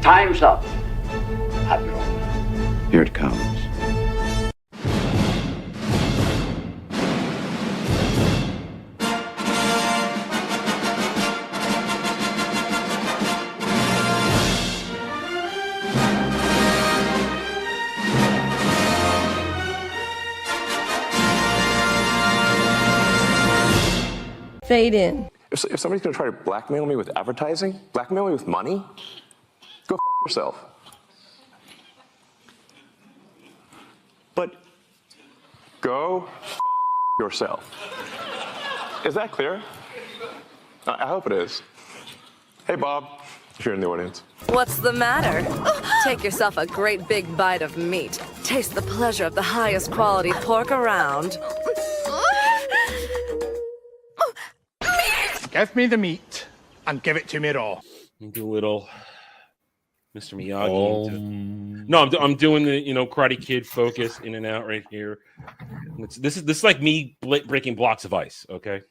Time's up. Have your own. Here it comes. Fade in. If somebody's going to try to blackmail me with advertising, blackmail me with money, go f yourself. But go f yourself. Is that clear? I hope it is. Hey, Bob, if you're in the audience. What's the matter? Take yourself a great big bite of meat. Taste the pleasure of the highest quality pork around. Give me the meat and give it to me raw. Do a little Mr. Miyagi. No, I'm doing the Karate Kid focus in and out right here. This is like me breaking blocks of ice. Okay.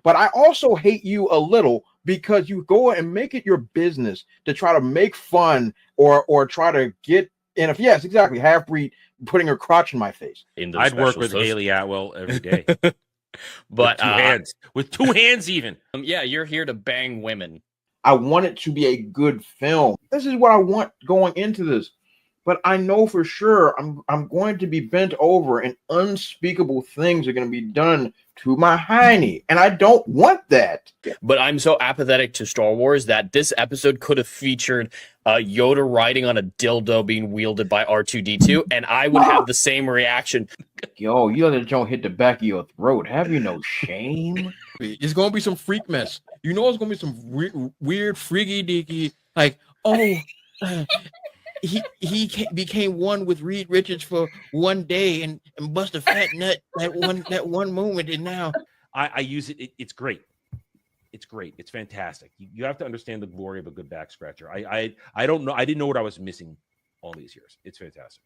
But I also hate you a little because you go and make it your business to try to make fun or try to get in. Yes, exactly. Half breed putting her crotch in my face. I'd work with Haley Atwell every day. But with two hands even. Yeah, you're here to bang women. I want it to be a good film. This is what I want going into this. But I know for sure I'm going to be bent over and unspeakable things are going to be done to my hiney. And I don't want that. But I'm so apathetic to Star Wars that this episode could have featured Yoda riding on a dildo being wielded by R2-D2, and I would have the same reaction. Yo, you let it don't hit the back of your throat. Have you no shame? It's going to be some freak mess. You know it's going to be some weird freaky-deaky, like, he became one with Reed Richards for one day and bust a fat nut that one moment, and now I use it. It's great. It's great. It's fantastic. You have to understand the glory of a good back scratcher. I don't know. I didn't know what I was missing all these years. It's fantastic.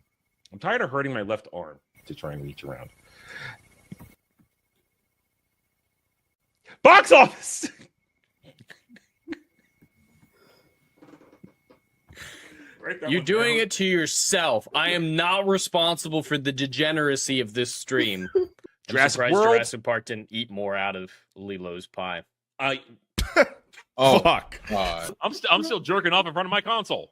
I'm tired of hurting my left arm to try and reach around. Box office. You're doing it to yourself. I am not responsible for the degeneracy of this stream. Jurassic Park didn't eat more out of Lilo's pie. Oh fuck! I'm still jerking off in front of my console.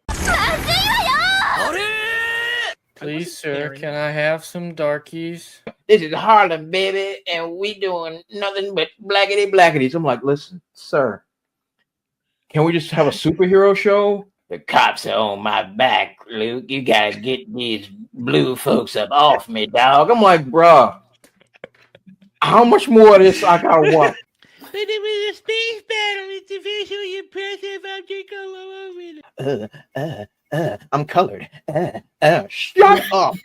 Please, sir, can I have some darkies? This is Harlem, baby, and we doing nothing but blackity. I'm like, listen, sir, can we just have a superhero show? The cops are on my back, Luke. You gotta get these blue folks up off me, dog. I'm like, bruh, how much more of this I gotta watch? But it was a space battle. It's a visually impressive object all over. I'm colored. Shut up.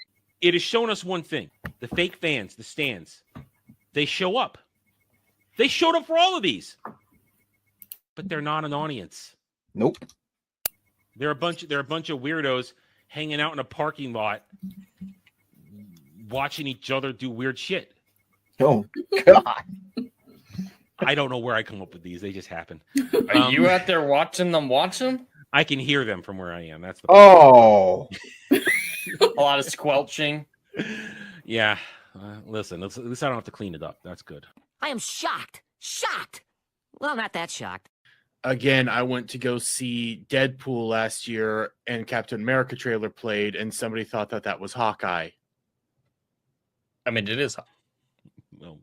It has shown us one thing. The fake fans, the stands, they show up. They showed up for all of these. But they're not an audience. Nope. They're a bunch of weirdos hanging out in a parking lot watching each other do weird shit. Oh God. I don't know where I come up with these. They just happen. Are you out there watching them watch them? I can hear them from where I am. That's the a lot of squelching. Yeah. Listen, at least I don't have to clean it up. That's good. I am shocked. Shocked. Well, not that shocked. Again, I went to go see Deadpool last year, and Captain America trailer played, and somebody thought that was Hawkeye. I mean, it is. Well,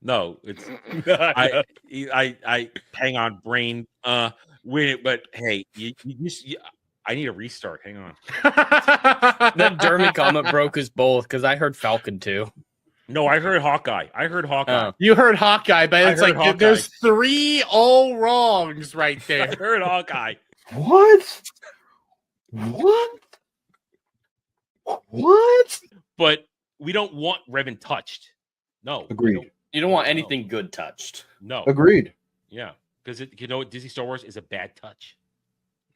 no, it's I hang on, brain. Win it, but hey, I need a restart. Hang on. That Dermy comment broke us both because I heard Falcon too. No, I heard Hawkeye. You heard Hawkeye, but it's like Hawkeye. There's 3 all wrongs right there. I heard Hawkeye. What? But we don't want Revan touched. No. Agreed. You don't want anything good touched. No. Agreed. Yeah, because Disney Star Wars is a bad touch.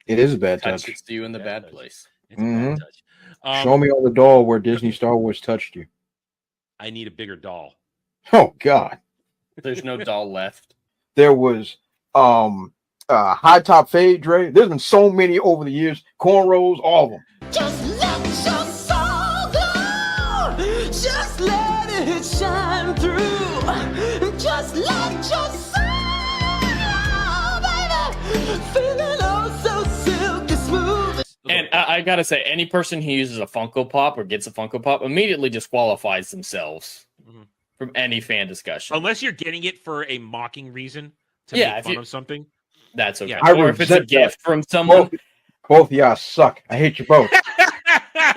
It is a bad touch. Touches you in the bad place. It's a bad touch. Show me on the doll where Disney Star Wars touched you. I need a bigger doll. Oh God. There's no doll left. There was high top fade, Dre. There's been so many over the years. Cornrows, all of them. Just let your soul go. Just let it shine through. Just let your soul, baby, feeling oh so silky smooth. And I gotta say, any person who uses a Funko Pop or gets a Funko Pop immediately disqualifies themselves from any fan discussion. Unless you're getting it for a mocking reason to make fun of something. That's okay. I Or if it's a resent gift that. from someone. Both of y'all suck. I hate you both.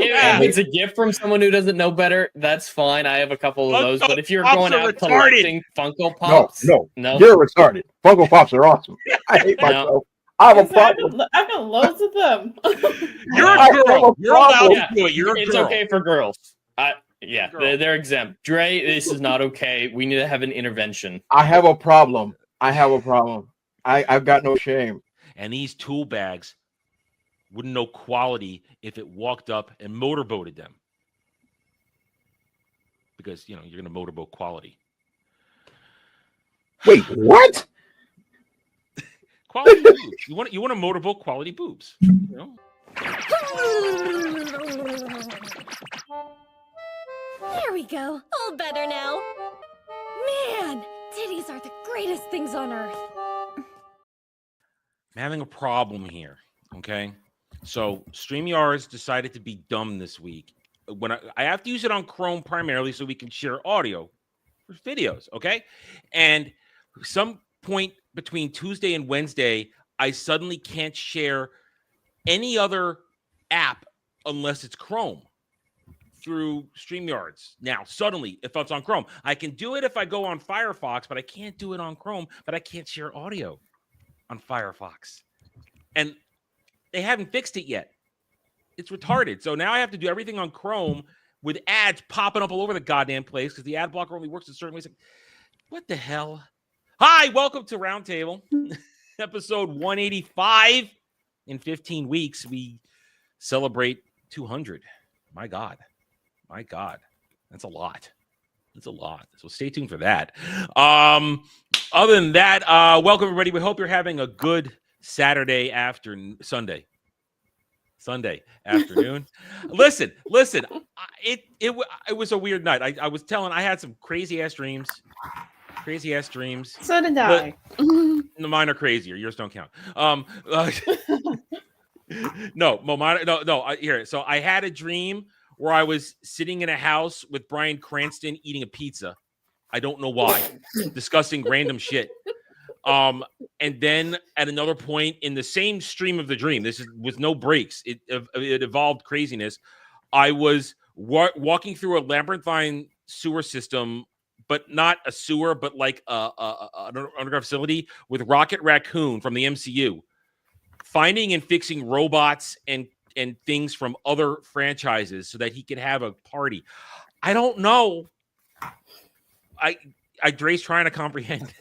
If it's a gift from someone who doesn't know better, that's fine. I have a couple of those. But if you're going out collecting Funko Pops, no, you're retarded. Funko Pops are awesome. I hate myself. I have a problem. I've got loads of them. You're a girl. You're allowed to do it. You're a it's girl. okay for girls. They're exempt. Dre, this is not okay. We need to have an intervention. I have a problem. I've got no shame. And these tool bags wouldn't know quality if it walked up and motorboated them. Because, you're going to motorboat quality. Wait, what? Quality boobs. You want to motorboat quality boobs. There we go. All better now. Man, titties are the greatest things on earth. I'm having a problem here, okay? So StreamYards decided to be dumb this week. When I have to use it on Chrome primarily so we can share audio for videos, okay? And some point between Tuesday and Wednesday, I suddenly can't share any other app unless it's Chrome through StreamYards. Now, suddenly, if it's on Chrome, I can do it if I go on Firefox, but I can't do it on Chrome, but I can't share audio on Firefox. And they haven't fixed it yet. It's retarded. So now I have to do everything on Chrome with ads popping up all over the goddamn place because the ad blocker only works in certain ways. What the hell? Hi, welcome to Roundtable, episode 185. In 15 weeks, we celebrate 200. My God. That's a lot. So stay tuned for that. Other than that, welcome everybody. We hope you're having a good Sunday afternoon. Listen. It was a weird night. I was telling. I had some crazy ass dreams. So did I. Mine are crazier. Yours don't count. Here. So I had a dream where I was sitting in a house with Bryan Cranston eating a pizza. I don't know why. Discussing random shit. And then at another point in the same stream of the dream, this is with no breaks, it evolved craziness. I was walking through a labyrinthine sewer system, but not a sewer, but like an underground facility with Rocket Raccoon from the MCU, finding and fixing robots and things from other franchises so that he could have a party. I don't know. Dre's trying to comprehend it.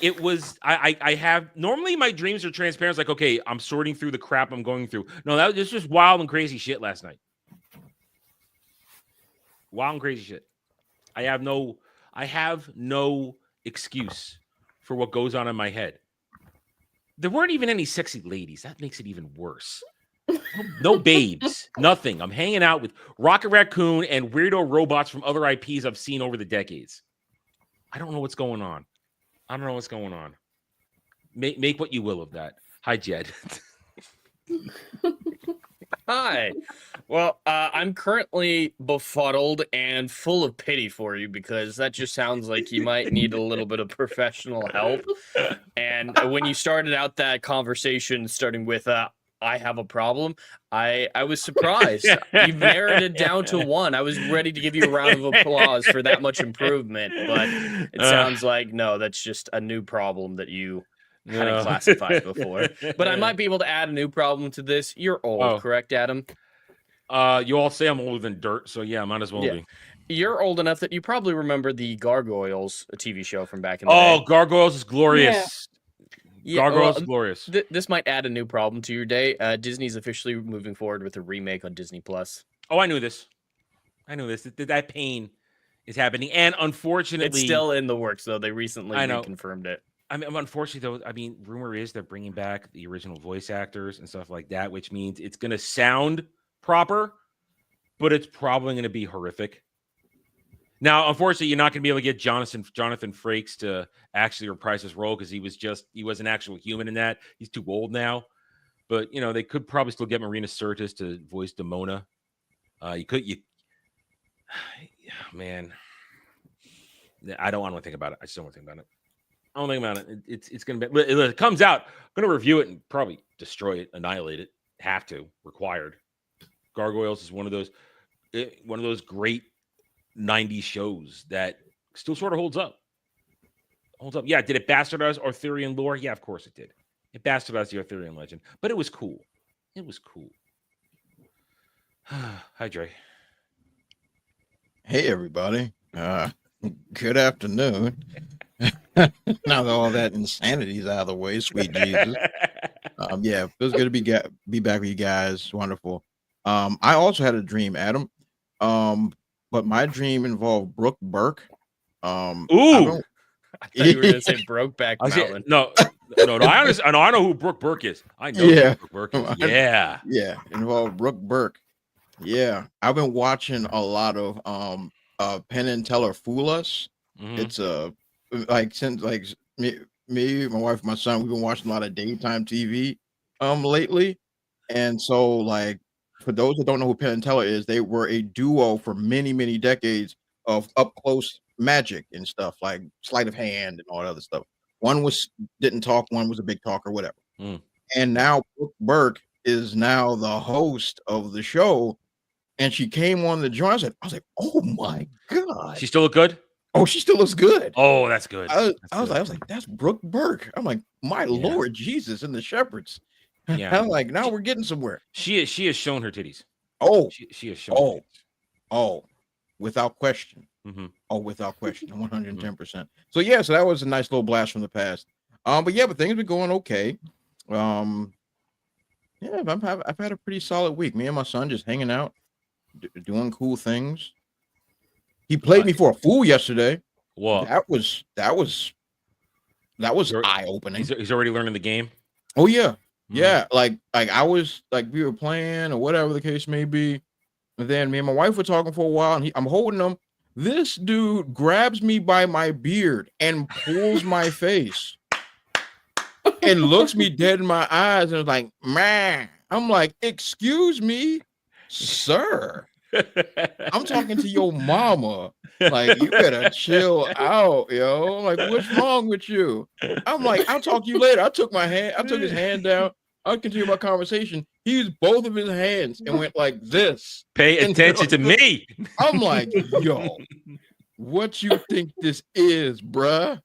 It was I have normally my dreams are transparent. It's like, okay, I'm sorting through the crap I'm going through. No, that was just wild and crazy shit last night. Wild and crazy shit. I have no excuse for what goes on in my head. There weren't even any sexy ladies. That makes it even worse. No babes, nothing. I'm hanging out with Rocket Raccoon and weirdo robots from other IPs I've seen over the decades. I don't know what's going on. Make what you will of that. Hi, Jed. Hi. Well, I'm currently befuddled and full of pity for you because that just sounds like you might need a little bit of professional help. And when you started out that conversation, starting with I have a problem, I was surprised. You've narrowed it down to one. I was ready to give you a round of applause for that much improvement, but it sounds like, no, that's just a new problem that you hadn't classified before. But I might be able to add a new problem to this. You're old, correct, Adam? You all say I'm older than dirt, so yeah, might as well be. You're old enough that you probably remember the Gargoyles, a TV show from back in the day. Oh, Gargoyles is glorious. Yeah, Gargoyles is glorious. This might add a new problem to your day. Disney's officially moving forward with a remake on Disney Plus. Oh, I knew this. That pain is happening, and unfortunately, it's still in the works. Though they recently reconfirmed it. I mean, unfortunately, though, I mean, rumor is they're bringing back the original voice actors and stuff like that, which means it's going to sound proper, but it's probably going to be horrific. Now, unfortunately, you're not going to be able to get Jonathan Frakes to actually reprise his role because he was an actual human in that. He's too old now. But, you know, they could probably still get Marina Sirtis to voice Demona. Man, I don't want to think about it. I just don't want to think about it. I don't think about it. It's going to be, it comes out, I'm going to review it and probably destroy it, annihilate it. Have to, required. Gargoyles is one of those great 90s shows that still sort of holds up. Yeah, did it bastardize Arthurian lore? Yeah, of course it did. It bastardized the Arthurian legend, but it was cool. Hi, Dre. Hey, everybody. Good afternoon. Now that all that insanity is out of the way, sweet Jesus. Yeah, feels good to be back with you guys. Wonderful. I also had a dream, Adam. But my dream involved Brooke Burke. Ooh, I thought you were going to say Brokeback Mountain. No. I understand. I know who Brooke Burke is. I know who Brooke Burke is. Yeah. Yeah, involved Brooke Burke. Yeah, I've been watching a lot of Penn and Teller Fool Us. Mhm. It's since me, my wife, my son, we've been watching a lot of daytime TV lately. And so like for those that don't know who Penn and Teller is, they were a duo for many, many decades of up close magic and stuff like sleight of hand and all that other stuff. One didn't talk, one was a big talker, whatever. And now Brooke Burke is now the host of the show, and she came on the joint. I was like, oh my god, she still look good. Oh, she still looks good. Oh, that's good. I was like, that's Brooke Burke. I'm like, my Lord Jesus and the Shepherds. Yeah. I'm like, now we're getting somewhere. She has shown her titties. Oh, she has shown. Her titties. Without question. Mm-hmm. Oh, without question, 110%. So yeah, so that was a nice little blast from the past. But things have been going okay. Yeah, I've had a pretty solid week. Me and my son just hanging out, doing cool things. He played me for a fool yesterday. What? That was eye opening. He's already learning the game. Oh yeah, yeah. Like I was like we were playing or whatever the case may be, and then me and my wife were talking for a while, and I'm holding him. This dude grabs me by my beard and pulls my face and looks me dead in my eyes and is like, man. I'm like, excuse me, sir. I'm talking to your mama. Like, you better chill out, yo. I'm like, what's wrong with you? I'm like, I'll talk to you later. I took his hand down. I'll continue my conversation. He used both of his hands and went like this. Pay attention to me. I'm like, yo, what you think this is, bruh?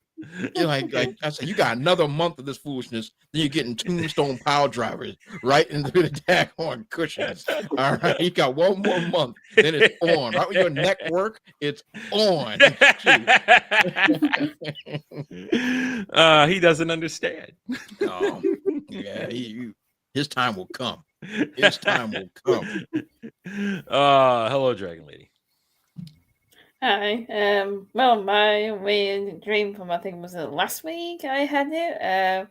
You're like I said, you got another month of this foolishness, then you're getting tombstone pile drivers right into the daggone cushions. All right, you got one more month, then it's on. Right when your neck work, it's on. He doesn't understand. Yeah, his time will come. His time will come. Hello, Dragon Lady. Hi. Well, my weird dream from I think was it last week I had it.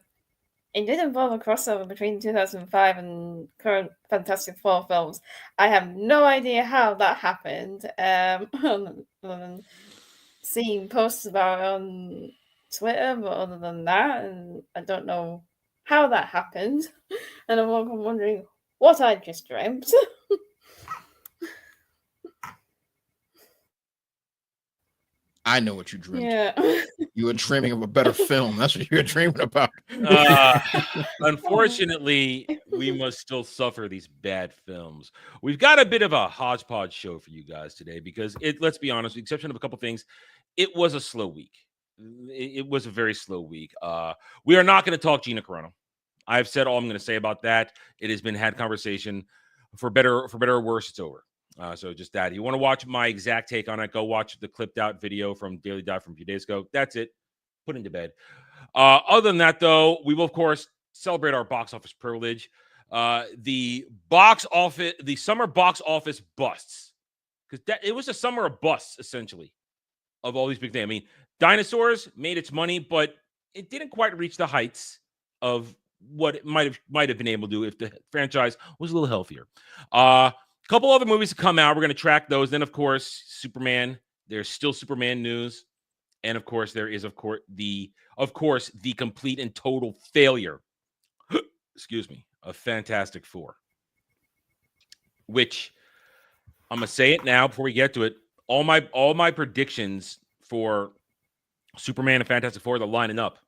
It did involve a crossover between 2005 and current Fantastic Four films. I have no idea how that happened. Other than seeing posts about it on Twitter, but other than that, and I don't know how that happened. And I'm wondering what I just dreamt. I know what you dreamed. Yeah. You were dreaming of a better film. That's what you were dreaming about. Unfortunately, we must still suffer these bad films. We've got a bit of a hodgepodge show for you guys today because let's be honest, with the exception of a couple things, it was a slow week. It was a very slow week. We are not going to talk Gina Carano. I've said all I'm going to say about that. It has been had conversation. For better or worse, it's over. So just that. You want to watch my exact take on it, go watch the clipped out video from Daily Dive from a few days ago. That's it. Put into bed. Other than that, though, we will, of course, celebrate our box office privilege. The summer box office busts. Because it was a summer of busts, essentially, of all these big things. I mean, Dinosaurs made its money, but it didn't quite reach the heights of what it might have been able to do if the franchise was a little healthier. Couple other movies to come out. We're going to track those. Then, of course, Superman. There's still Superman news, and of course, there is the complete and total failure. Excuse me, of Fantastic Four. Which I'm gonna say it now before we get to it. All my predictions for Superman and Fantastic Four, they're lining up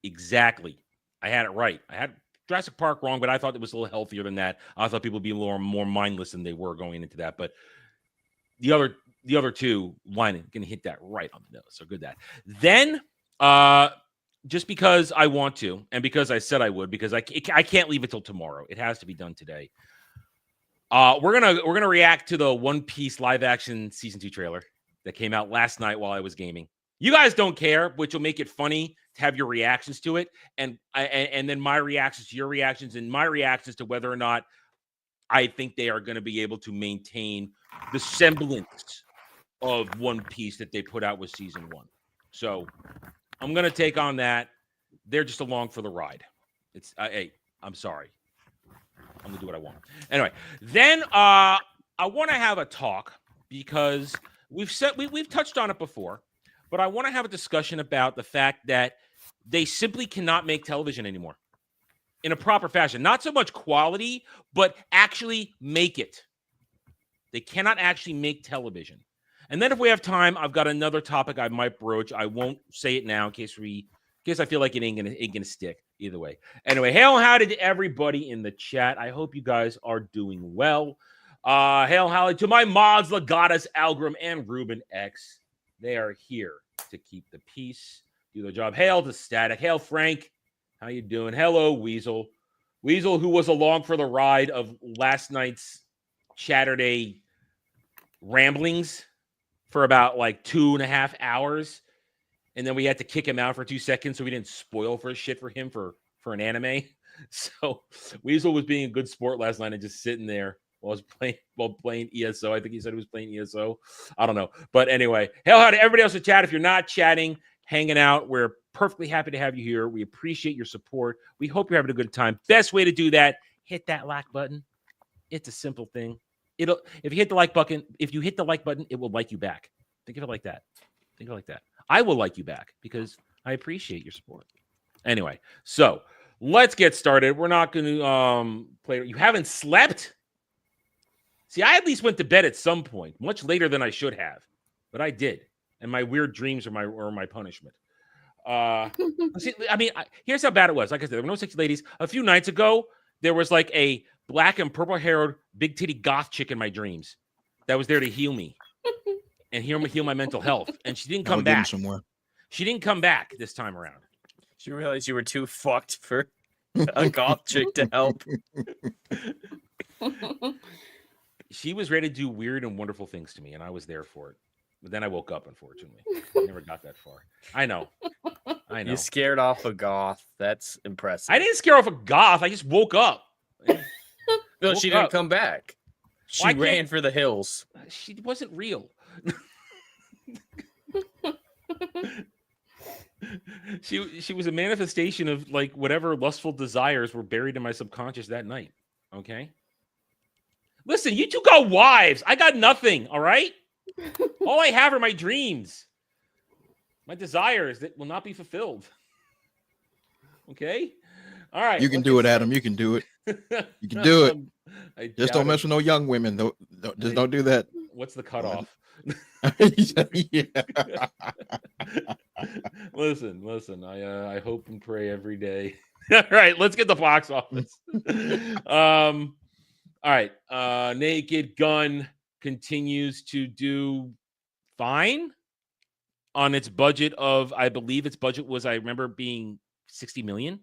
exactly. I had it right. I had Jurassic Park wrong, but I thought it was a little healthier than that. I thought people would be a little more mindless than they were going into that. But the other two lining, gonna hit that right on the nose. So good that. Then just because I want to, and because I said I would, because I can't leave it till tomorrow. It has to be done today. We're gonna react to the One Piece live action season 2 trailer that came out last night while I was gaming. You guys don't care, which will make it funny to have your reactions to it, and then my reactions to your reactions, and my reactions to whether or not I think they are going to be able to maintain the semblance of One Piece that they put out with season 1. So I'm going to take on that. They're just along for the ride. Hey, I'm sorry. I'm going to do what I want. Anyway, then I want to have a talk because we've touched on it before, but I want to have a discussion about the fact that they simply cannot make television anymore in a proper fashion. Not so much quality, but actually make it. They cannot actually make television. And then if we have time, I've got another topic I might broach. I won't say it now in case I feel like it ain't gonna stick either way. Anyway, hail and howdy to everybody in the chat. I hope you guys are doing well. Hail and howdy to my mods, Legatus, Algram, and Ruben X. They are here to keep the peace, do their job. Hail to Static. Hail, Frank. How you doing? Hello, Weasel. Weasel, who was along for the ride of last night's Saturday ramblings for about like 2.5 hours. And then we had to kick him out for 2 seconds so we didn't spoil for shit for him for an anime. So Weasel was being a good sport last night and just sitting there while playing ESO. I think he said he was playing ESO. I don't know. But anyway, hell to everybody else in chat. If you're not chatting, hanging out, we're perfectly happy to have you here. We appreciate your support. We hope you're having a good time. Best way to do that, hit that like button. It's a simple thing. If you hit the like button, it will like you back. Think of it like that. I will like you back because I appreciate your support. Anyway, so let's get started. We're not going to play. You haven't slept? See, I at least went to bed at some point, much later than I should have, but I did. And my weird dreams are my punishment. See, I mean, here's how bad it was. Like I said, there were no sexy ladies. A few nights ago, there was like a black and purple-haired, big titty goth chick in my dreams that was there to heal me and heal my mental health. And she didn't come back. She didn't come back this time around. She realized you were too fucked for a goth chick to help. She was ready to do weird and wonderful things to me, and I was there for it. But then I woke up, unfortunately. I never got that far. I know. You scared off a goth. That's impressive. I didn't scare off a goth. I just woke up. No, she didn't come back. She ran for the hills. She wasn't real. She was a manifestation of like whatever lustful desires were buried in my subconscious that night. Okay? Listen, you two got wives. I got nothing, all right? All I have are my dreams. My desires that will not be fulfilled. Okay? All right. You can do it, Adam. You can do it. You can do it. Just don't mess with no young women. Just don't do that. What's the cutoff? Listen. I hope and pray every day. All right, let's get the box office. All right. Naked Gun continues to do fine on its budget of, I believe its budget was, I remember being 60 million.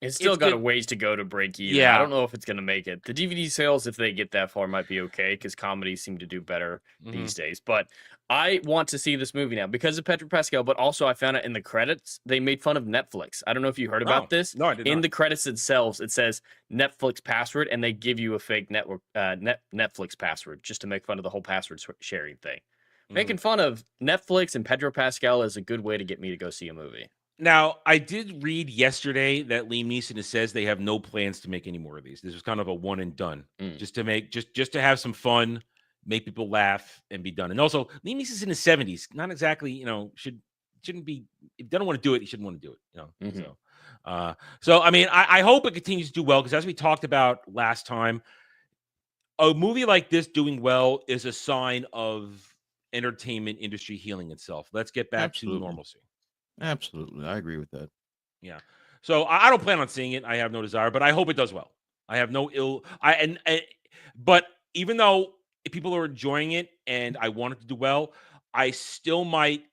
It's still got a ways to go to break even. Yeah. I don't know if it's going to make it. The DVD sales, if they get that far, might be okay because comedies seem to do better these days. But I want to see this movie now because of Pedro Pascal, but also I found out in the credits, they made fun of Netflix. I don't know if you heard about this. No, I did not. In the credits themselves, it says Netflix password, and they give you a fake Netflix password just to make fun of the whole password sharing thing. Making fun of Netflix and Pedro Pascal is a good way to get me to go see a movie. Now, I did read yesterday that Liam Neeson says they have no plans to make any more of these. This was kind of a one and done, just to make just to have some fun, make people laugh, and be done. And also, Liam Neeson's in his 70s, not exactly, shouldn't be. If they don't want to do it, he shouldn't want to do it. So I mean, I hope it continues to do well because as we talked about last time, a movie like this doing well is a sign of entertainment industry healing itself. Let's get back to normalcy. Absolutely. I agree with that. Yeah. So I don't plan on seeing it. I have no desire, but I hope it does well. I have no ill. But even though people are enjoying it and I want it to do well, I still might.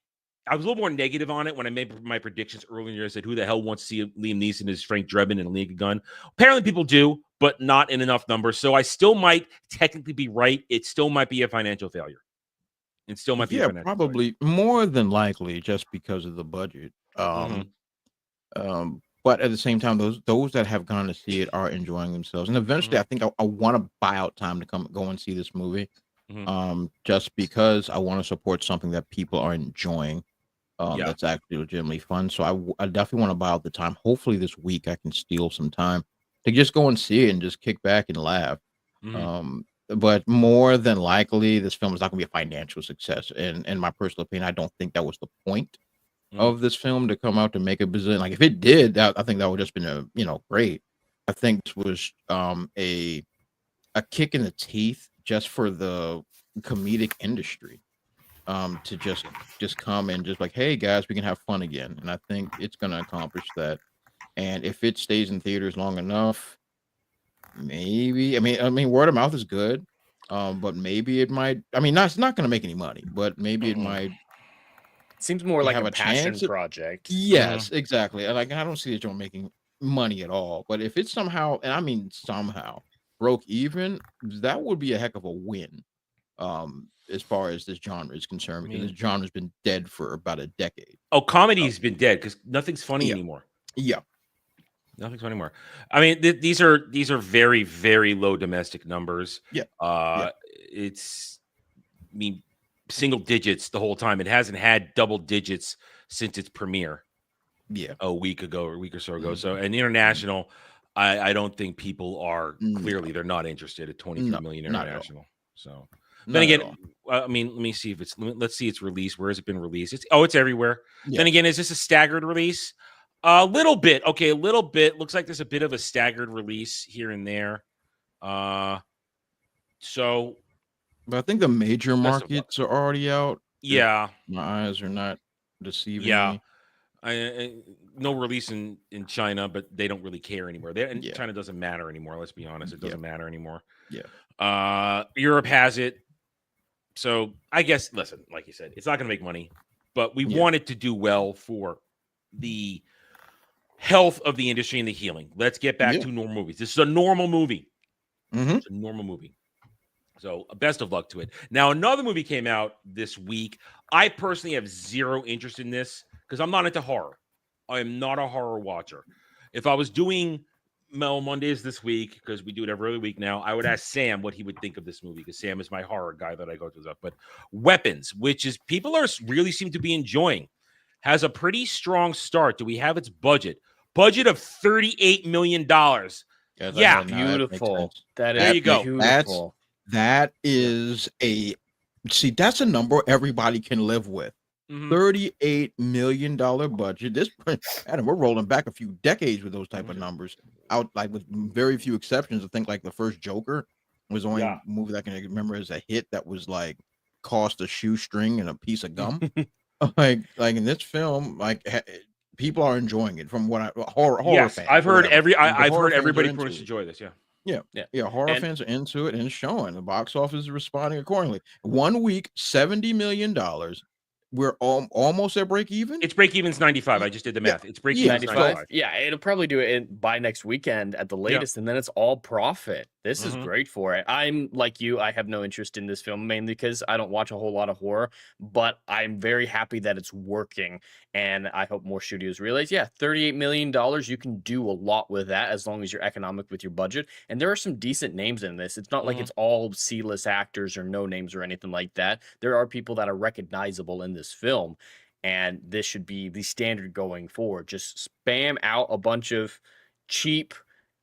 I was a little more negative on it when I made my predictions earlier. I said, "Who the hell wants to see Liam Neeson as Frank Drebin in A League of Gun?" Apparently, people do, but not in enough numbers. So I still might technically be right. It still might be a financial failure. It still might be probably more than likely just because of the budget. But at the same time, those that have gone to see it are enjoying themselves, and eventually, I think I want to buy out time to go and see this movie, just because I want to support something that people are enjoying. That's actually legitimately fun. So I definitely want to buy out the time. Hopefully, this week I can steal some time to just go and see it and just kick back and laugh. But more than likely, this film is not going to be a financial success. And in my personal opinion, I don't think that was the point of this film to come out to make a bazillion. Like if it did, I think that would just been great. I think this was a kick in the teeth just for the comedic industry, to just come and just like, hey guys, we can have fun again. And I think it's going to accomplish that. And if it stays in theaters long enough, maybe. I mean, word of mouth is good, but maybe it might. I mean, it's not going to make any money, but maybe it might. Seems more like have a passion chance project. Yes, exactly. Like I don't see this joint making money at all. But if it's somehow, and I mean somehow, broke even, that would be a heck of a win. As far as this genre is concerned, because this genre's been dead for about a decade. Oh, comedy's been dead because nothing's funny anymore. Yeah. Nothing's funny anymore. I mean, these are very, very low domestic numbers. It's, single digits the whole time. It hasn't had double digits since its premiere. A week or so ago. So, and international, I don't think people are clearly they're not interested at 23 million international. So, then again, I mean, let me see if let's see its release. Where has it been released? It's everywhere. Then again, is this a staggered release? A little bit. Okay, a little bit. Looks like there's a bit of a staggered release here and there. So, but I think the major markets are already out. Yeah. My eyes are not deceiving me. No release in China, but they don't really care anymore. China doesn't matter anymore. Let's be honest. It doesn't matter anymore. Europe has it. So I guess, listen, like you said, it's not going to make money, but we want it to do well for the health of the industry and the healing. Let's get back to normal movies. This is a normal movie. It's a normal movie. So best of luck to it. Now, another movie came out this week. I personally have zero interest in this because I'm not into horror. I am not a horror watcher. If I was doing Mel Mondays this week, because we do it every other week now, I would ask Sam what he would think of this movie because Sam is my horror guy that I go to. But Weapons, which is people are really seem to be enjoying, has a pretty strong start. Do we have its budget? Budget of $38 million. Yeah, beautiful. There you go. Beautiful. That is that's a number everybody can live with. $38 million budget. Adam, we're rolling back a few decades with those type of numbers. Out like with very few exceptions. I think like the first Joker was the only movie that I can remember as a hit that was like cost a shoestring and a piece of gum. like in this film, people are enjoying it from what horror fans. I've heard everybody pretty much enjoy this. Horror fans are into it and it's showing. The box office is responding accordingly. 1 week, $70 million. we're almost at break even. It's break even's 95. I just did the math. It's break Yeah, even's 95. 95. Yeah, it'll probably do it by next weekend at the latest, and then it's all profit. This is great for it. I'm like you, I have no interest in this film, mainly because I don't watch a whole lot of horror, but I'm very happy that it's working, and I hope more studios realize, $38 million, you can do a lot with that as long as you're economic with your budget, and there are some decent names in this. It's not like it's all C-list actors or no names or anything like that. There are people that are recognizable in this film, and this should be the standard going forward. Just spam out a bunch of cheap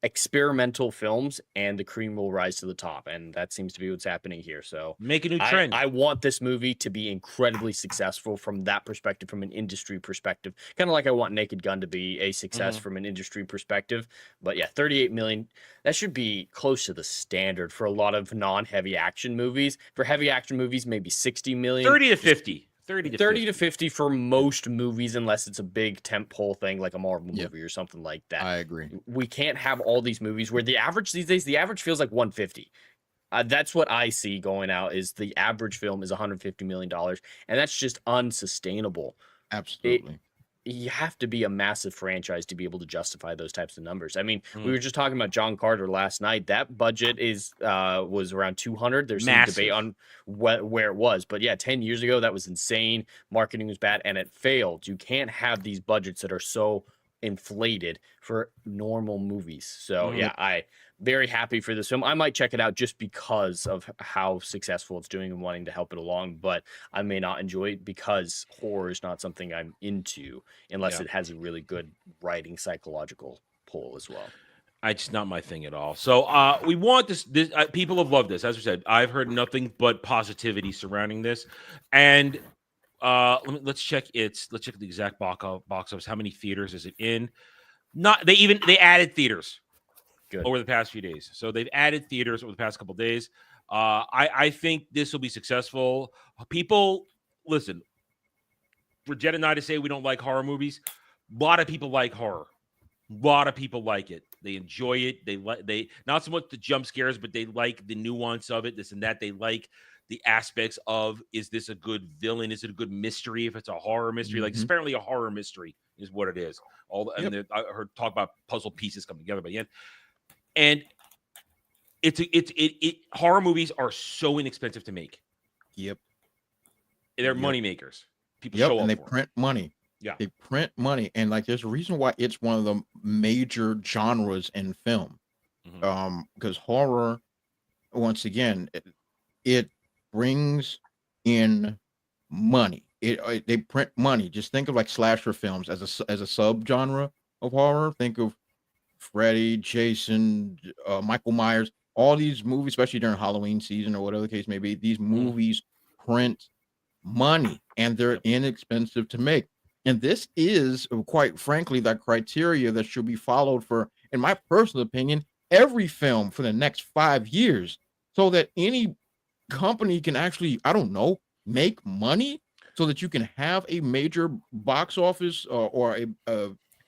experimental films and the cream will rise to the top, and that seems to be what's happening here. So make a new trend. I want this movie to be incredibly successful from that perspective, from an industry perspective, kind of like I want Naked Gun to be a success from an industry perspective. But 38 million, that should be close to the standard for a lot of non-heavy action movies. For heavy action movies, maybe 60 million, 30 to 50. 30 to 50 for most movies, unless it's a big tentpole thing like a Marvel movie or something like that. I agree. We can't have all these movies where the average these days, the average feels like 150. That's what I see going out, is the average film is $150 million, and that's just unsustainable. Absolutely. You have to be a massive franchise to be able to justify those types of numbers. I mean, we were just talking about John Carter last night. That budget was around 200. There's some debate on where it was, but 10 years ago, that was insane. Marketing was bad, and it failed. You can't have these budgets that are so inflated for normal movies. So I very happy for this film. I might check it out just because of how successful it's doing and wanting to help it along, but I may not enjoy it because horror is not something I'm into unless it has a really good writing psychological pull as well. It's not my thing at all. So we want this people have loved this. As we said, I've heard nothing but positivity surrounding this. And let's check the exact box office. How many theaters is it in? They added theaters. Good. Over the past few days. So they've added theaters over the past couple of days. I think this will be successful. People, listen, for Jed and I to say we don't like horror movies, a lot of people like horror. A lot of people like it. They enjoy it. They not so much the jump scares, but they like the nuance of it, this and that. They like the aspects of, is this a good villain? Is it a good mystery? If it's a horror mystery, like apparently a horror mystery is what it is. I heard talk about puzzle pieces coming together by the end. And horror movies are so inexpensive to make. Yep. They're money makers. People show up and they for print money. Yeah. They print money. And like there's a reason why it's one of the major genres in film. Because horror, once again, it brings in money. They print money. Just think of like slasher films as a subgenre of horror. Think of Freddy, Jason, Michael Myers, all these movies, especially during Halloween season or whatever the case may be, these movies print money and they're inexpensive to make. And this is, quite frankly, that criteria that should be followed for, in my personal opinion, every film for the next 5 years, so that any company can actually, I don't know, make money so that you can have a major box office or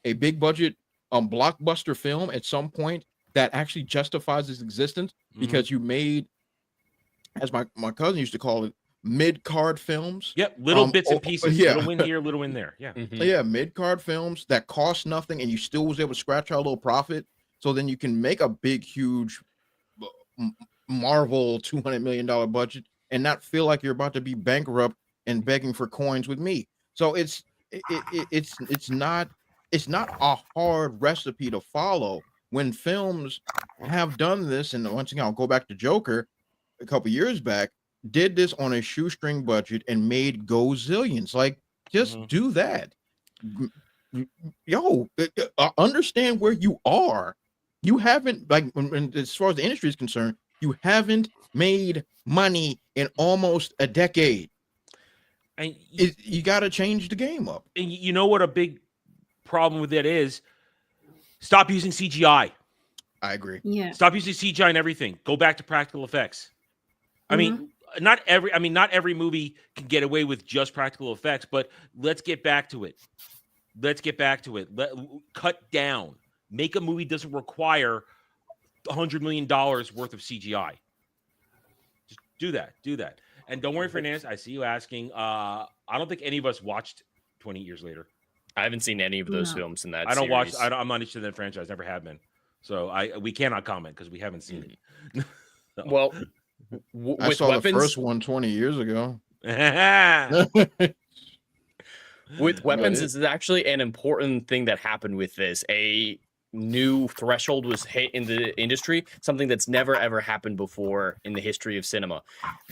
a big budget blockbuster film at some point that actually justifies its existence because you made, as my cousin used to call it, mid-card films. Yep, little bits and pieces, little win here, little win there. Yeah. Mid-card films that cost nothing and you still was able to scratch out a little profit, so then you can make a big, huge Marvel $200 million budget and not feel like you're about to be bankrupt and begging for coins with me. So it's not a hard recipe to follow when films have done this. And once again, I'll go back to Joker a couple years back, did this on a shoestring budget and made gazillions. Like, just do that. Understand where you are. You haven't, like, as far as the industry is concerned, you haven't made money in almost a decade. And you got to change the game up. And you know what a big problem with that is? Stop using CGI. I agree. Yeah. Stop using CGI and everything. Go back to practical effects. I mean, not every movie can get away with just practical effects, but let's get back to it. Cut down. Make a movie doesn't require $100 million worth of CGI. Just do that. And don't worry, Fernandez. I see you asking. I don't think any of us watched 28 Years Later. I haven't seen any of those No. films in that. I don't series. watch. I'm not interested in that franchise. Never have been. So we cannot comment because we haven't seen it. So. Well, I with saw weapons, the first one 20 years ago. with weapons, Right. this is actually an important thing that happened with this. A new threshold was hit in the industry, something that's never ever happened before in the history of cinema.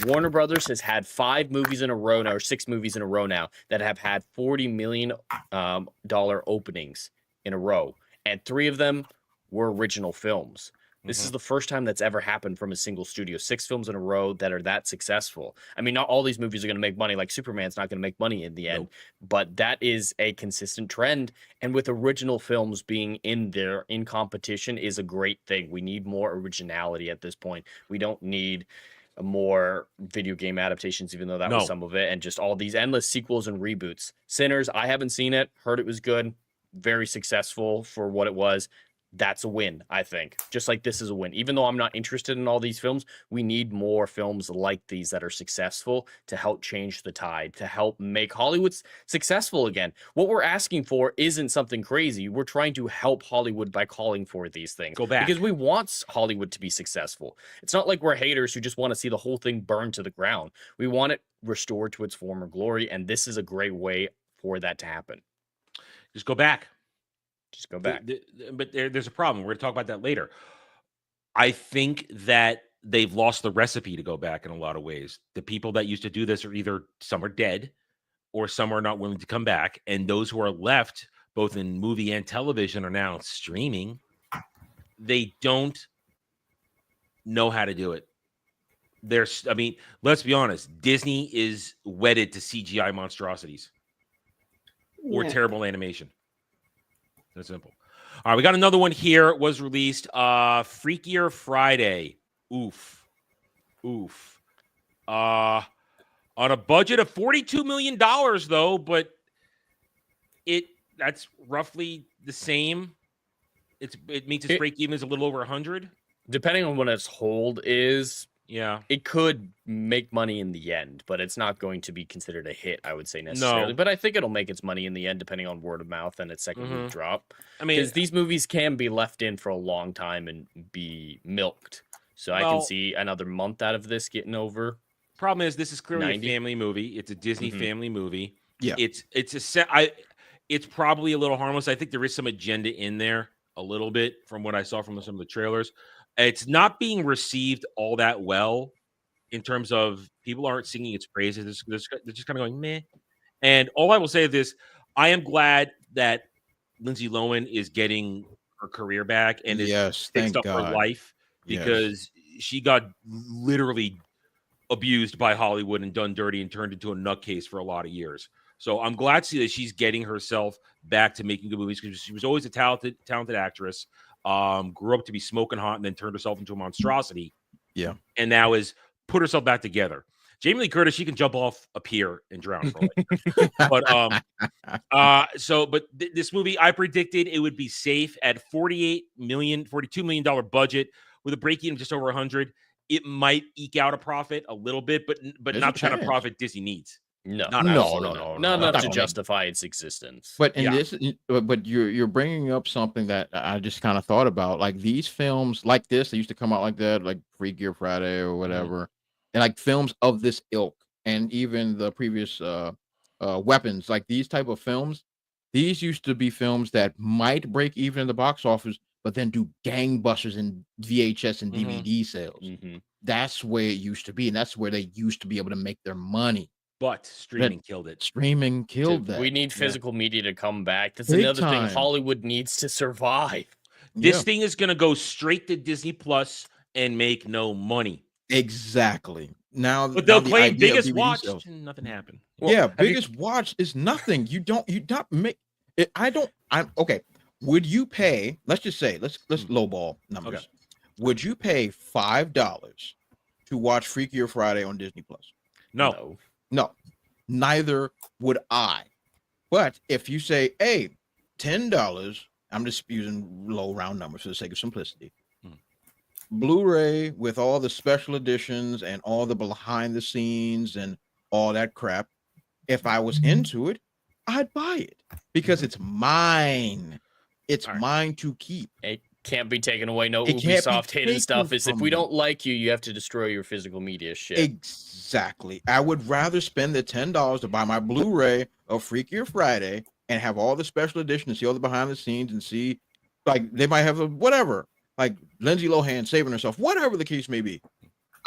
Warner Brothers has had 5 movies in a row now, or 6 movies in a row now, that have had $40 million openings in a row, and 3 of them were original films. This is the first time that's ever happened from a single studio. 6 films in a row that are that successful. I mean, not all these movies are going to make money. Like Superman's not going to make money in the end, but that is a consistent trend. And with original films being in there in competition is a great thing. We need more originality at this point. We don't need more video game adaptations, even though that was some of it, and just all these endless sequels and reboots. Sinners, I haven't seen it. Heard it was good. Very successful for what it was. That's a win, I think. Just like this is a win. Even though I'm not interested in all these films, we need more films like these that are successful to help change the tide, to help make Hollywood successful again. What we're asking for isn't something crazy. We're trying to help Hollywood by calling for these things. Go back. Because we want Hollywood to be successful. It's not like we're haters who just want to see the whole thing burned to the ground. We want it restored to its former glory, and this is a great way for that to happen. Just go back. Just go back. But there's a problem. We're going to talk about that later. I think that they've lost the recipe to go back in a lot of ways. The people that used to do this are either some are dead or some are not willing to come back. And those who are left, both in movie and television, are now streaming. They don't know how to do it. I mean, let's be honest. Disney is wedded to CGI monstrosities or terrible animation. That's simple. All right, we got another one here. It was released Freakier Friday. Oof. On a budget of $42 million, though, but that's roughly the same. It meets its break even is a little over 100. Depending on what its hold is, yeah, it could make money in the end, but it's not going to be considered a hit, I would say, necessarily. No. But I think it'll make its money in the end, depending on word of mouth and its second week drop. I mean, because these movies can be left in for a long time and be milked. So I can see another month out of this getting over. Problem is, this is clearly 90. a family movie. It's a Disney family movie. Yeah, it's probably a little harmless. I think there is some agenda in there a little bit from what I saw from some of the trailers. It's not being received all that well in terms of people aren't singing its praises. They're just kind of going meh. And all I will say is this: I am glad that Lindsay Lohan is getting her career back and is fixed up her life, because she got literally abused by Hollywood and done dirty and turned into a nutcase for a lot of years. So I'm glad to see that she's getting herself back to making good movies, because she was always a talented actress. Grew up to be smoking hot and then turned herself into a monstrosity. Yeah. And now is put herself back together. Jamie Lee Curtis, she can jump off a pier and drown. But this movie, I predicted it would be safe at $42 million budget with a break even just over 100. It might eke out a profit a little bit, but not the kind of profit Disney needs. No, not enough to justify its existence. But but you're bringing up something that I just kind of thought about. Like these films like this, they used to come out like that, like Freakier Friday or whatever, and like films of this ilk, and even the previous Weapons, like these type of films. These used to be films that might break even in the box office, but then do gangbusters in VHS and DVD sales. That's where it used to be, and that's where they used to be able to make their money. But streaming killed it. Streaming killed that. We need physical media to come back. That's Big another time. thing Hollywood needs to survive. This thing is going to go straight to Disney Plus and make no money. Exactly. Now, but they'll now claim the idea of biggest DVD watch sales. and nothing happened. Well, biggest watch is nothing. You not make it. I'm okay. Would you pay? Let's just say let's lowball numbers. Okay. Would you pay $5 to watch Freakier Friday on Disney Plus? No. Neither would I. But if you say, hey, $10, I'm just using low round numbers for the sake of simplicity. Blu-ray with all the special editions and all the behind the scenes and all that crap, if I was into it, I'd buy it because it's mine. It's mine to keep. It can't be taken away. No It can't be Ubisoft hidden stuff taken is if from we me. don't like you, you have to destroy your physical media shit. Exactly. I would rather spend the $10 to buy my Blu-ray of Freakier Friday and have all the special edition and see all the behind the scenes and see, like, they might have a whatever, like Lindsay Lohan saving herself, whatever the case may be.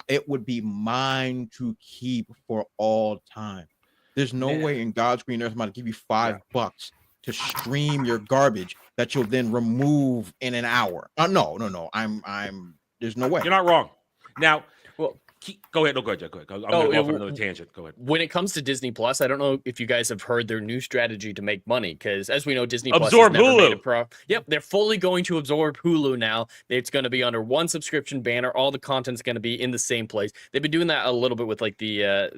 It would be mine to keep for all time. There's no way in God's green earth I'm going to give you $5 to stream your garbage that you'll then remove in an hour. No. I'm. There's no way. You're not wrong. Now, go ahead. No, go ahead. Go ahead. I'm going to go off on another tangent. Go ahead. When it comes to Disney Plus, I don't know if you guys have heard their new strategy to make money, because as we know, Disney Plus absorb has never made Hulu. Yep, they're fully going to absorb Hulu now. It's going to be under one subscription banner. All the content's going to be in the same place. They've been doing that a little bit with like the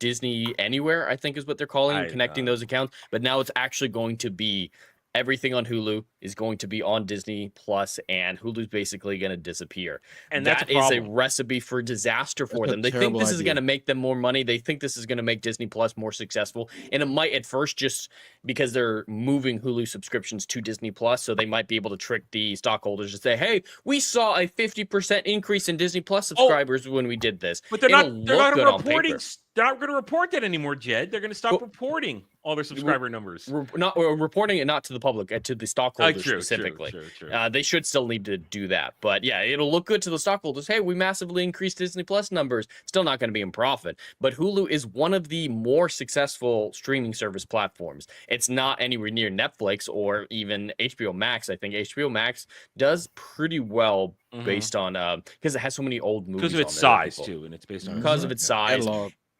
Disney Anywhere, I think is what they're calling, connecting those accounts. But now it's actually going to be everything on Hulu is going to be on Disney Plus, and Hulu's basically going to disappear. And that is a recipe for disaster for them. They think this is going to make them more money. They think this is going to make Disney Plus more successful. And it might at first, just because they're moving Hulu subscriptions to Disney Plus, so they might be able to trick the stockholders to say, hey, we saw a 50% increase in Disney Plus subscribers when we did this. But they're not reporting. They're not going to report that anymore, Jed. They're going to stop reporting all their subscriber numbers. Reporting it not to the public, to the stockholders specifically. True. They should still need to do that. But yeah, it'll look good to the stockholders. Hey, we massively increased Disney Plus numbers. Still not going to be in profit. But Hulu is one of the more successful streaming service platforms. It's not anywhere near Netflix or even HBO Max. I think HBO Max does pretty well based on because it has so many old movies. Because of its size too, and it's based on because of its size.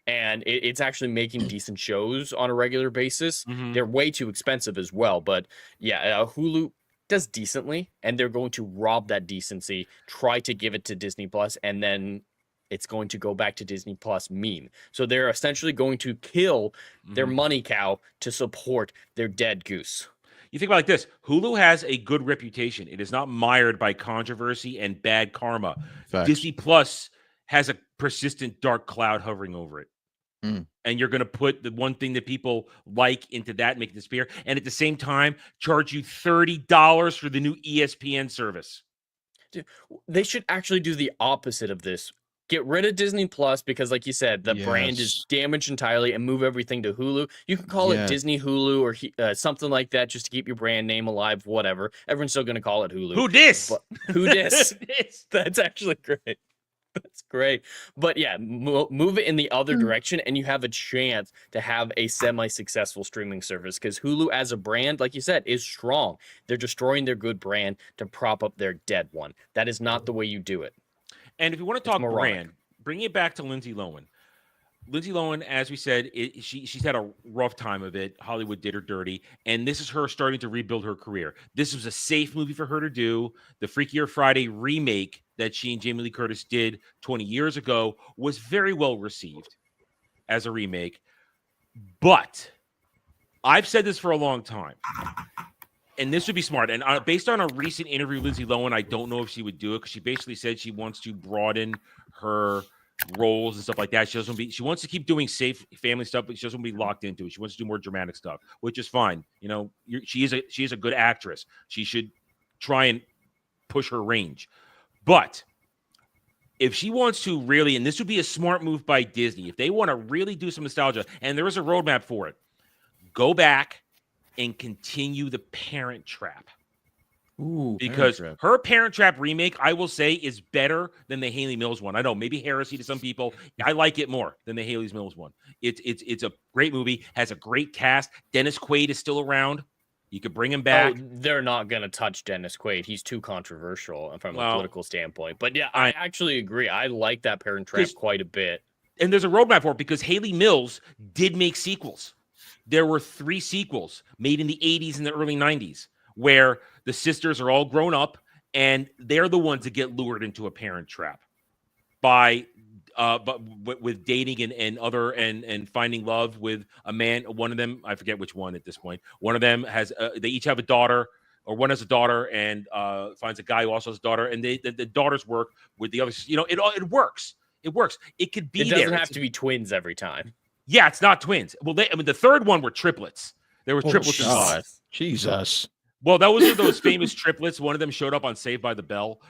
And it's actually making decent shows on a regular basis. They're way too expensive as well. But yeah, Hulu does decently, and they're going to rob that decency, try to give it to Disney Plus, and then it's going to go back to Disney Plus mean. So they're essentially going to kill their money cow to support their dead goose. You think about it like this. Hulu has a good reputation. It is not mired by controversy and bad karma. Facts. Disney Plus has a persistent dark cloud hovering over it. And you're going to put the one thing that people like into that, make it disappear, and at the same time charge you $30 for the new ESPN service. Dude, they should actually do the opposite of this. Get rid of Disney Plus because, like you said, the brand is damaged entirely, and move everything to Hulu. You can call it Disney Hulu or something like that just to keep your brand name alive, whatever. Everyone's still going to call it Hulu. Who dis? Who dis? That's actually great. That's great. But yeah, move it in the other direction, and you have a chance to have a semi-successful streaming service, because Hulu as a brand, like you said, is strong. They're destroying their good brand to prop up their dead one. That is not the way you do it. And if you want to talk brand, bring it back to Lindsay Lohan. Lindsay Lohan, as we said, she's had a rough time of it. Hollywood did her dirty, and this is her starting to rebuild her career. This was a safe movie for her to do. The Freakier Friday remake that she and Jamie Lee Curtis did 20 years ago was very well received as a remake. But I've said this for a long time, and this would be smart. And based on a recent interview with Lindsay Lohan, I don't know if she would do it, because she basically said she wants to broaden her roles and stuff like that. She wants to keep doing safe family stuff, but she doesn't want to be locked into it. She wants to do more dramatic stuff, which is fine. You know, she is a good actress. She should try and push her range. But if she wants to really, and this would be a smart move by Disney, if they want to really do some nostalgia, and there is a roadmap for it, go back and continue the Parent Trap. Ooh, because her Parent Trap remake, I will say, is better than the Haley Mills one. I know, maybe heresy to some people. I like it more than the Haley Mills one. It's a great movie, has a great cast. Dennis Quaid is still around. You could bring him back. Oh, they're not going to touch Dennis Quaid. He's too controversial from a political standpoint. But yeah, I actually agree. I like that Parent Trap quite a bit. And there's a roadmap for it, because Haley Mills did make sequels. There were 3 sequels made in the 80s and the early 90s where the sisters are all grown up, and they're the ones that get lured into a parent trap by with dating and finding love with a man. One of them, I forget which one at this point. One of them has they each have a daughter, or one has a daughter and finds a guy who also has a daughter, and the daughters work with the others. You know, it works. It works. It could be. It doesn't have to be twins every time. Yeah, it's not twins. Well, the third one were triplets. There were triplets involved. Jesus. Well, those are those famous triplets. One of them showed up on Saved by the Bell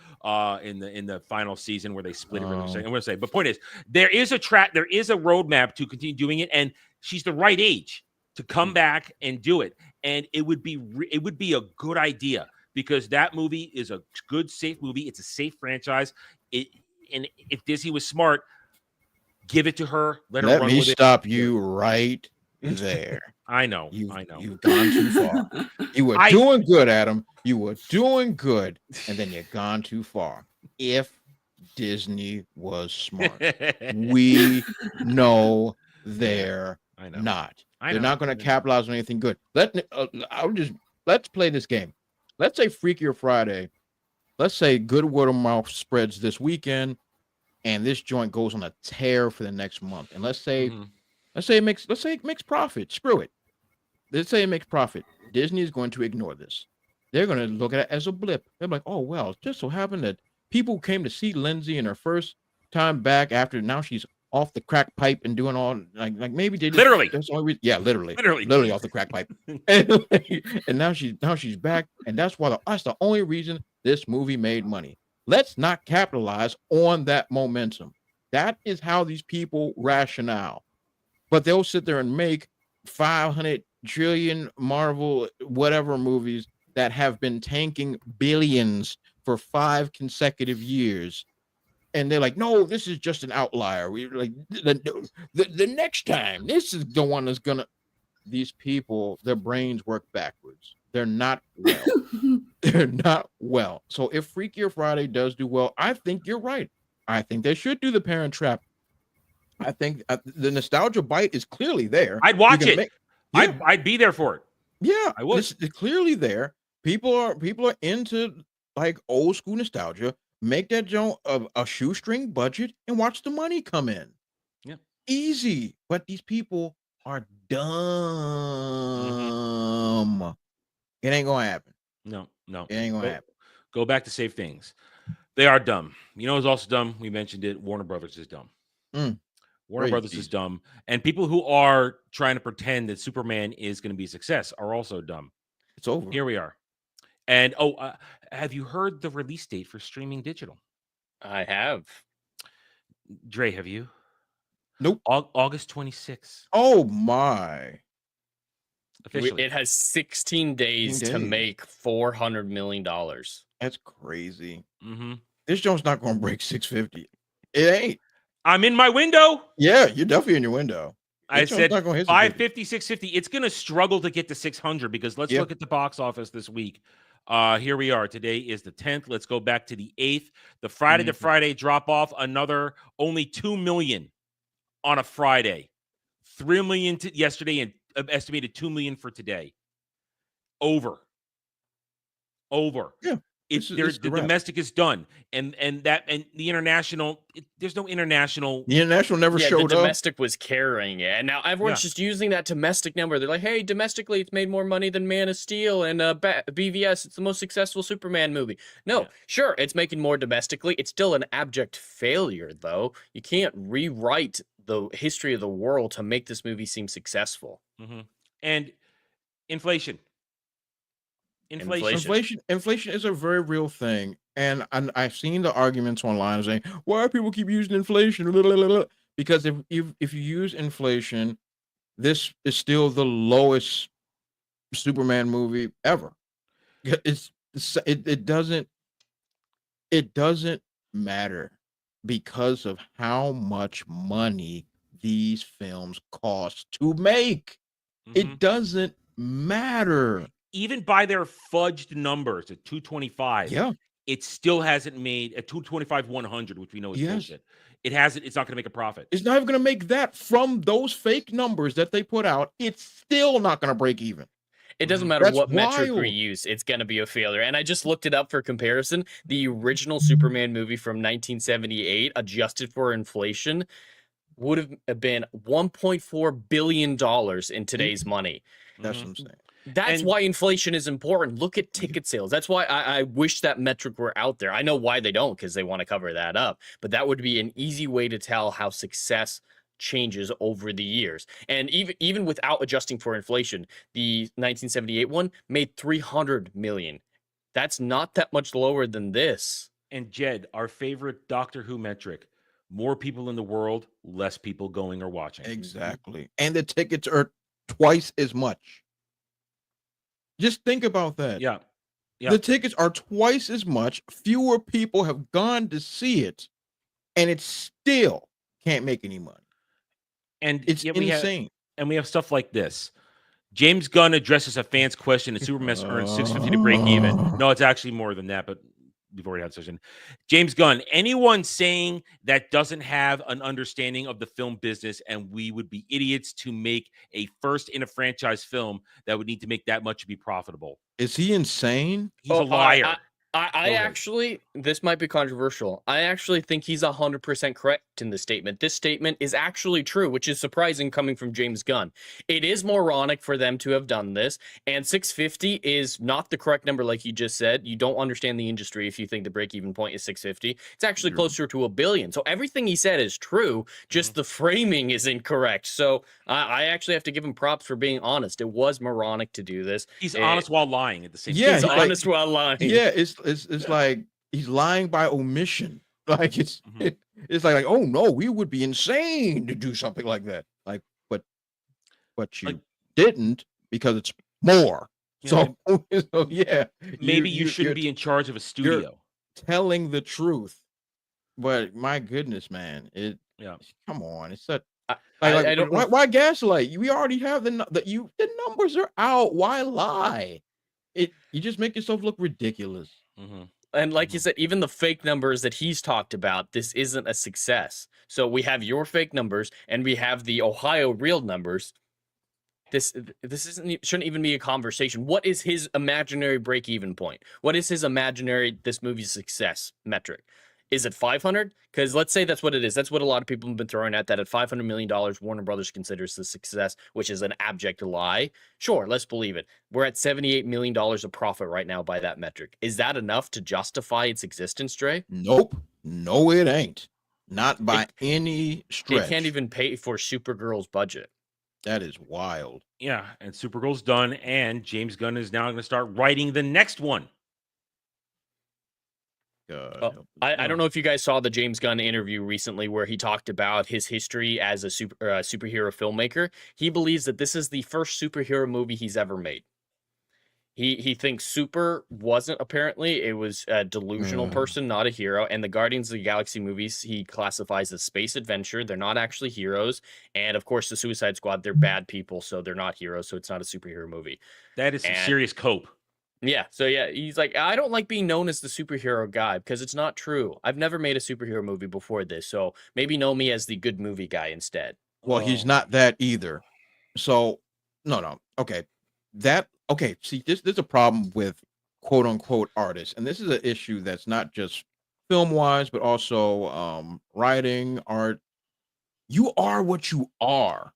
in the final season where they split it. I'm going to say, but point is, there is a roadmap to continue doing it, and she's the right age to come back and do it. And it would be a good idea because that movie is a good, safe movie. It's a safe franchise. And if Disney was smart, give it to her. Let her run with it. Let me stop you right there. I know. You've gone too far. You were doing good, Adam. You were doing good, and then you've gone too far. If Disney was smart, we know they're not. They're not going to capitalize on anything good. Let's play this game. Let's say Freakier Friday. Let's say good word of mouth spreads this weekend, and this joint goes on a tear for the next month. And let's say it makes profit. Screw it. Let's say it makes profit. Disney is going to ignore this. They're going to look at it as a blip. They're like, oh, well, it just so happened that people came to see Lindsay in her first time back after now she's off the crack pipe and doing all like maybe they literally. That's the only reason. Yeah, literally off the crack pipe. and now she's back, and that's the only reason this movie made money. Let's not capitalize on that momentum. That is how these people rationale. But they'll sit there and make 500 trillion Marvel whatever movies that have been tanking billions for 5 consecutive years. And they're like, no, this is just an outlier. We like the next time, this is the one that's gonna. These people, their brains work backwards. They're not well. They're not well. So if Freakier Friday does do well, I think you're right. I think they should do the Parent Trap. I think the nostalgia bite is clearly there. I'd watch it. I'd be there for it. Yeah, I would. It's clearly there. People are into like old school nostalgia. Make that joint a shoestring budget and watch the money come in. Yeah, easy. But these people are dumb. It ain't gonna happen. No, it ain't gonna happen. Go back to safe things. They are dumb. You know who's also dumb? We mentioned it. Warner Brothers is dumb. Warner Brothers is dumb. And people who are trying to pretend that Superman is going to be a success are also dumb. It's over. Here we are. And have you heard the release date for streaming digital? I have. Dre, have you? Nope. August 26th. Oh my. Officially. It has 16 days to make $400 million. That's crazy. Mm-hmm. This joint's not going to break 650. It ain't. I'm in my window. Yeah, you're definitely in your window. I said 550, 650. It's going to struggle to get to 600 because let's look at the box office this week. Here we are. Today is the 10th. Let's go back to the 8th. The Friday to Friday drop off, only 2 million on a Friday. 3 million yesterday and estimated 2 million for today. Over. Yeah. The domestic is done, and the international. There's no international. The international never showed up. The domestic was carrying it, and now everyone's just using that domestic number. They're like, "Hey, domestically, it's made more money than Man of Steel and BVS. It's the most successful Superman movie." No, sure, it's making more domestically. It's still an abject failure, though. You can't rewrite the history of the world to make this movie seem successful. And inflation. Inflation is a very real thing, and I've seen the arguments online saying why people keep using inflation, because if you use inflation, this is still the lowest Superman movie ever. It doesn't matter because of how much money these films cost to make. It doesn't matter. Even by their fudged numbers at 225, it still hasn't made a 225 100, which we know is bullshit. It hasn't. It's not going to make a profit. It's not even going to make that from those fake numbers that they put out. It's still not going to break even. It doesn't matter what metric we use. It's going to be a failure. And I just looked it up for comparison. The original Superman movie from 1978, adjusted for inflation, would have been $1.4 billion in today's money. That's what I'm saying. That's why inflation is important. Look at ticket sales. That's why I wish that metric were out there. I know why they don't, because they want to cover that up. But that would be an easy way to tell how success changes over the years. And even without adjusting for inflation, the 1978 one made 300 million. That's not that much lower than this. And Jed, our favorite Doctor Who metric, more people in the world, less people going or watching. Exactly. And the tickets are twice as much. Just think about that. Yeah. The tickets are twice as much. Fewer people have gone to see it, and it still can't make any money. And it's insane. We have stuff like this. James Gunn addresses a fan's question that Superman earned $650 to break even. No, it's actually more than that, but before we had session. James Gunn, anyone saying that doesn't have an understanding of the film business, and we would be idiots to make a first in a franchise film that would need to make that much to be profitable. Is he insane? He's a liar. I actually, this might be controversial. I actually think he's 100% correct in this statement. This statement is actually true, which is surprising coming from James Gunn. It is moronic for them to have done this, and 650 is not the correct number, like you just said. You don't understand the industry if you think the break-even point is 650. It's actually closer to $1 billion. So everything he said is true, just the framing is incorrect. So I actually have to give him props for being honest. It was moronic to do this. He's honest while lying at the same time. Yeah, He's honest while lying. Yeah, it's like he's lying by omission. Like it's like, oh no, we would be insane to do something like that. Like, but you didn't because it's more. So yeah, maybe you shouldn't be in charge of a studio. Telling the truth, but my goodness, man, come on, it's that. I don't. Why gaslight? We already have the numbers are out. Why lie? You just make yourself look ridiculous. And like you said, even the fake numbers that he's talked about, this isn't a success. So we have your fake numbers and we have the Ohio real numbers. This shouldn't even be a conversation. What is his imaginary break-even point? What is his imaginary this movie's success metric? Is it 500? Because let's say that's what it is. That's what a lot of people have been throwing at, that at $500 million, Warner Brothers considers the success, which is an abject lie. Sure, let's believe it. We're at $78 million of profit right now by that metric. Is that enough to justify its existence, Dre? Nope. No, it ain't. Not by any stretch. It can't even pay for Supergirl's budget. That is wild. Yeah, and Supergirl's done, and James Gunn is now going to start writing the next one. I don't know if you guys saw the James Gunn interview recently where he talked about his history as a superhero filmmaker. He believes that this is the first superhero movie he's ever made. He thinks Super wasn't, apparently. It was a delusional person, not a hero. And the Guardians of the Galaxy movies he classifies as space adventure. They're not actually heroes. And, of course, the Suicide Squad, they're bad people, so they're not heroes, so it's not a superhero movie. That is some serious cope. Yeah, so yeah, he's like, I don't like being known as the superhero guy because it's not true. I've never made a superhero movie before this, so maybe know me as the good movie guy instead. Well, he's not that either. So, no. Okay. See, there's a problem with quote unquote artists, and this is an issue that's not just film wise, but also writing, art. You are what you are.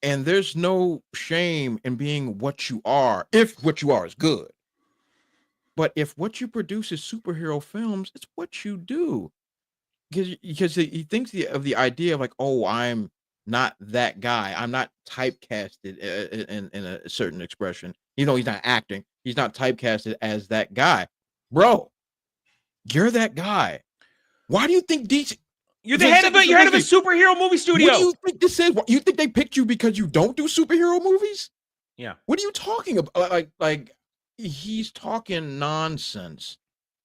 And there's no shame in being what you are if what you are is good. But if what you produce is superhero films, it's what you do. Because he thinks of the idea of like, oh, I'm not that guy. I'm not typecasted in a certain expression. You know, he's not acting. He's not typecasted as that guy. Bro, you're that guy. Why do you think DC... You're the head of a superhero movie studio. What do you think this is? You think they picked you because you don't do superhero movies? Yeah. What are you talking about? Like he's talking nonsense.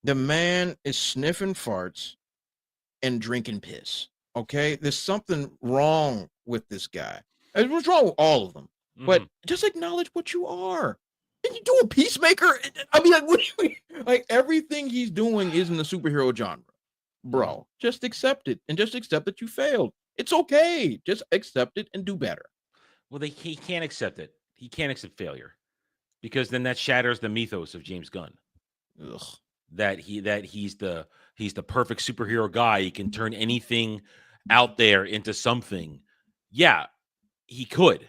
The man is sniffing farts and drinking piss. Okay, there's something wrong with this guy. And what's wrong with all of them? But just acknowledge what you are. Can you do a Peacemaker? I mean, like everything he's doing is in the superhero genre. Bro, just accept it and just accept that you failed. It's okay. Just accept it and do better. Well, he can't accept it. He can't accept failure because then that shatters the mythos of James Gunn. Ugh. That he's the perfect superhero guy. He can turn anything out there into something. Yeah, he could.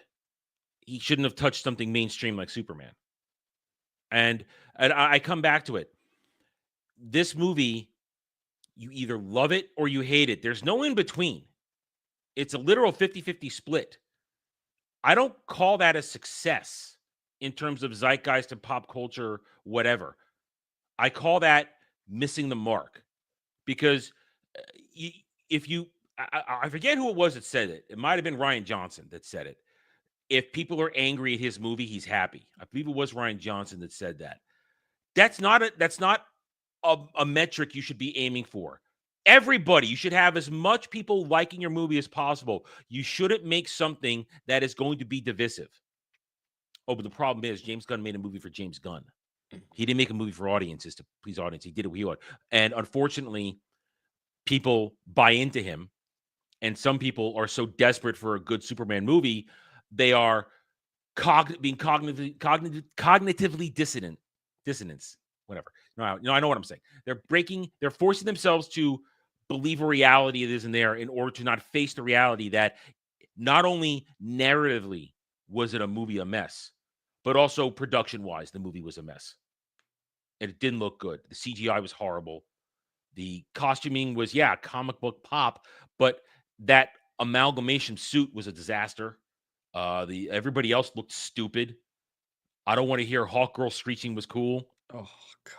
He shouldn't have touched something mainstream like Superman. And I come back to it. This movie, you either love it or you hate it. There's no in between. It's a literal 50-50 split. I don't call that a success in terms of zeitgeist and pop culture, whatever. I call that missing the mark because I forget who it was that said it. It might have been Ryan Johnson that said it. If people are angry at his movie, he's happy. I believe it was Ryan Johnson that said that. That's not a metric you should be aiming for. Everybody, you should have as much people liking your movie as possible. You shouldn't make something that is going to be divisive. Oh, but the problem is James Gunn made a movie for James Gunn. He didn't make a movie for audiences to please audience. He did it what he wanted. And unfortunately, people buy into him. And some people are so desperate for a good Superman movie, they are being cognitively dissonance, whatever. No, I know what I'm saying. They're forcing themselves to believe a reality that isn't there in order to not face the reality that not only narratively was it a movie a mess, but also production-wise, the movie was a mess. And it didn't look good. The CGI was horrible. The costuming was, comic book pop, but that amalgamation suit was a disaster. Everybody else looked stupid. I don't want to hear Hawk Girl screeching was cool. Oh, God.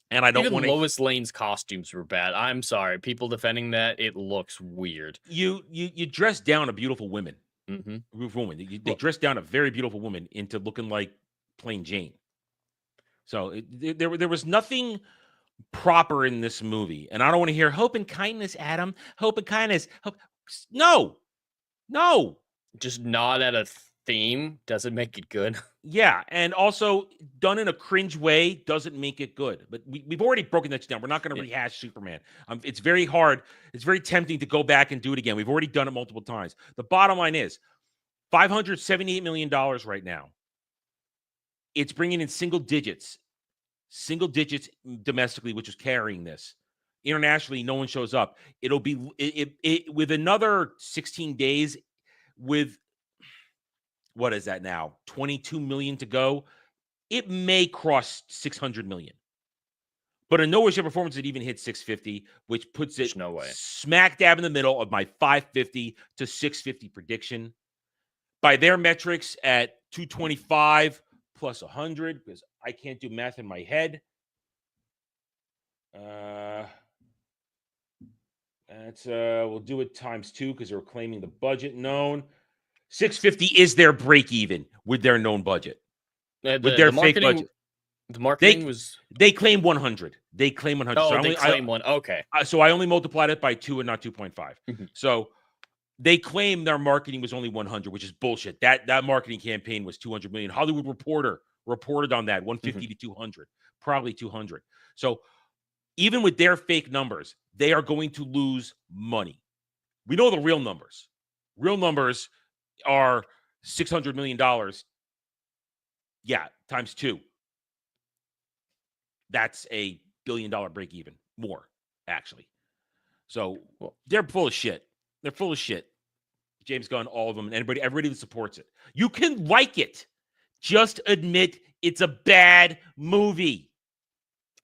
And I don't Even want to. Lois Lane's costumes were bad. I'm sorry. People defending that, it looks weird. You dress down a beautiful woman. Mm-hmm. Woman. They dress down a very beautiful woman into looking like plain Jane. So there was nothing proper in this movie. And I don't want to hear hope and kindness, Adam. Hope and kindness. Hope. No. Just nod at a theme doesn't make it good. Yeah, and also done in a cringe way doesn't make it good. But we've already broken that down. We're not going to rehash Superman. It's very hard. It's very tempting to go back and do it again. We've already done it multiple times. The bottom line is $578 million right now. It's bringing in single digits domestically, which is carrying this. Internationally, no one shows up. It'll be with another 16 days with what is that now? 22 million to go. It may cross 600 million. But a no way shape or performance it even hit 650, which puts it no way smack dab in the middle of my 550 to 650 prediction. By their metrics at 225 plus 100, because I can't do math in my head. We'll do it times 2 because they're claiming the budget known. 650 is their break even with their known budget. With their fake budget. The marketing they claim 100. They claim 100. Oh, so they claim one. Okay. So I only multiplied it by 2 and not 2.5. Mm-hmm. So they claim their marketing was only 100, which is bullshit. That marketing campaign was 200 million. Hollywood Reporter reported on that 150 to 200, probably 200. So even with their fake numbers, they are going to lose money. We know the real numbers. Real numbers are $600 million. Yeah, times 2. That's a $1 billion break even. More, actually. So they're full of shit. They're full of shit. James Gunn, all of them, and everybody that supports it. You can like it. Just admit it's a bad movie.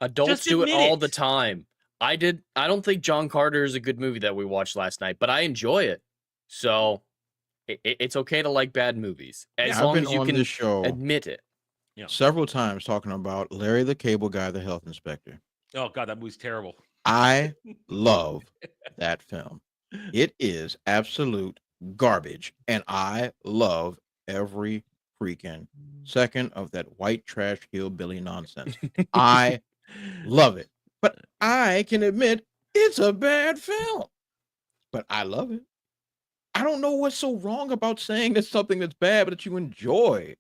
Adults do it all the time. I don't think John Carter is a good movie that we watched last night, but I enjoy it. So it's okay to like bad movies as long as you can admit it. Several times talking about Larry the Cable Guy, the health inspector. Oh God, that movie's terrible. I love that film. It is absolute garbage, and I love every freaking second of that white trash hillbilly nonsense. I love it, but I can admit it's a bad film, but I love it. I don't know what's so wrong about saying that something that's bad, but that you enjoy.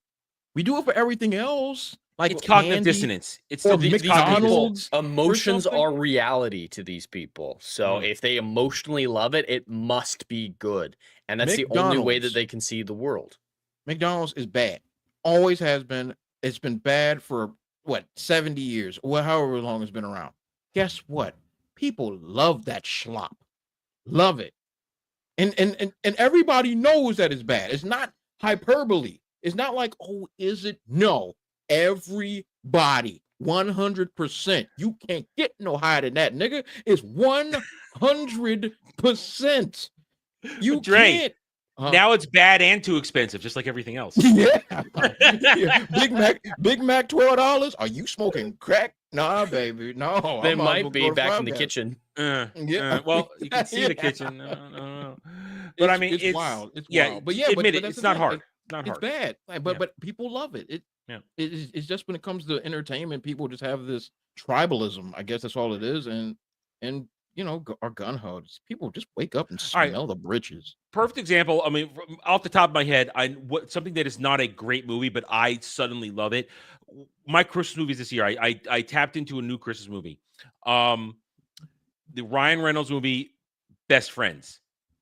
We do it for everything else. Like it's cognitive dissonance. It's McDonald's. Emotions are reality to these people. So if they emotionally love it, it must be good. And that's the only way that they can see the world. McDonald's is bad. Always has been. It's been bad for 70 years, or however long it's been around. Guess what? People love that schlop. Love it. And everybody knows that it's bad. It's not hyperbole. It's not like, oh, is it? No. Everybody, 100%. You can't get no higher than that, nigga. It's 100%. You Dre, can't. now it's bad and too expensive, just like everything else. Yeah. Big Mac, $12. Are you smoking crack? Nah, baby. No. They I might as well might be go to back in Five the Guys. kitchen. Well, you can see the kitchen. But I mean, it's wild. It's yeah. wild. But yeah, admit but it. that's It's the not thing. hard. Not It's hard. bad. But people love it. It's just when it comes to entertainment, people just have this tribalism. I guess that's all it is. And our gun hugs. People just wake up and All right. smell the britches. Perfect example. I mean, off the top of my head, something that is not a great movie, but I suddenly love it. My Christmas movies this year, I tapped into a new Christmas movie. The Ryan Reynolds movie, Best Friends.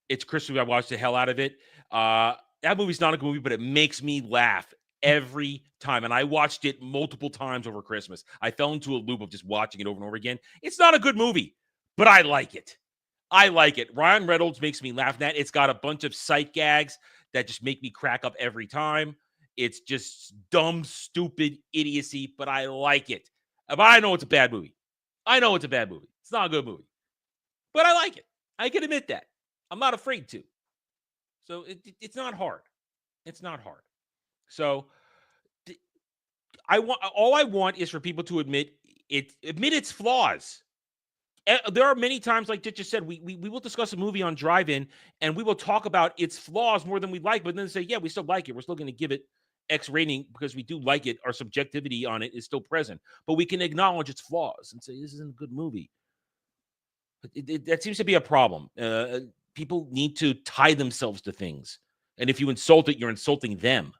It's Christmas movie. I watched the hell out of it. That movie's not a good movie, but it makes me laugh every time. And I watched it multiple times over Christmas. I fell into a loop of just watching it over and over again. It's not a good movie, but I like it. I like it. Ryan Reynolds makes me laugh. That it's got a bunch of sight gags that just make me crack up every time. It's just dumb, stupid idiocy, but I like it. But I know it's a bad movie. I know it's a bad movie. It's not a good movie, but I like it. I can admit that. I'm not afraid to. So it's not hard. It's not hard. So all I want is for people to admit its flaws. There are many times, like Ditch just said, we will discuss a movie on Drive-In and we will talk about its flaws more than we like, but then say, yeah, we still like it. We're still going to give it X rating because we do like it. Our subjectivity on it is still present, but we can acknowledge its flaws and say, this isn't a good movie. That seems to be a problem. People need to tie themselves to things. And if you insult it, you're insulting them.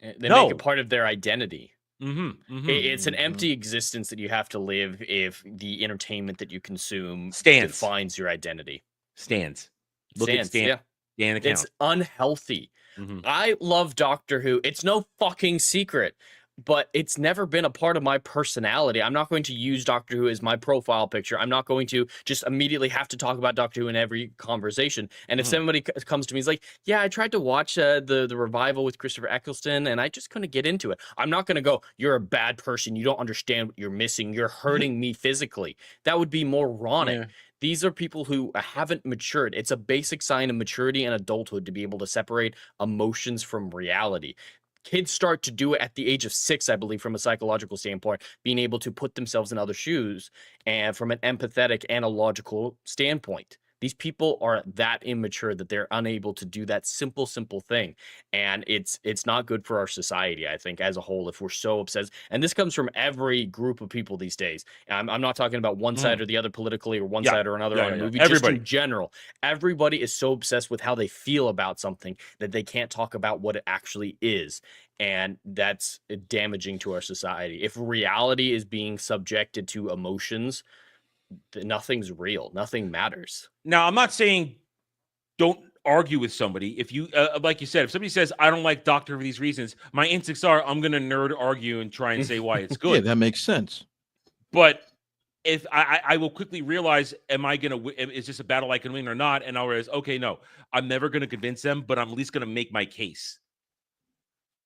They make it part of their identity. Mm-hmm. It's an empty existence that you have to live if the entertainment that you consume defines your identity. Stands. Look at Stan. Yeah. Stan account. It's unhealthy. Mm-hmm. I love Doctor Who. It's no fucking secret, but it's never been a part of my personality. I'm not going to use Doctor Who as my profile picture. I'm not going to just immediately have to talk about Doctor Who in every conversation. And if somebody comes to me, is like, yeah, I tried to watch the revival with Christopher Eccleston and I just couldn't get into it. I'm not going to go, you're a bad person. You don't understand what you're missing. You're hurting me physically. That would be moronic. Yeah. These are people who haven't matured. It's a basic sign of maturity and adulthood to be able to separate emotions from reality. Kids start to do it at the age of 6, I believe, from a psychological standpoint, being able to put themselves in other shoes and from an empathetic and a logical standpoint. These people are that immature that they're unable to do that simple thing. And it's not good for our society, I think, as a whole, if we're so obsessed. And this comes from every group of people these days. I'm not talking about one side or the other politically or one side or another on a movie. Everybody. Just in general. Everybody is so obsessed with how they feel about something that they can't talk about what it actually is. And that's damaging to our society. If reality is being subjected to emotions, nothing's real. Nothing matters. Now, I'm not saying don't argue with somebody. If you, like you said, if somebody says, I don't like Doctor for these reasons, my instincts are, I'm going to nerd argue and try and say why it's good. Yeah, that makes sense. But if I will quickly realize, is this a battle I can win or not? And I'll realize, okay, no, I'm never going to convince them, but I'm at least going to make my case.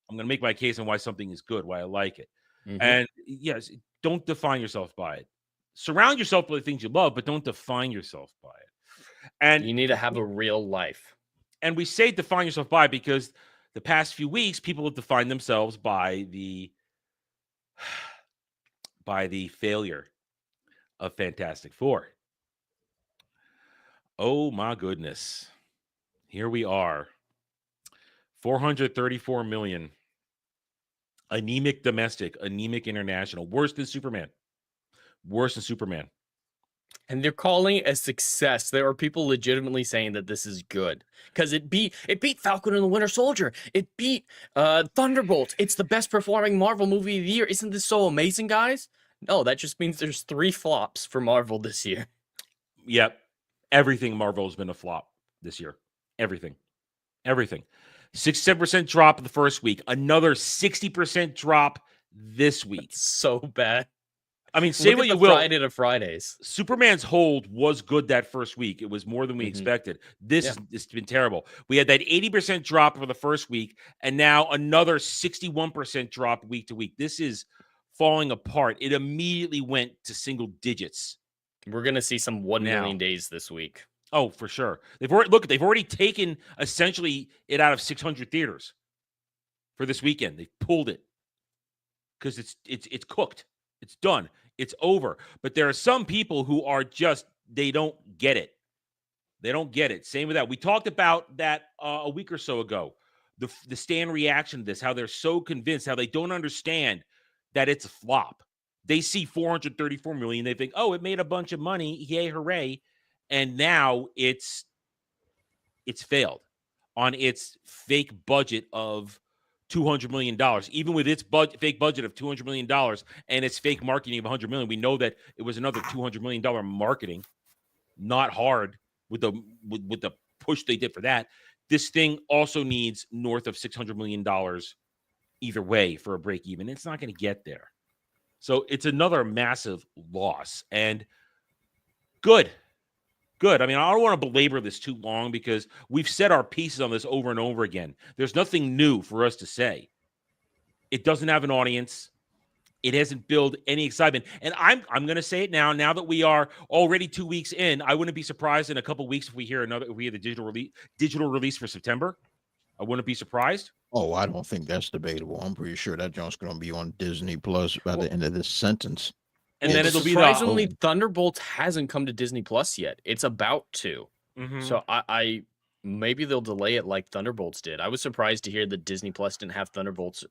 I'm going to make my case on why something is good, why I like it. Mm-hmm. And yes, don't define yourself by it. Surround yourself with the things you love, but don't define yourself by it. And you need to have a real life. And we say define yourself by because the past few weeks, people have defined themselves by the failure of Fantastic Four. Oh my goodness. Here we are. 434 million. Anemic domestic, anemic international. Worse than Superman. And they're calling it a success. There are people legitimately saying that this is good because it beat Falcon and the Winter Soldier. It beat Thunderbolts. It's the best performing Marvel movie of the year. Isn't this so amazing, guys? No, that just means there's 3 flops for Marvel this year. Yep. Everything Marvel has been a flop this year. Everything. 67% drop the first week. Another 60% drop this week. That's so bad. I mean, say what you will. Friday to Fridays. Superman's hold was good that first week. It was more than we expected. This has been terrible. We had that 80% drop for the first week, and now another 61% drop week to week. This is falling apart. It immediately went to single digits. We're going to see some 1 million days this week. Oh, for sure. They've already taken essentially it out of 600 theaters for this weekend. They've pulled it because it's cooked. It's done. It's over. But there are some people who are just, they don't get it. They don't get it. Same with that. We talked about that a week or so ago. The Stan reaction to this, how they're so convinced, how they don't understand that it's a flop. They see 434 million. They think, oh, it made a bunch of money. Yay, hooray. And now it's failed on its fake budget of $200 million. Even with its fake budget of $200 million and its fake marketing of $100 million, we know that it was another $200 million marketing. Not hard with the push they did for that. This thing also needs north of $600 million either way for a break even. It's not going to get there. So it's another massive loss. And good. I mean, I don't want to belabor this too long because we've said our pieces on this over and over again. There's nothing new for us to say. It doesn't have an audience. It hasn't built any excitement. And I'm going to say it now that we are already 2 weeks in. I wouldn't be surprised in a couple of weeks if we hear the digital release for September. I wouldn't be surprised. Oh, I don't think that's debatable. I'm pretty sure that joint's going to be on Disney Plus by the end of this sentence. And then it'll be surprisingly, Thunderbolts hasn't come to Disney Plus yet. It's about to. Mm-hmm. So I maybe they'll delay it like Thunderbolts did. I was surprised to hear that Disney Plus didn't have Thunderbolts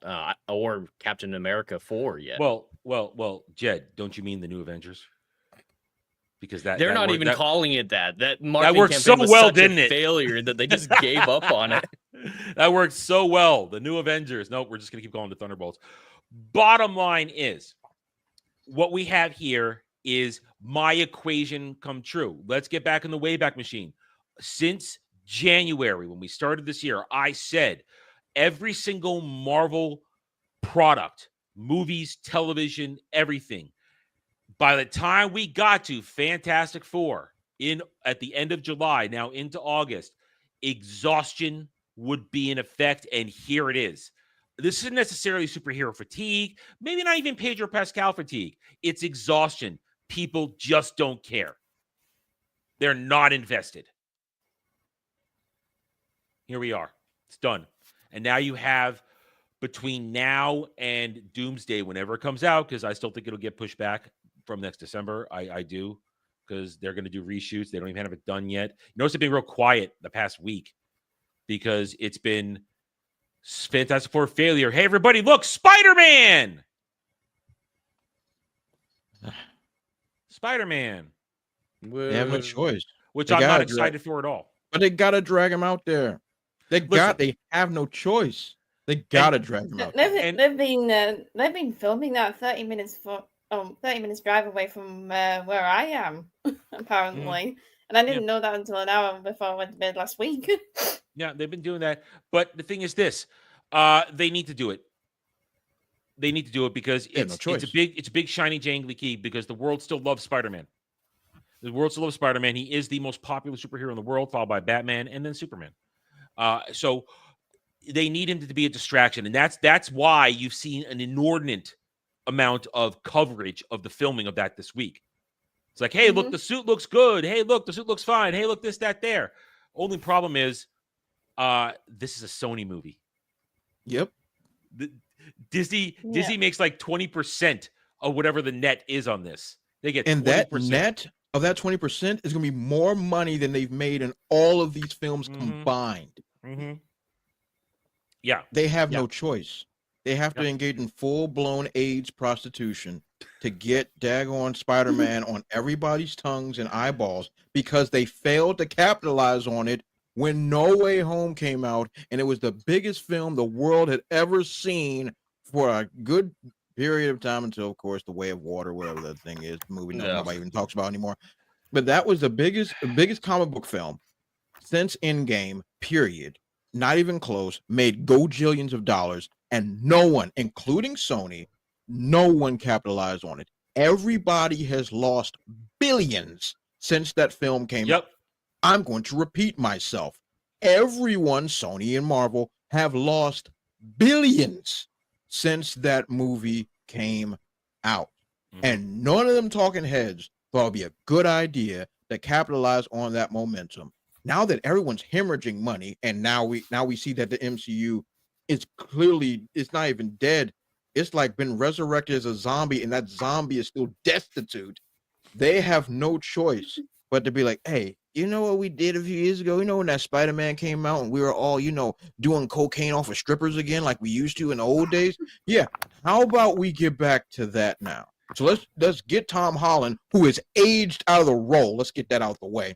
or Captain America 4 yet. Well, Jed, don't you mean the new Avengers? Because they're not even calling it that. That marketing worked campaign so was well, such didn't a it? failure that they just gave up on it. That worked so well. The new Avengers. No, we're just gonna keep calling it Thunderbolts. Bottom line is, what we have here is my equation come true. Let's get back in the Wayback Machine. Since January, when we started this year, I said every single Marvel product, movies, television, everything, by the time we got to Fantastic Four at the end of July, now into August, exhaustion would be in effect, and here it is. This isn't necessarily superhero fatigue, maybe not even Pedro Pascal fatigue. It's exhaustion. People just don't care. They're not invested. Here we are. It's done. And now you have, between now and Doomsday, whenever it comes out, because I still think it'll get pushed back from next December. I do, because they're going to do reshoots. They don't even have it done yet. Notice it's been real quiet the past week because it's been Fantastic Four failure. Hey, everybody, look, Spider-Man! Spider-Man. They have no choice. Which I'm not excited for at all. But they got to drag him out there. They have no choice. They got to drag him out there. They've been filming that 30 minutes drive away from where I am, apparently. And I didn't know that until an hour before I went to bed last week. Yeah, they've been doing that. But the thing is this. They need to do it. They need to do it because it's a big shiny jangly key because the world still loves Spider-Man. The world still loves Spider-Man. He is the most popular superhero in the world, followed by Batman and then Superman. So they need him to be a distraction. And that's why you've seen an inordinate amount of coverage of the filming of that this week. It's like, hey, look, the suit looks good. Hey, look, the suit looks fine. Hey, look, this, that, there. Only problem is this is a Sony movie. Yep. Disney makes like 20% of whatever the net is on this. They get 20%. And that net of that 20% is going to be more money than they've made in all of these films combined. Mm-hmm. Yeah. They have no choice. They have to engage in full-blown AIDS prostitution to get daggone Spider-Man on everybody's tongues and eyeballs because they failed to capitalize on it when No Way Home came out, and it was the biggest film the world had ever seen for a good period of time until, of course, The Way of Water, whatever that thing is, the movie nobody even talks about anymore. But that was the biggest comic book film since Endgame, period. Not even close, made gajillions of dollars, and no one, including Sony, no one capitalized on it. Everybody has lost billions since that film came out. I'm going to repeat myself. Everyone, Sony and Marvel, have lost billions since that movie came out. And none of them talking heads thought it'd be a good idea that capitalize on that momentum. Now that everyone's hemorrhaging money, and now we see that the MCU is clearly, it's not even dead. It's like been resurrected as a zombie, and that zombie is still destitute. They have no choice but to be like, hey, you know what we did a few years ago? You know when that Spider-Man came out and we were all, doing cocaine off of strippers again like we used to in the old days? Yeah. How about we get back to that now? So let's get Tom Holland, who is aged out of the role. Let's get that out of the way.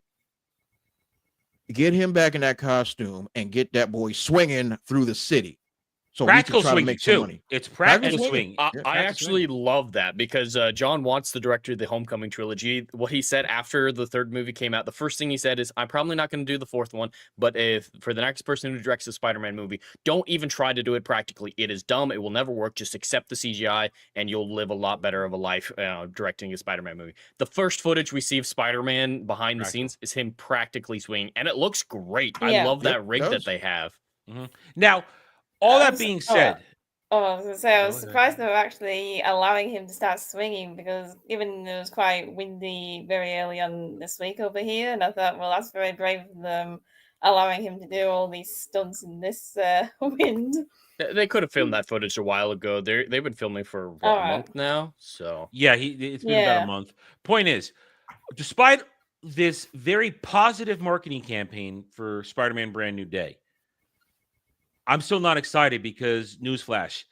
Get him back in that costume and get that boy swinging through the city. So practical we can try to swinging make some too. money. It's practical Practical swing. I actually love that because John Watts, the director of the Homecoming trilogy, what he said after the third movie came out, the first thing he said is, I'm probably not going to do the fourth one, but if for the next person who directs a Spider-Man movie, don't even try to do it practically. It is dumb. It will never work. Just accept the CGI and you'll live a lot better of a life directing a Spider-Man movie. The first footage we see of Spider-Man behind the scenes is him practically swinging, and it looks great. I love that rig that they have. Now, all that being said, I was going to say, I was surprised they were actually allowing him to start swinging because even it was quite windy very early on this week over here, and I thought, well, that's very brave of them allowing him to do all these stunts in this wind. They could have filmed that footage a while ago. They've been filming for a month now, so yeah, it's been about a month. Point is, despite this very positive marketing campaign for Spider-Man Brand New Day, I'm still not excited because, newsflash,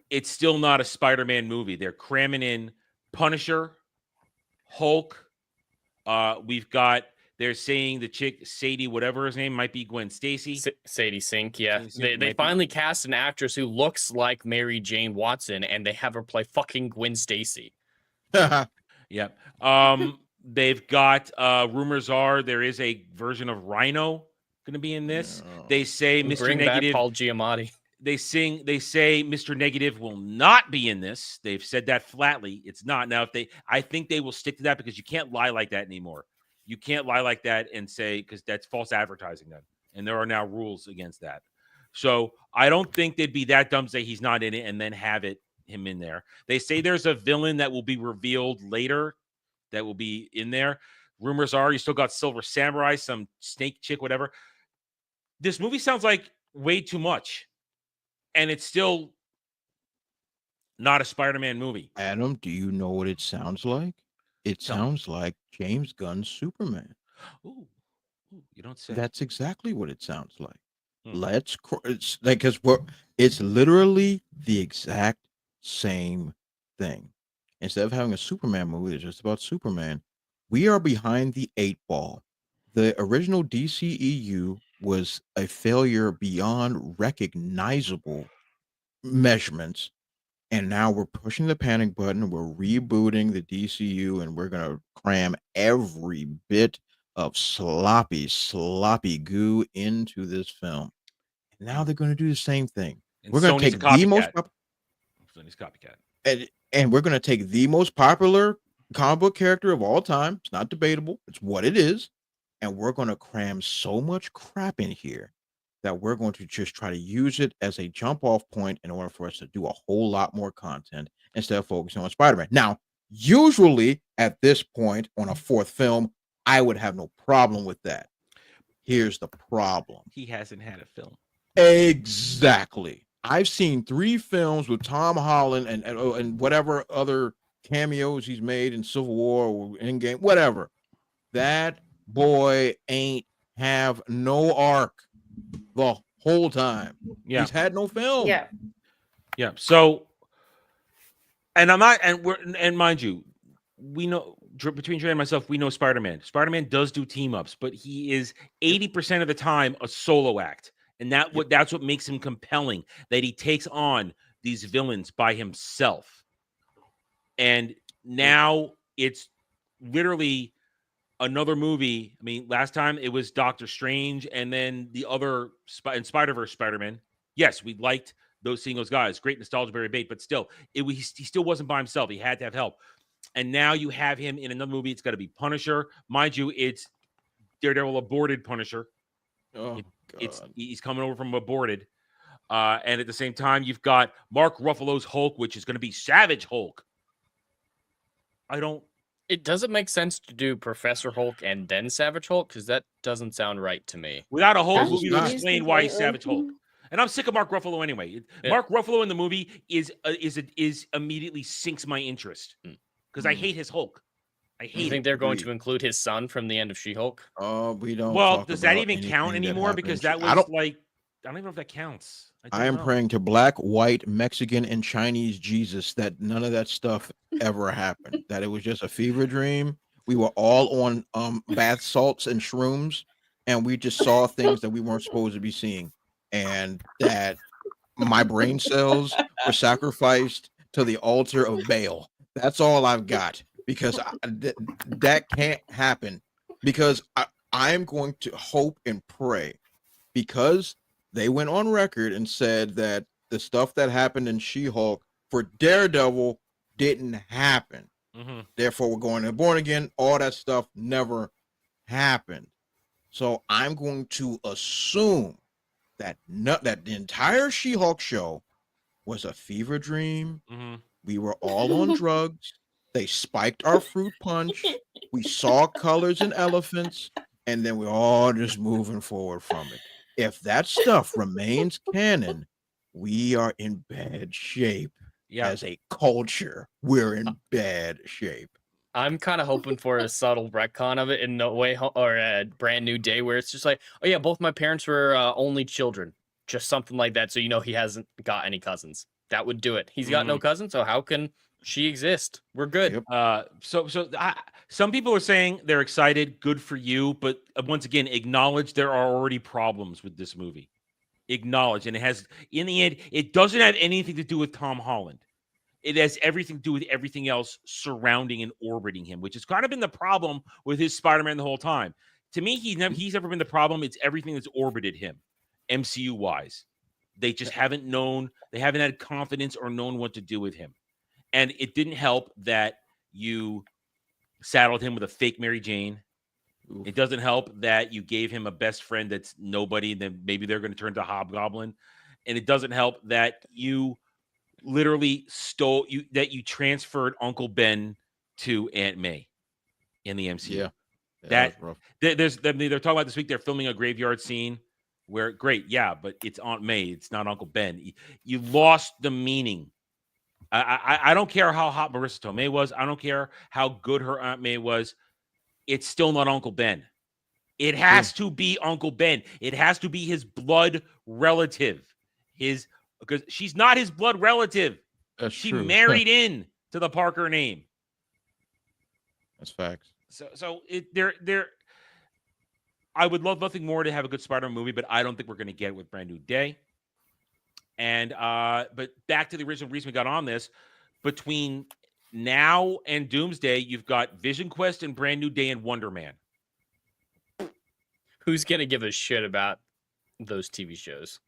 it's still not a Spider-Man movie. They're cramming in Punisher, Hulk. They're saying the chick, Sadie, whatever his name, might be Gwen Stacy. Sadie Sink, yeah. They finally cast an actress who looks like Mary Jane Watson, and they have her play fucking Gwen Stacy. Yep. They've got, rumors are there is a version of Rhino going to be in this. They say Mr. Bring Negative. back Paul Giamatti. They say Mr. Negative will not be in this. They've said that flatly. It's not. Now, I think they will stick to that because you can't lie like that anymore. You can't lie like that and say, because that's false advertising then. And there are now rules against that. So I don't think they'd be that dumb to say he's not in it and then have him in there. They say there's a villain that will be revealed later that will be in there. Rumors are you still got Silver Samurai, some snake chick, whatever. This movie sounds like way too much. And it's still not a Spider-Man movie. Adam, do you know what it sounds like? It sounds like James Gunn's Superman. Ooh, you don't say. That's exactly what it sounds like. It's like, because it's literally the exact same thing. Instead of having a Superman movie that's just about Superman, we are behind the 8 ball. The original DCEU was a failure beyond recognizable measurements. And now we're pushing the panic button. We're rebooting the DCU, and we're going to cram every bit of sloppy goo into this film. And now they're going to do the same thing. And we're going to take the most Sony's copycat. And we're going to take the most popular comic book character of all time. It's not debatable. It's what it is. And we're going to cram so much crap in here that we're going to just try to use it as a jump off point in order for us to do a whole lot more content instead of focusing on Spider-Man. Now, usually at this point on a 4th film, I would have no problem with that. Here's the problem. He hasn't had a film. Exactly. I've seen 3 films with Tom Holland and whatever other cameos he's made in Civil War or Endgame, whatever. That boy ain't have no arc the whole time. Yeah. He's had no film. Yeah. So, and I'm not, and mind you, we know between Dre and myself, we know Spider-Man. Spider-Man does do team ups, but he is 80% of the time a solo act. And that's what makes him compelling, that he takes on these villains by himself. And now it's literally another movie. I mean, last time it was Doctor Strange and then the other in Spider-Verse Spider-Man. Yes, we liked seeing those guys. Great nostalgia, very bait, but still, he still wasn't by himself. He had to have help. And now you have him in another movie. It's got to be Punisher. Mind you, it's Daredevil aborted Punisher. He's coming over from aborted. And at the same time, you've got Mark Ruffalo's Hulk, which is going to be Savage Hulk. It doesn't make sense to do Professor Hulk and then Savage Hulk because that doesn't sound right to me. Without a whole That's movie to not- explain why he's Savage Hulk. And I'm sick of Mark Ruffalo anyway. Yeah. Mark Ruffalo in the movie is immediately sinks my interest because I hate his Hulk. I Do you hate think it. they're going to include his son from the end of She-Hulk? We don't. Well, talk does that about even count anything that anymore? happened Because in that She- was like, I don't even know if that counts. I am don't know. praying to black, white, Mexican, and Chinese Jesus that none of that stuff ever happened. That it was just a fever dream. We were all on bath salts and shrooms, and we just saw things that we weren't supposed to be seeing, and that my brain cells were sacrificed to the altar of Baal. That's all I've got, because that can't happen. Because I am going to hope and pray, because they went on record and said that the stuff that happened in She-Hulk for Daredevil didn't happen. Mhm. Therefore, we're going to Born Again. All that stuff never happened. So I'm going to assume that that the entire She-Hulk show was a fever dream. Mhm. We were all on drugs. They spiked our fruit punch. We saw colors and elephants, and then we're all just moving forward from it. If that stuff remains canon, we are in bad shape. Yeah. As a culture, we're in bad shape. I'm kind of hoping for a subtle retcon of it in No Way Home or a Brand New Day, where it's just like, oh yeah, both my parents were only children, just something like that. So he hasn't got any cousins. That would do it. He's got no cousins, so how can she exist? We're good. Some people are saying they're excited. Good for you, but once again, acknowledge there are already problems with this movie. Acknowledge, and it has, in the end, it doesn't have anything to do with Tom Holland. It has everything to do with everything else surrounding and orbiting him, which has kind of been the problem with his Spider-Man the whole time. To me, he's never been the problem. It's everything that's orbited him, MCU-wise. They just haven't known, they haven't had confidence or known what to do with him. And it didn't help that you saddled him with a fake Mary Jane. Oof. It doesn't help that you gave him a best friend that's nobody, then maybe they're going to turn to Hobgoblin. And it doesn't help that you literally you transferred Uncle Ben to Aunt May in the MCU. Yeah, they're talking about this week. They're filming a graveyard scene where but it's Aunt May. It's not Uncle Ben. You lost the meaning. I don't care how hot Marissa Tomei was. I don't care how good her Aunt May was. It's still not Uncle Ben. It has to be Uncle Ben. It has to be his blood relative. Because she's not his blood relative. She married in to the Parker name. That's facts. So I would love nothing more to have a good Spider-Man movie, but I don't think we're going to get it with Brand New Day. And but back to the original reason we got on this, between now and Doomsday, you've got Vision Quest and Brand New Day and Wonder Man. Who's gonna give a shit about those TV shows?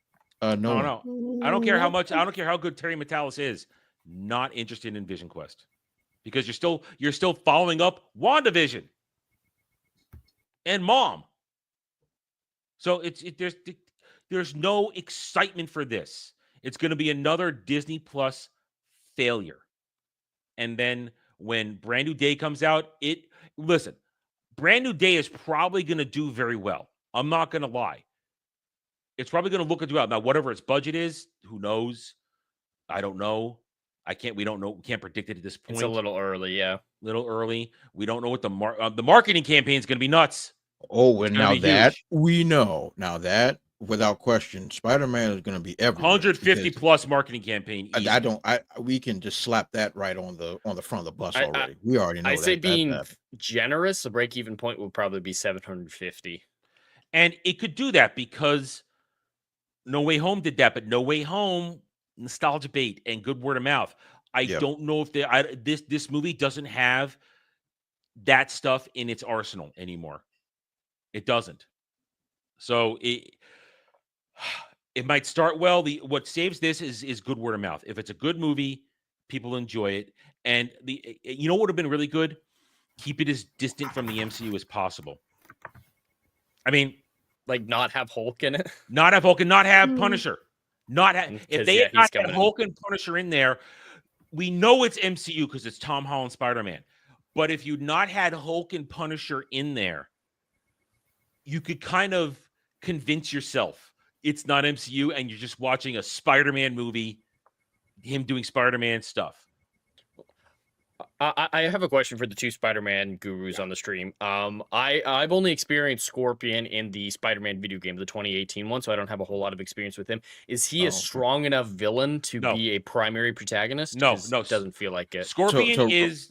No. I don't care how much. I don't care how good Terry Metalis is. Not interested in Vision Quest because you're still following up WandaVision and Mom. So there's no excitement for this. It's going to be another Disney Plus failure. And then when Brand New Day comes out, Brand New Day is probably going to do very well. I'm not going to lie. It's probably going to look good. Now, whatever its budget is, who knows? I don't know. We don't know. We can't predict it at this point. It's a little early, yeah. Little early. We don't know what the marketing campaign is going to be nuts. Oh, and now that we know. Now that, without question, Spider-Man is going to be everywhere. 150 plus marketing campaign. We can just slap that right on the front of the bus already. We already know. I say being generous, the break-even point will probably be 750. And it could do that because No Way Home did that, but No Way Home, nostalgia bait and good word of mouth. I don't know if this movie doesn't have that stuff in its arsenal anymore. It doesn't. So it might start well. What saves this is good word of mouth. If it's a good movie, people enjoy it. And you know what would have been really good? Keep it as distant from the MCU as possible. I mean, like not have Hulk in it, not have Hulk, and not have Punisher. If they had not had Hulk and Punisher in there, we know it's MCU because it's Tom Holland Spider-Man. But if you'd not had Hulk and Punisher in there, you could kind of convince yourself it's not MCU and you're just watching a Spider-Man movie, him doing Spider-Man stuff. I have a question for the two Spider-Man gurus on the stream. I've only experienced Scorpion in the Spider-Man video game, the 2018 one, so I don't have a whole lot of experience with him. Is he a strong enough villain to be a primary protagonist? No, it doesn't feel like it. Scorpion he's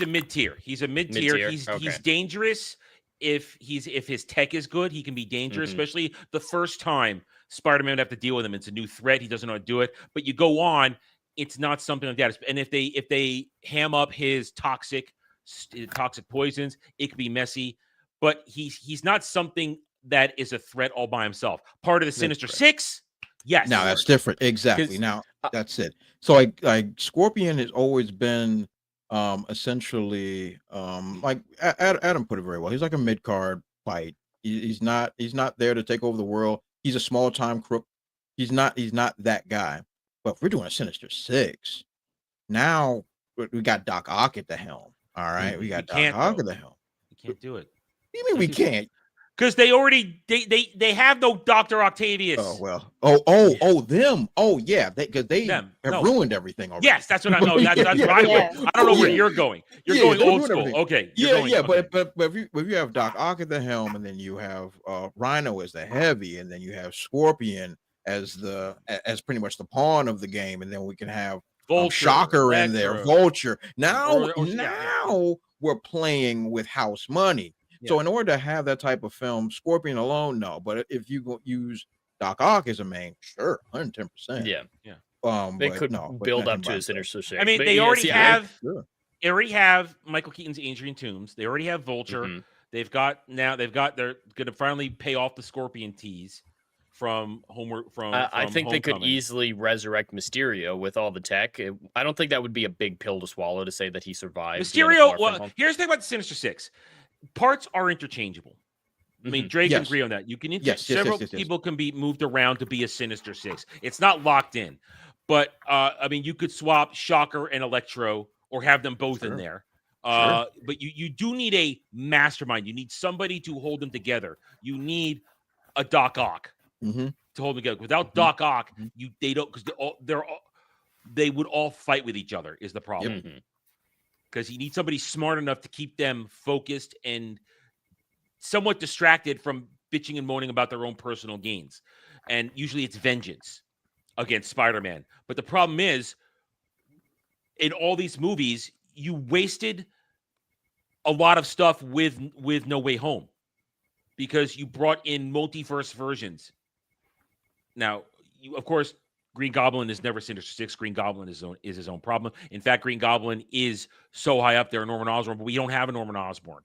a mid-tier. He's a mid-tier. He's dangerous. If his tech is good, he can be dangerous, especially the first time Spider-Man would have to deal with him. It's a new threat. He doesn't know how to do it. But you go on, it's not something like that. And if they ham up his toxic poisons, it could be messy. But he's not something that is a threat all by himself. Part of the Sinister Six, yes. Now that's different. Exactly. Now that's it. So like Scorpion has always been essentially like Adam put it very well. He's like a mid-card fight. He's not there to take over the world. He's a small-time crook. He's not that guy. But if we're doing a Sinister Six, now we got Doc Ock at the helm. All right, we got Doc Ock at the helm. You can't do it. What do you mean we can't? Because they already they have no Dr. Octavius. Oh well. Oh them. Oh yeah. Because they have ruined everything already. Yes, that's what I know. That's where I went. I don't know where you're going. You're going old school. Everything. Okay. But if you have Doc Ock at the helm, and then you have Rhino as the heavy, and then you have Scorpion as pretty much the pawn of the game, and then we can have Shocker in there, Vulture. Now we're playing with house money. Yeah. So in order to have that type of film, Scorpion alone, no. But if you go use Doc Ock as a main, sure, 110%. Yeah. They could build up to a Sinister Six. I mean, they already have Michael Keaton's Adrian Toomes. They already have Vulture. They're going to finally pay off the Scorpion tease from Homeward. I think they could Homecoming. easily resurrect Mysterio with all the tech. I don't think that would be a big pill to swallow to say that he survived. Mysterio. Well, here's the thing about the Sinister Six. Parts are interchangeable. I mean, Drake can agree on that. You can several people can be moved around to be a Sinister Six. It's not locked in. But I mean, you could swap Shocker and Electro or have them both in there. But you do need a mastermind. You need somebody to hold them together. You need a Doc Ock to hold them together. Without Doc Ock, they don't, because they would all fight with each other is the problem. Because you need somebody smart enough to keep them focused and somewhat distracted from bitching and moaning about their own personal gains. And usually it's vengeance against Spider-Man. But the problem is, in all these movies, you wasted a lot of stuff with No Way Home because you brought in multiverse versions. Now, of course, Green Goblin is never Sinister Six. Green Goblin is his own problem. In fact, Green Goblin is so high up there in Norman Osborn, but we don't have a Norman Osborn.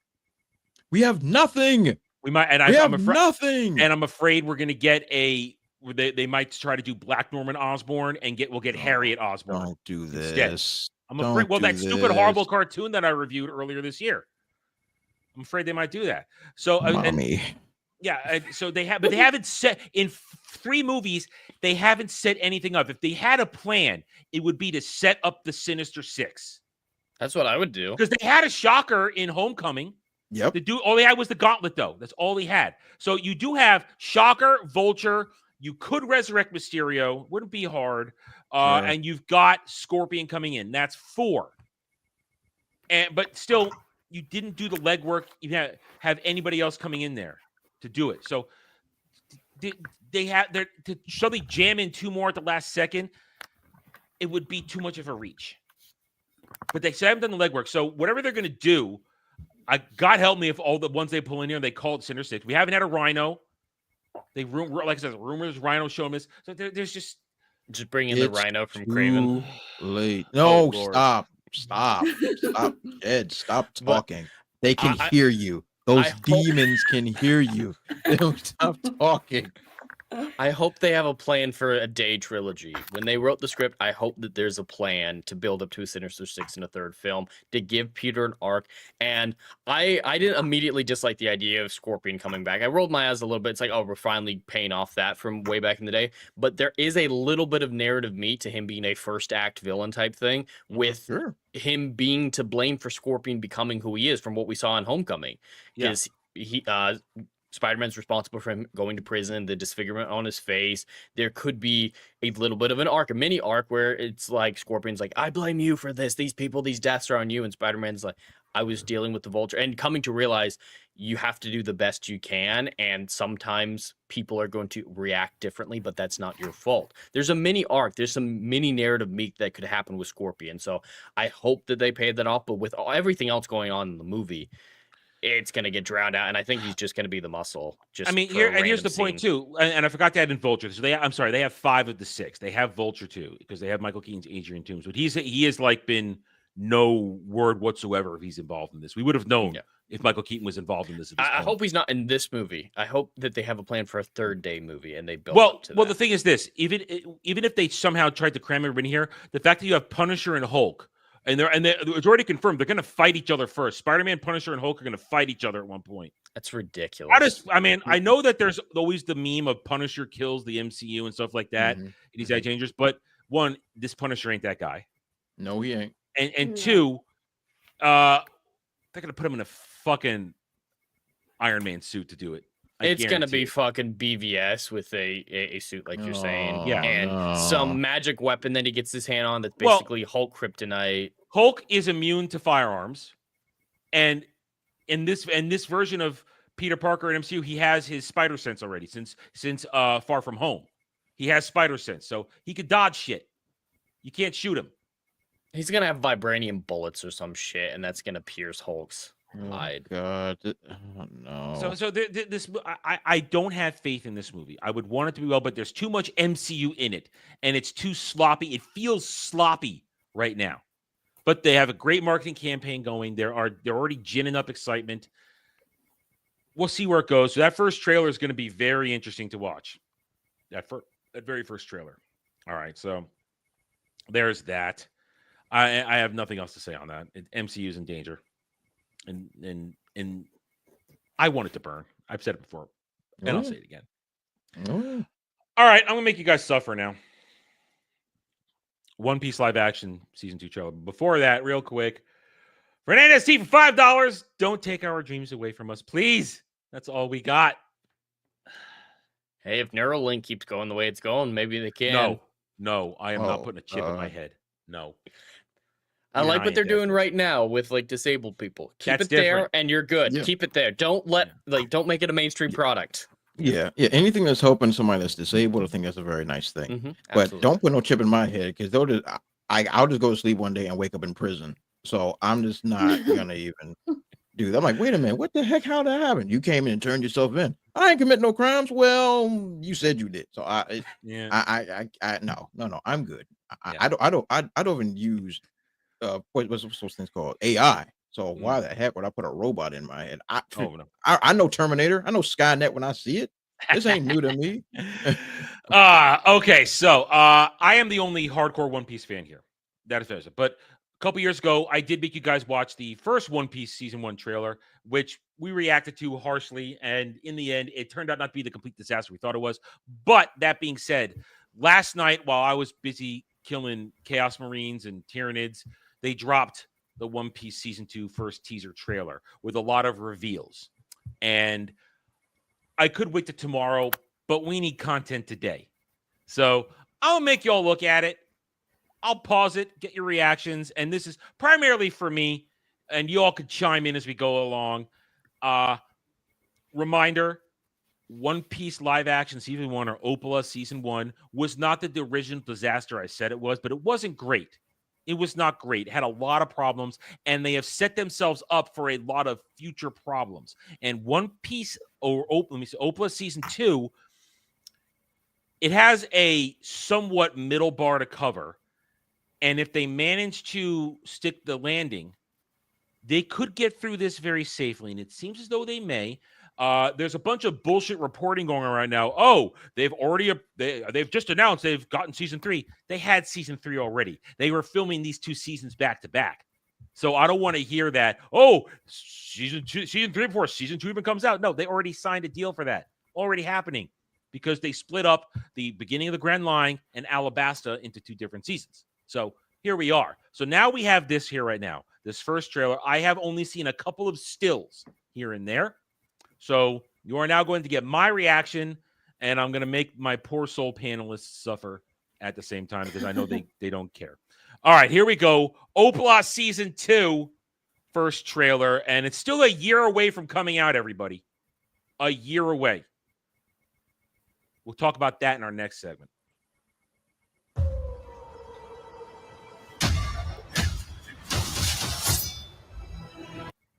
We have nothing. We might, and I'm afraid nothing. And I'm afraid we're going to get they might try to do Black Norman Osborn and we'll get Harriet Osborn. Don't do this. Instead. I'm afraid. Well, that stupid, horrible cartoon that I reviewed earlier this year. I'm afraid they might do that. So, so they have, but they haven't set in 3 movies. They haven't set anything up. If they had a plan, it would be to set up the Sinister Six. That's what I would do. Because they had a Shocker in Homecoming. Yep. All they had was the gauntlet, though. That's all he had. So you do have Shocker, Vulture. You could resurrect Mysterio. Wouldn't be hard. And you've got Scorpion coming in. That's 4. But still, you didn't do the legwork. You have anybody else coming in there to do it. So they have to suddenly jam in 2 more at the last second. It would be too much of a reach. But they haven't done the legwork. So whatever they're going to do, God help me if all the ones they pull in here, they call it Sinister Six. We haven't had a Rhino. Like I said, rumors Rhino showing us. So there's just bring in the Rhino from Craven. Late. No, stop, Ed, stop talking. They can hear you. Those demons can hear you. They don't stop talking. I hope they have a plan for a day trilogy. When they wrote the script, I hope that there's a plan to build up to a Sinister Six in a third film to give Peter an arc. And I didn't immediately dislike the idea of Scorpion coming back. I rolled my eyes a little bit. It's like, oh, we're finally paying off that from way back in the day. But there is a little bit of narrative meat to him being a first act villain type thing, with him being to blame for Scorpion becoming who he is from what we saw in Homecoming. Because he Spider-Man's responsible for him going to prison, the disfigurement on his face. There could be a little bit of an arc, a mini arc, where it's like Scorpion's like, I blame you for this. These people, these deaths are on you. And Spider-Man's like, I was dealing with the Vulture. And coming to realize you have to do the best you can. And sometimes people are going to react differently, but that's not your fault. There's a mini arc. There's some mini narrative meat that could happen with Scorpion. So I hope that they paid that off. But with everything else going on in the movie, it's going to get drowned out, and I think he's just going to be the muscle. Just here's the point too, and I forgot to add in Vulture. So they have 5 of the 6. They have Vulture too, because they have Michael Keaton's Adrian Toomes, but he has like been no word whatsoever if he's involved in this. We would have known if Michael Keaton was involved in this. I hope he's not in this movie. I hope that they have a plan for a third day movie, and they build up to that. Well, the thing is this: even if they somehow tried to cram everybody in here, the fact that you have Punisher and Hulk. And it's already confirmed they're going to fight each other first. Spider-Man, Punisher, and Hulk are going to fight each other at one point. That's ridiculous. I know that there's always the meme of Punisher kills the MCU and stuff like that. And he's that dangerous. But one, this Punisher ain't that guy. No, he ain't. And two, they're going to put him in a fucking Iron Man suit to do it. It's going to be fucking BVS with a suit, like you're saying. Yeah. And some magic weapon that he gets his hand on that's basically Hulk kryptonite. Hulk is immune to firearms. And in this version of Peter Parker in MCU, he has his spider sense already since Far From Home. He has spider sense, so he could dodge shit. You can't shoot him. He's going to have vibranium bullets or some shit, and that's going to pierce Hulk's. God, no. So this I don't have faith in this movie. I would want it to be well, but there's too much MCU in it, and it's too sloppy. It feels sloppy right now. But they have a great marketing campaign going. They're already ginning up excitement. We'll see where it goes. So that first trailer is going to be very interesting to watch. That very first trailer. All right, so there's that. I have nothing else to say on that. MCU's in danger. And I want it to burn. I've said it before, and I'll say it again. All right, I'm gonna make you guys suffer now. One Piece live action season 2 trailer. Before that, real quick, Fernandez T for $5. Don't take our dreams away from us, please. That's all we got. Hey, if Neuralink keeps going the way it's going, maybe they can. No, I am not putting a chip in my head. No. I like what they're doing right now with like disabled people. Keep it there and you're good. Yeah. Keep it there. Don't don't make it a mainstream product. Yeah. Anything that's helping somebody that's disabled, I think that's a very nice thing. But don't put no chip in my head, because I'll just go to sleep one day and wake up in prison. So I'm just not gonna even do that. I'm like, wait a minute, what the heck? How that happened? You came in and turned yourself in. I ain't commit no crimes. Well, you said you did. So no, I'm good. I don't even use what's those things called? AI. So why the heck would I put a robot in my head? I know Terminator. I know Skynet when I see it. This ain't new to me. Okay, so I am the only hardcore One Piece fan here. That is fair. But a couple years ago, I did make you guys watch the first One Piece season 1 trailer, which we reacted to harshly, and in the end, it turned out not to be the complete disaster we thought it was. But that being said, last night while I was busy killing Chaos Marines and Tyranids, they dropped the One Piece Season 2 first teaser trailer with a lot of reveals. And I could wait to tomorrow, but we need content today. So I'll make y'all look at it. I'll pause it, get your reactions. And this is primarily for me, and you all could chime in as we go along. Reminder, One Piece live action Season 1 or Opala Season 1 was not the original disaster I said it was, but it wasn't great. It was not great. It had a lot of problems, and they have set themselves up for a lot of future problems. And One Piece or Opala Season 2, it has a somewhat middle bar to cover. And if they manage to stick the landing, they could get through this very safely. And it seems as though they may. There's a bunch of bullshit reporting going on right now. Oh, they've just announced they've gotten season 3. They had season 3 already. They were filming these 2 seasons back to back. So I don't want to hear that. Oh, season 3 before season 2 even comes out. No, they already signed a deal for that. Already happening because they split up the beginning of the Grand Line and Alabasta into 2 different seasons. So here we are. So now we have this here right now. This first trailer. I have only seen a couple of stills here and there. So you are now going to get my reaction, and I'm going to make my poor soul panelists suffer at the same time because I know they don't care. All right, here we go. Opala Season 2, first trailer, and it's still a year away from coming out, everybody. A year away. We'll talk about that in our next segment.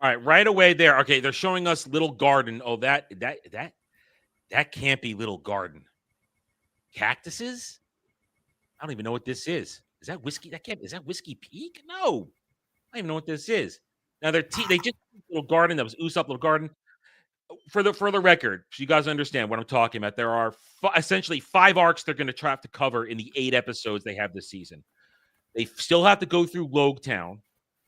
All right, right away there. Okay, they're showing us Little Garden. Oh, that can't be Little Garden. Cactuses? I don't even know what this is. Is that whiskey? Is that Whiskey Peak? No, I don't even know what this is. Now they just Little Garden. That was Usopp Little Garden. For the record, so you guys understand what I'm talking about. There are essentially 5 arcs they're going to have to cover in the 8 episodes they have this season. They still have to go through Logetown,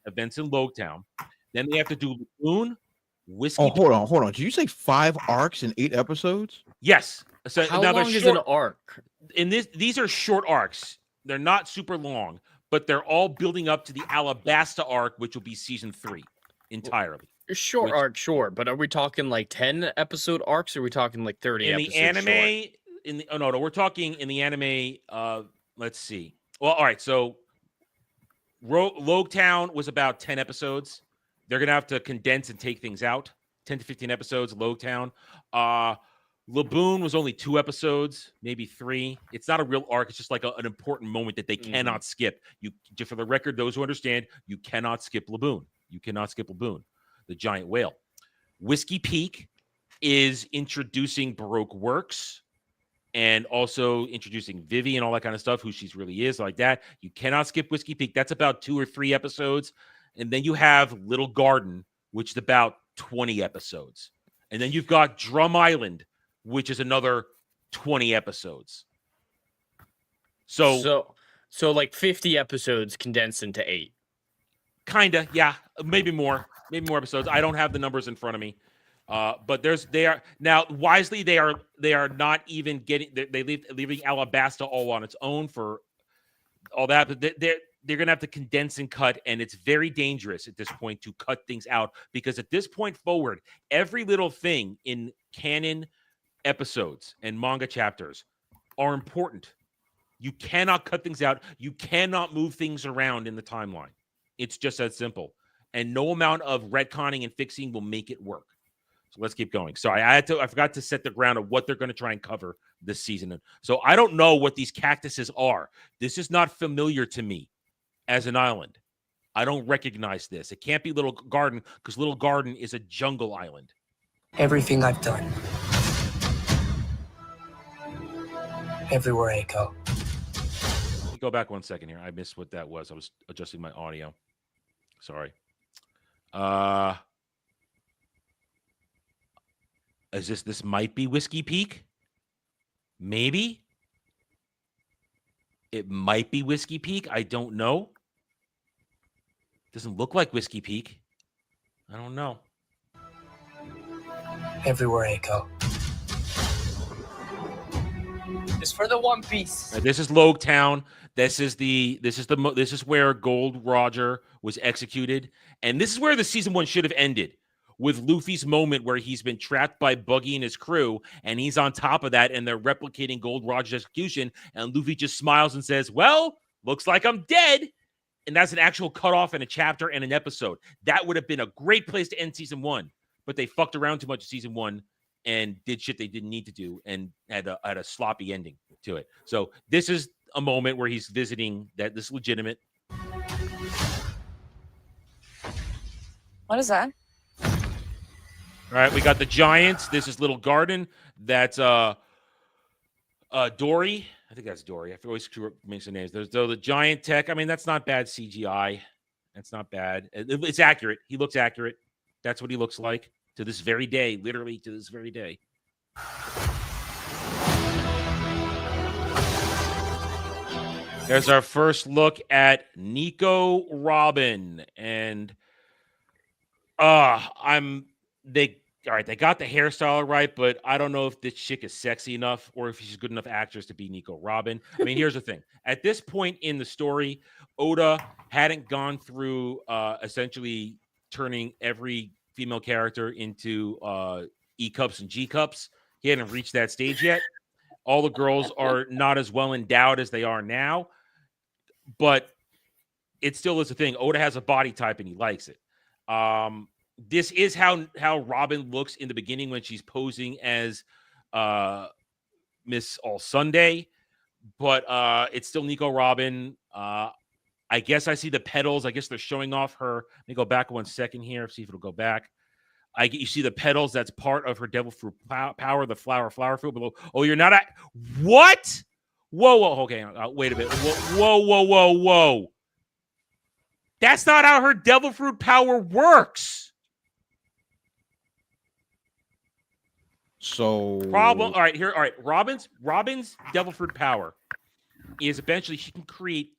events in Logetown. Then they have to do Lagoon, Whiskey. Oh, hold on. Did you say 5 arcs in 8 episodes? Yes. So How long is an arc? These are short arcs. They're not super long, but they're all building up to the Alabasta arc, which will be season 3 entirely. Short arc, sure, but are we talking like 10 episode arcs? Or are we talking like 30 in episodes? The anime? Short? No. We're talking in the anime. Let's see. Well, all right. So, Logetown was about 10 episodes. They're gonna have to condense and take things out. 10 to 15 episodes. Logetown. Laboon was only 2 episodes, maybe 3. It's not a real arc. It's just like an important moment that they cannot skip. Just for the record, those who understand, you cannot skip Laboon. You cannot skip Laboon, the giant whale. Whiskey Peak is introducing Baroque Works and also introducing Vivi and all that kind of stuff, who she really is, like that. You cannot skip Whiskey Peak. That's about 2 or 3 episodes. And then you have Little Garden, which is about 20 episodes. And then you've got Drum Island, which is another 20 episodes. So like 50 episodes condensed into 8. Kinda, yeah. Maybe more episodes. I don't have the numbers in front of me. But they are now wisely they are not even getting leaving Alabasta all on its own for all that, but they're gonna have to condense and cut, and it's very dangerous at this point to cut things out, because at this point forward, every little thing in canon episodes and manga chapters are important. You cannot cut things out. You cannot move things around in the timeline. It's just that simple. And no amount of retconning and fixing will make it work. So let's keep going. Sorry, I forgot to set the ground of what they're going to try and cover this season. So I don't know what these cactuses are. This is not familiar to me as an island. I don't recognize this. It can't be Little Garden, because Little Garden is a jungle island. Everything I've done. Everywhere I go. Let me go back 1 second here. I missed what that was. I was adjusting my audio. Sorry. Is this might be Whiskey Peak? Maybe. It might be Whiskey Peak. I don't know. Doesn't look like Whiskey Peak. I don't know. Everywhere I go. It's for the One Piece. This is Logetown. This is where Gold Roger was executed, and this is where the season 1 should have ended, with Luffy's moment where he's been trapped by Buggy and his crew, and he's on top of that, and they're replicating Gold Roger's execution, and Luffy just smiles and says, "Well, looks like I'm dead." And that's an actual cutoff in a chapter and an episode. That would have been a great place to end season 1, but they fucked around too much in season 1 and did shit they didn't need to do, and had a sloppy ending to it. So this is a moment where he's visiting that this is legitimate. What is that? All right, we got the Giants. This is Little Garden. That's Dory. I think that's Dory. I always mix the names. There's the Giant Tech. I mean, that's not bad CGI. That's not bad. It's accurate. He looks accurate. That's what he looks like. to this very day, literally to this very day. There's our first look at Nico Robin, and they got the hairstyle right, but I don't know if this chick is sexy enough or if she's good enough actress to be Nico Robin. I mean, here's the thing. At this point in the story, Oda hadn't gone through essentially turning every female character into E cups and G cups. He hadn't reached that stage yet. All the girls are not as well endowed as they are now, but it still is a thing. Oda has a body type and he likes it. This is how Robin looks in the beginning when she's posing as Miss All Sunday, but it's still Nico Robin. I guess I see the petals. I guess they're showing off her. Let me go back 1 second here, see if it'll go back. You see the petals. That's part of her devil fruit power, the flower fruit below. Oh, you're not at what? Whoa. Okay, wait a minute. Whoa. That's not how her devil fruit power works. So Problem. All right, here. All right, Robin's devil fruit power is eventually she can create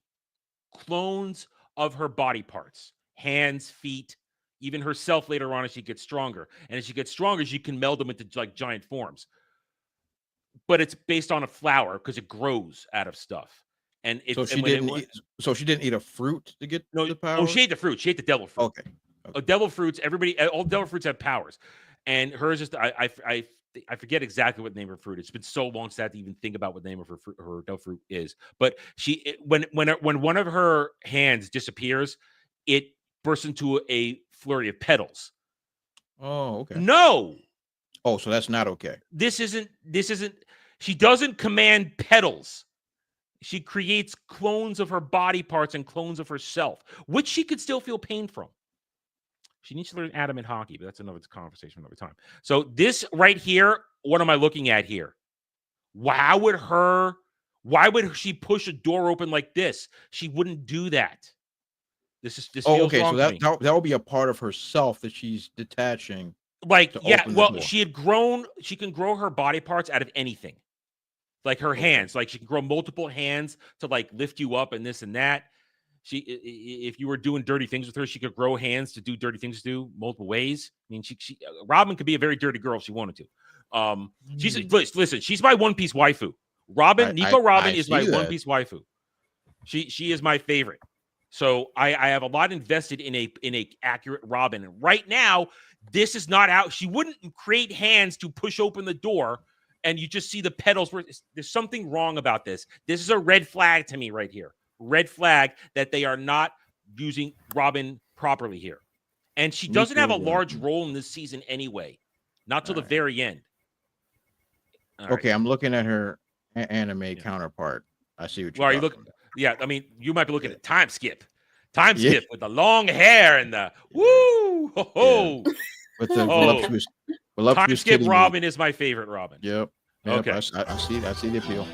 clones of her body parts, hands, feet, even herself later on as she gets stronger. And as she gets stronger, she can meld them into like giant forms. But it's based on a flower because it grows out of stuff. And so she didn't eat a fruit to get the power. Oh, she ate the fruit. She ate the devil fruit. Okay. Devil fruits. All devil fruits have powers, and hers just I forget exactly what the name of her fruit. It's been so long since I had to even think about what the name of her devil fruit is. But when one of her hands disappears, it bursts into a flurry of petals. Oh, okay. No. Oh, so that's not okay. This isn't. She doesn't command petals. She creates clones of her body parts and clones of herself, which she could still feel pain from. She needs to learn adamant hockey, but that's another conversation another time. So this right here, what am I looking at here? Why would she push a door open like this? She wouldn't do that. This feels okay. wrong So to me. that will be a part of herself that she's detaching. Like, yeah, well, she can grow her body parts out of anything. Like her hands, like she can grow multiple hands to like lift you up and this and that. If you were doing dirty things with her, she could grow hands to do dirty things to multiple ways. I mean, Robin could be a very dirty girl if she wanted to. Listen, she's my One Piece waifu. Nico Robin is my One Piece waifu. She is my favorite. So I have a lot invested in a accurate Robin. And right now, this is not how she wouldn't create hands to push open the door. And you just see the petals. There's something wrong about this. This is a red flag to me right here. Red flag that they are not using Robin properly here. And she doesn't have a large role in this season anyway. Not till the very end. Okay, I'm looking at her anime counterpart. I see what you're talking about. Yeah, I mean, you might be looking at Time Skip. Skip with the long hair and the woo! Ho-ho! With the voluptuous Time Skip Robin is my favorite Robin. Yep. Okay. I see the appeal.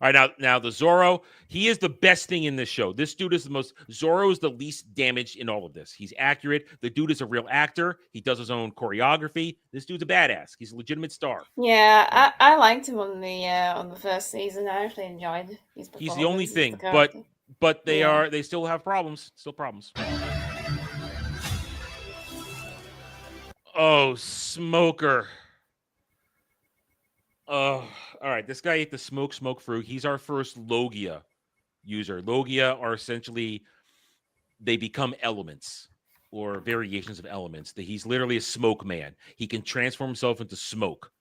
All right, now the Zoro, he is the best thing in this show. This dude is Zoro is the least damaged in all of this. He's accurate. The dude is a real actor. He does his own choreography. This dude's a badass. He's a legitimate star. Yeah, I liked him on the first season. I actually enjoyed his performance. He's the only thing, but they still have problems. Still problems. Oh, Smoker. Oh, all right. This guy ate the smoke fruit. He's our first Logia user. Logia are essentially, they become elements or variations of elements. He's literally a smoke man. He can transform himself into smoke.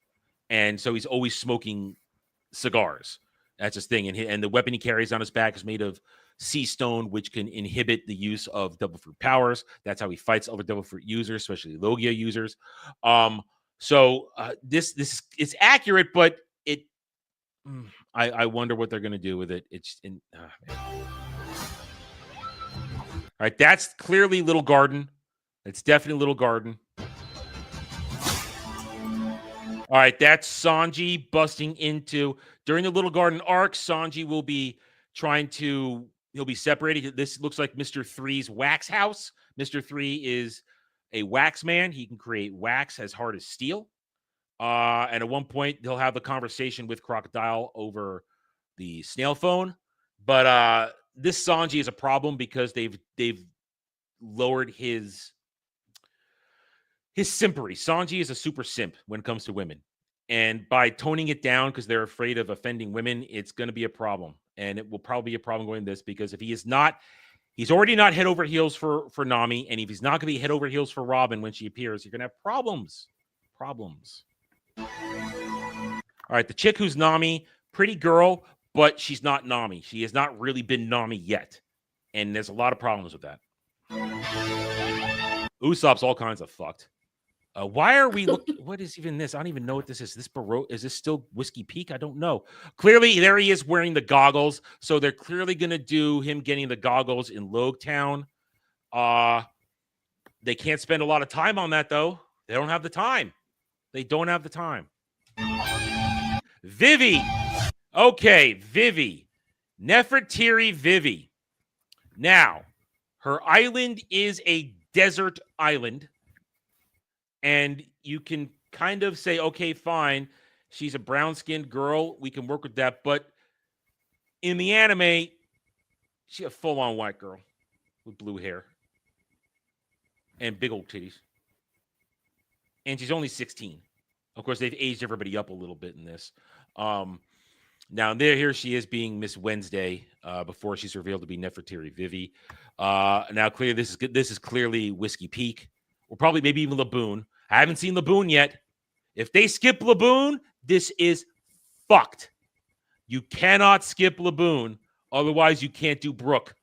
And so he's always smoking cigars. That's his thing. And the weapon he carries on his back is made of sea stone, which can inhibit the use of devil fruit powers. That's how he fights other devil fruit users, especially Logia users. So this it's accurate, but I wonder what they're going to do with it. All right, that's clearly Little Garden. It's definitely Little Garden. All right, that's Sanji busting into during the Little Garden arc. Sanji will be he'll be separated. This looks like Mr. 3's wax house. Mr. 3 is a wax man. He can create wax as hard as steel. And at one point, they'll have the conversation with Crocodile over the snail phone. But this Sanji is a problem because they've lowered his simpery. Sanji is a super simp when it comes to women. And by toning it down because they're afraid of offending women, it's going to be a problem. And it will probably be a problem going this because if he is not, he's already not head over heels for Nami. And if he's not going to be head over heels for Robin when she appears, you're going to have problems. All right, the chick who's Nami, pretty girl, but she's not Nami. She has not really been Nami yet. And there's a lot of problems with that. Usopp's all kinds of fucked. Why are we looking? What is even this? I don't even know what this is. Is this still Whiskey Peak? I don't know. Clearly, there he is wearing the goggles. So they're clearly going to do him getting the goggles in Logtown. They can't spend a lot of time on that, though. They don't have the time. Vivi. Okay, Vivi. Nefertiti Vivi. Now, her island is a desert island. And you can kind of say, okay, fine. She's a brown-skinned girl. We can work with that. But in the anime, she's a full-on white girl with blue hair and big old titties. And she's only 16. Of course, they've aged everybody up a little bit in this. Now, here she is being Miss Wednesday before she's revealed to be Nefertiti Vivi. Now, clearly, this is clearly Whiskey Peak. Or probably maybe even Laboon. I haven't seen Laboon yet. If they skip Laboon, this is fucked. You cannot skip Laboon. Otherwise, you can't do Brook.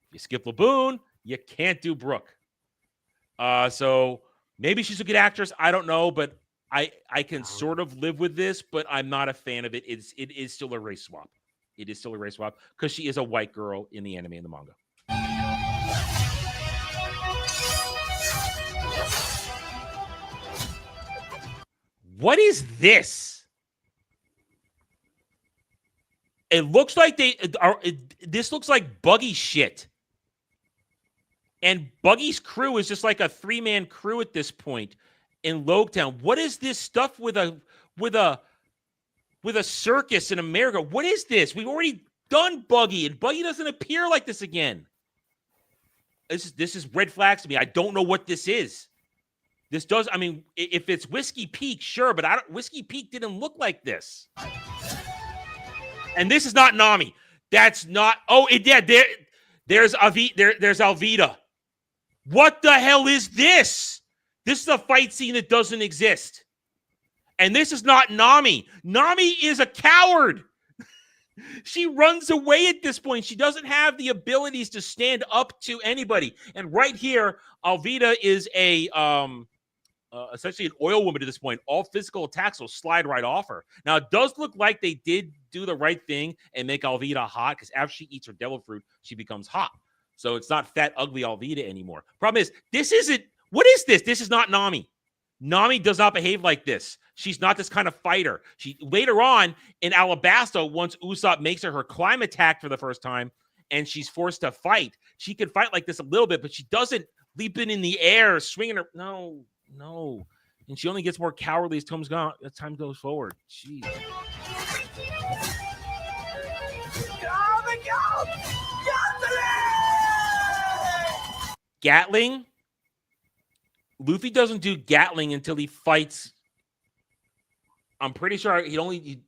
If you skip Laboon, you can't do Brook. So maybe she's a good actress. I don't know, but I can sort of live with this, but I'm not a fan of it. It is still a race swap. It is still a race swap because she is a white girl in the anime and the manga. What is this? It looks like this looks like Buggy shit. And Buggy's crew is just like a 3-man crew at this point in Logtown. What is this stuff with a circus in America? What is this? We've already done Buggy, and Buggy doesn't appear like this again. This is red flags to me. I don't know what this is. This does, I mean, if it's Whiskey Peak, sure, but Whiskey Peak didn't look like this. And this is not Nami. That's not, there's Alvida. What the hell is this? This is a fight scene that doesn't exist. And this is not Nami. Nami is a coward. She runs away at this point. She doesn't have the abilities to stand up to anybody. And right here, Alvida is essentially an oil woman at this point. All physical attacks will slide right off her. Now, it does look like they did do the right thing and make Alvida hot because after she eats her devil fruit, she becomes hot. So it's not fat, ugly Alvida anymore. Problem is, what is this? This is not Nami. Nami does not behave like this. She's not this kind of fighter. She later on in Alabasta, once Usopp makes her climb attack for the first time and she's forced to fight, she can fight like this a little bit, but she doesn't leap in the air, swinging her. No. And she only gets more cowardly as time goes forward. Jeez. Gatling? Luffy doesn't do Gatling until he fights. I'm pretty sure he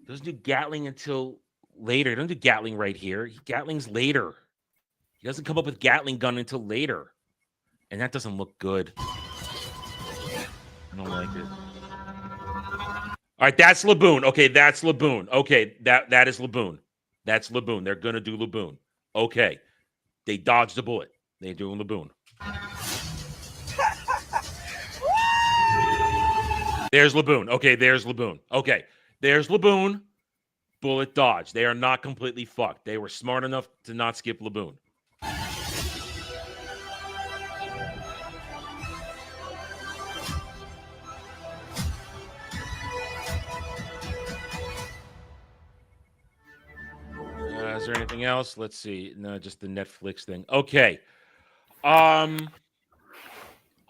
doesn't do Gatling until later. He doesn't do Gatling right here. Gatling's later. He doesn't come up with Gatling gun until later. And that doesn't look good. I don't like it. All right, that's Laboon. Okay, that's Laboon. Okay, that is Laboon. That's Laboon. They're going to do Laboon. Okay. They dodged the bullet. They're doing Laboon. There's Laboon. Okay, there's Laboon. Okay, there's Laboon. Bullet dodge. They are not completely fucked. They were smart enough to not skip Laboon. Is there anything else? Let's see. No, just the Netflix thing. Okay.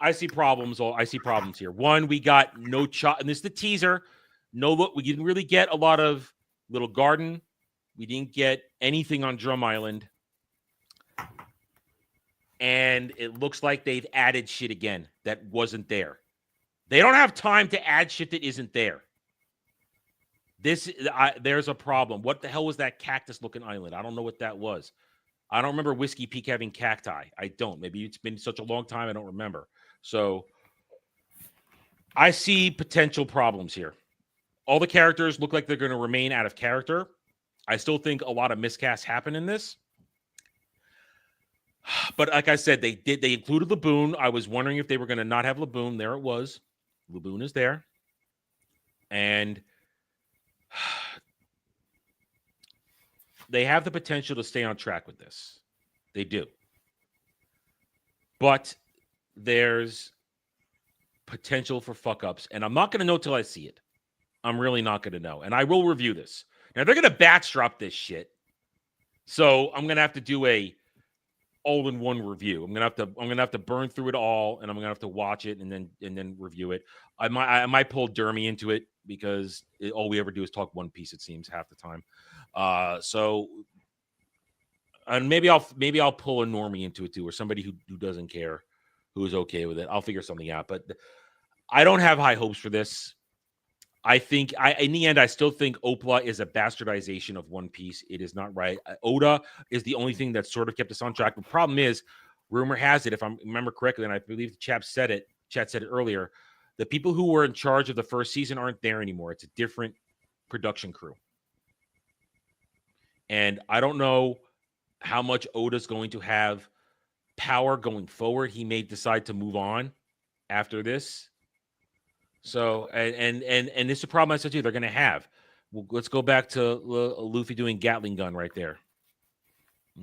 I see problems here. One, we got no shot, and this is the teaser. No look, we didn't really get a lot of Little Garden. We didn't get anything on Drum Island. And it looks like they've added shit again that wasn't there. They don't have time to add shit that isn't there. There's a problem. What the hell was that cactus-looking island? I don't know what that was. I don't remember Whiskey Peak having cacti. I don't. Maybe it's been such a long time I don't remember. So I see potential problems here. All the characters look like they're going to remain out of character. I still think a lot of miscasts happen in this. But like I said, they included Laboon. I was wondering if they were going to not have Laboon. There it was. Laboon is there. And they have the potential to stay on track with this. They do. But there's potential for fuck-ups. And I'm not going to know till I see it. I'm really not going to know. And I will review this. Now, they're going to backstrap this shit. So I'm going to have to do a all-in-one review. I'm gonna have to burn through it all, and I'm gonna have to watch it and then review it. I might pull Dermy into it because all we ever do is talk One Piece. It seems half the time. So, and maybe I'll pull a normie into it too, or somebody who doesn't care, who is okay with it. I'll figure something out. But I don't have high hopes for this. I think in the end, I still think Opla is a bastardization of One Piece. It is not right. Oda is the only thing that sort of kept us on track. The problem is, rumor has it, if I remember correctly, and I believe the chat said it earlier, the people who were in charge of the first season aren't there anymore. It's a different production crew. And I don't know how much Oda's going to have power going forward. He may decide to move on after this. So, and this is a problem I said too, they're going to have. Well, let's go back to Luffy doing Gatling gun right there.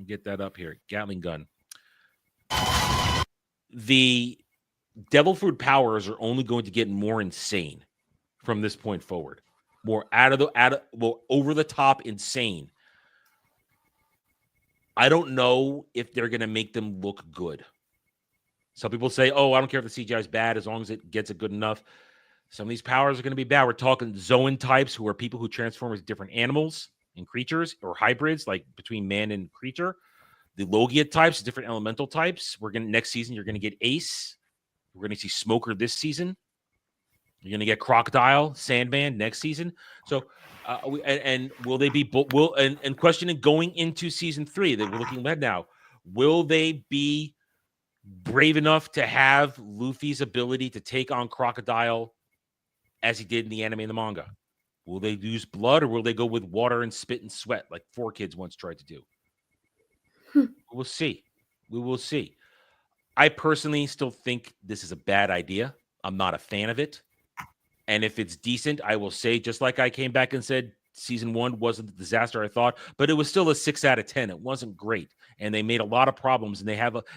Get that up here. Gatling gun. The Devil Fruit powers are only going to get more insane from this point forward. More over the top insane. I don't know if they're going to make them look good. Some people say, oh, I don't care if the CGI is bad as long as it gets it good enough. Some of these powers are going to be bad. We're talking Zoan types, who are people who transform as different animals and creatures, or hybrids, like between man and creature. The Logia types, different elemental types. Next season, you're going to get Ace. We're going to see Smoker this season. You're going to get Crocodile, Sandman next season. So, will they be? And questioning going into season 3 that we're looking at now, will they be brave enough to have Luffy's ability to take on Crocodile as he did in the anime and the manga? Will they use blood, or will they go with water and spit and sweat like 4Kids once tried to do? We'll see. We will see. I personally still think this is a bad idea. I'm not a fan of it. And if it's decent, I will say, just like I came back and said, season 1 wasn't the disaster I thought, but it was still a 6 out of 10. It wasn't great. And they made a lot of problems, and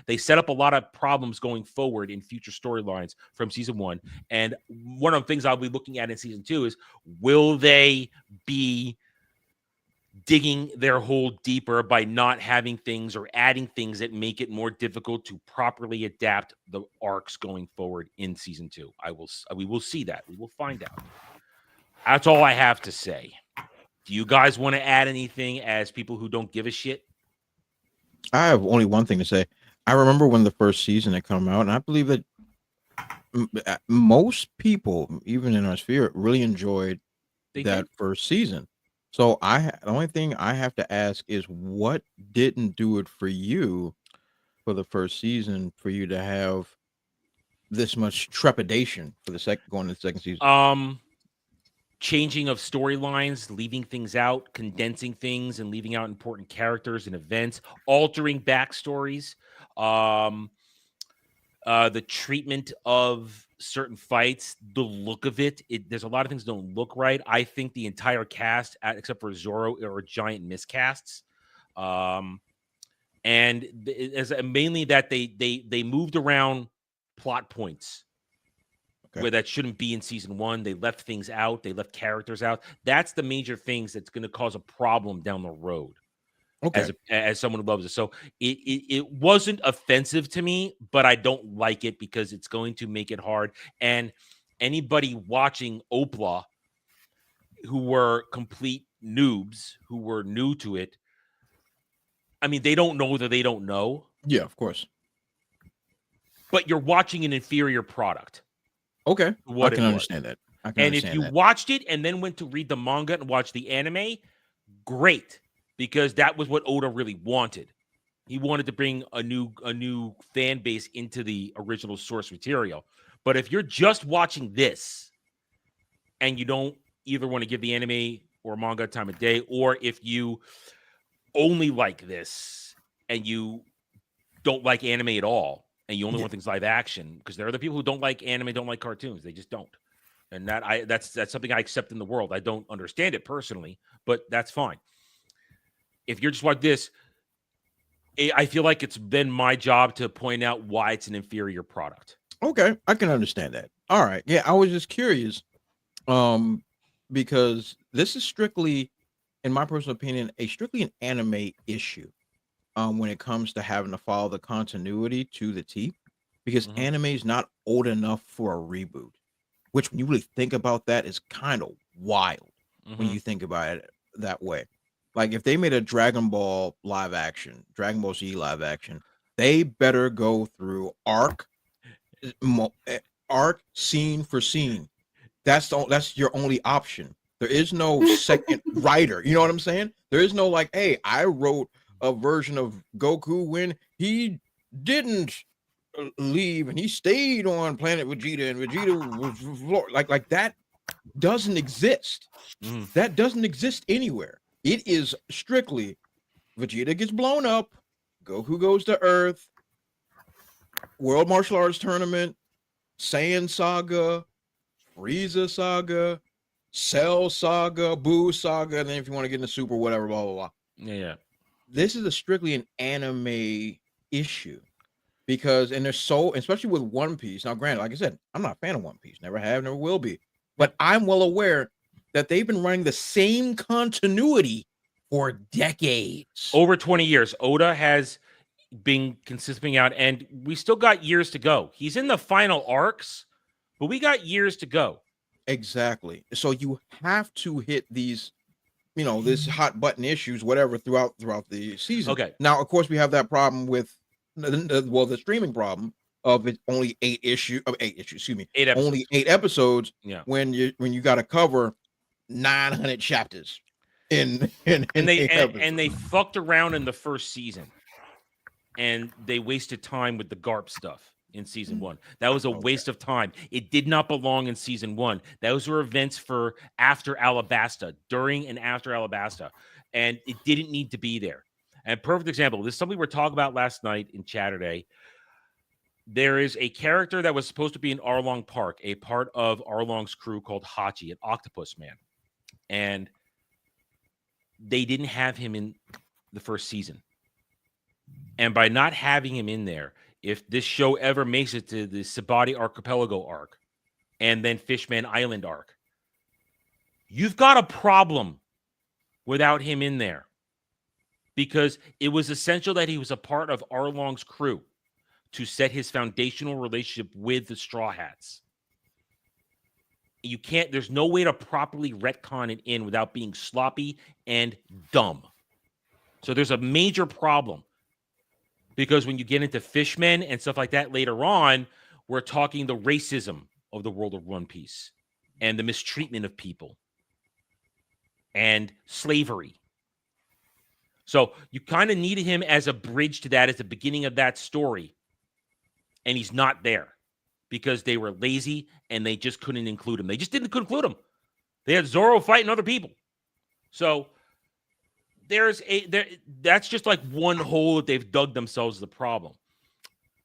they set up a lot of problems going forward in future storylines from season 1. And one of the things I'll be looking at in season 2 is, will they be digging their hole deeper by not having things or adding things that make it more difficult to properly adapt the arcs going forward in season 2? We will see that. We will find out. That's all I have to say. Do you guys want to add anything as people who don't give a shit? I have only one thing to say. I remember when the first season had come out, and I believe that most people, even in our sphere, really enjoyed that first season. So the only thing I have to ask is, what didn't do it for you for the first season for you to have this much trepidation for going to the second season? Changing of storylines, leaving things out, condensing things, and leaving out important characters and events, altering backstories, the treatment of certain fights, the look of it. There's a lot of things that don't look right. I think the entire cast, except for Zoro, are giant miscasts. And mainly that they moved around plot points. Okay. Where that shouldn't be in season 1. They left things out. They left characters out. That's the major things that's going to cause a problem down the road. Okay. as someone who loves it. So it wasn't offensive to me, but I don't like it because it's going to make it hard. And anybody watching Opla who were complete noobs, who were new to it, I mean, they don't know that they don't know. Yeah, of course. But you're watching an inferior product. Okay. What I can it was. understand that. I can And understand if you that. watched it and then went to read the manga and watch the anime, great, because that was what Oda really wanted. He wanted to bring a new fan base into the original source material. But if you're just watching this and you don't either want to give the anime or manga time of day, or if you only like this and you don't like anime at all, and you only want things live action, because there are the people who don't like anime, don't like cartoons. They just don't. And that's something I accept in the world. I don't understand it personally, but that's fine. If you're just like this, I feel like it's then my job to point out why it's an inferior product. Okay, I can understand that. All right. Yeah, I was just curious. Because this is strictly, in my personal opinion, strictly an anime issue. When it comes to having to follow the continuity to the T, because anime is not old enough for a reboot. Which, when you really think about that, is kind of wild when you think about it that way. Like, if they made a Dragon Ball live action, Dragon Ball Z live action, they better go through arc scene for scene. That's your only option. There is no second writer. You know what I'm saying? There is no like, hey, I wrote a version of Goku when he didn't leave and he stayed on planet Vegeta, and Vegeta was like that doesn't exist. That doesn't exist anywhere. It is strictly Vegeta gets blown up, Goku goes to Earth, World Martial Arts Tournament, Saiyan Saga, Frieza Saga, Cell Saga, Boo Saga, and then if you want to get into Super, whatever, blah, blah, blah. Yeah. This is strictly an anime issue because, and there's so, especially with One Piece. Now, granted, like I said, I'm not a fan of One Piece, never have, never will be, but I'm well aware that they've been running the same continuity for decades. Over 20 years. Oda has been consistently out, and we still got years to go. He's in the final arcs, but we got years to go. Exactly. So you have to hit these, this hot button issues, whatever, throughout the season. Okay. Now, of course, we have that problem with the streaming problem of it only 8 episodes. Only 8 episodes. Yeah. When you got to cover 900 chapters and they fucked around in the first season, and they wasted time with the GARP stuff in season 1. That was a waste of time. It did not belong in season 1. Those were events for after Alabasta, during and after Alabasta, and it didn't need to be there. And perfect example, this is something we were talking about last night in chat today. There is a character that was supposed to be in Arlong Park, a part of Arlong's crew called Hachi, an octopus man. And they didn't have him in the first season. And by not having him in there, if this show ever makes it to the Sabati Archipelago arc and then Fishman Island arc, you've got a problem without him in there, because it was essential that he was a part of Arlong's crew to set his foundational relationship with the Straw Hats. You can't, there's no way to properly retcon it in without being sloppy and dumb. So there's a major problem. Because when you get into Fishmen and stuff like that later on, we're talking the racism of the world of One Piece and the mistreatment of people and slavery. So you kind of needed him as a bridge to that, as the beginning of that story. And he's not there because they were lazy and they just couldn't include him. They just didn't include him. They had Zoro fighting other people. So that's just like one hole that they've dug themselves the problem.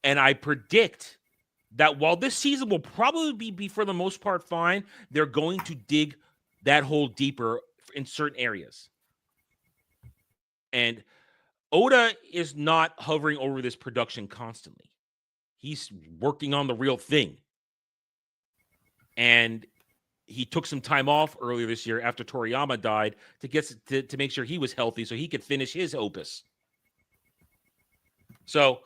And I predict that while this season will probably be for the most part fine, they're going to dig that hole deeper in certain areas. And Oda is not hovering over this production constantly. He's working on the real thing. And he took some time off earlier this year after Toriyama died to make sure he was healthy so he could finish his opus. So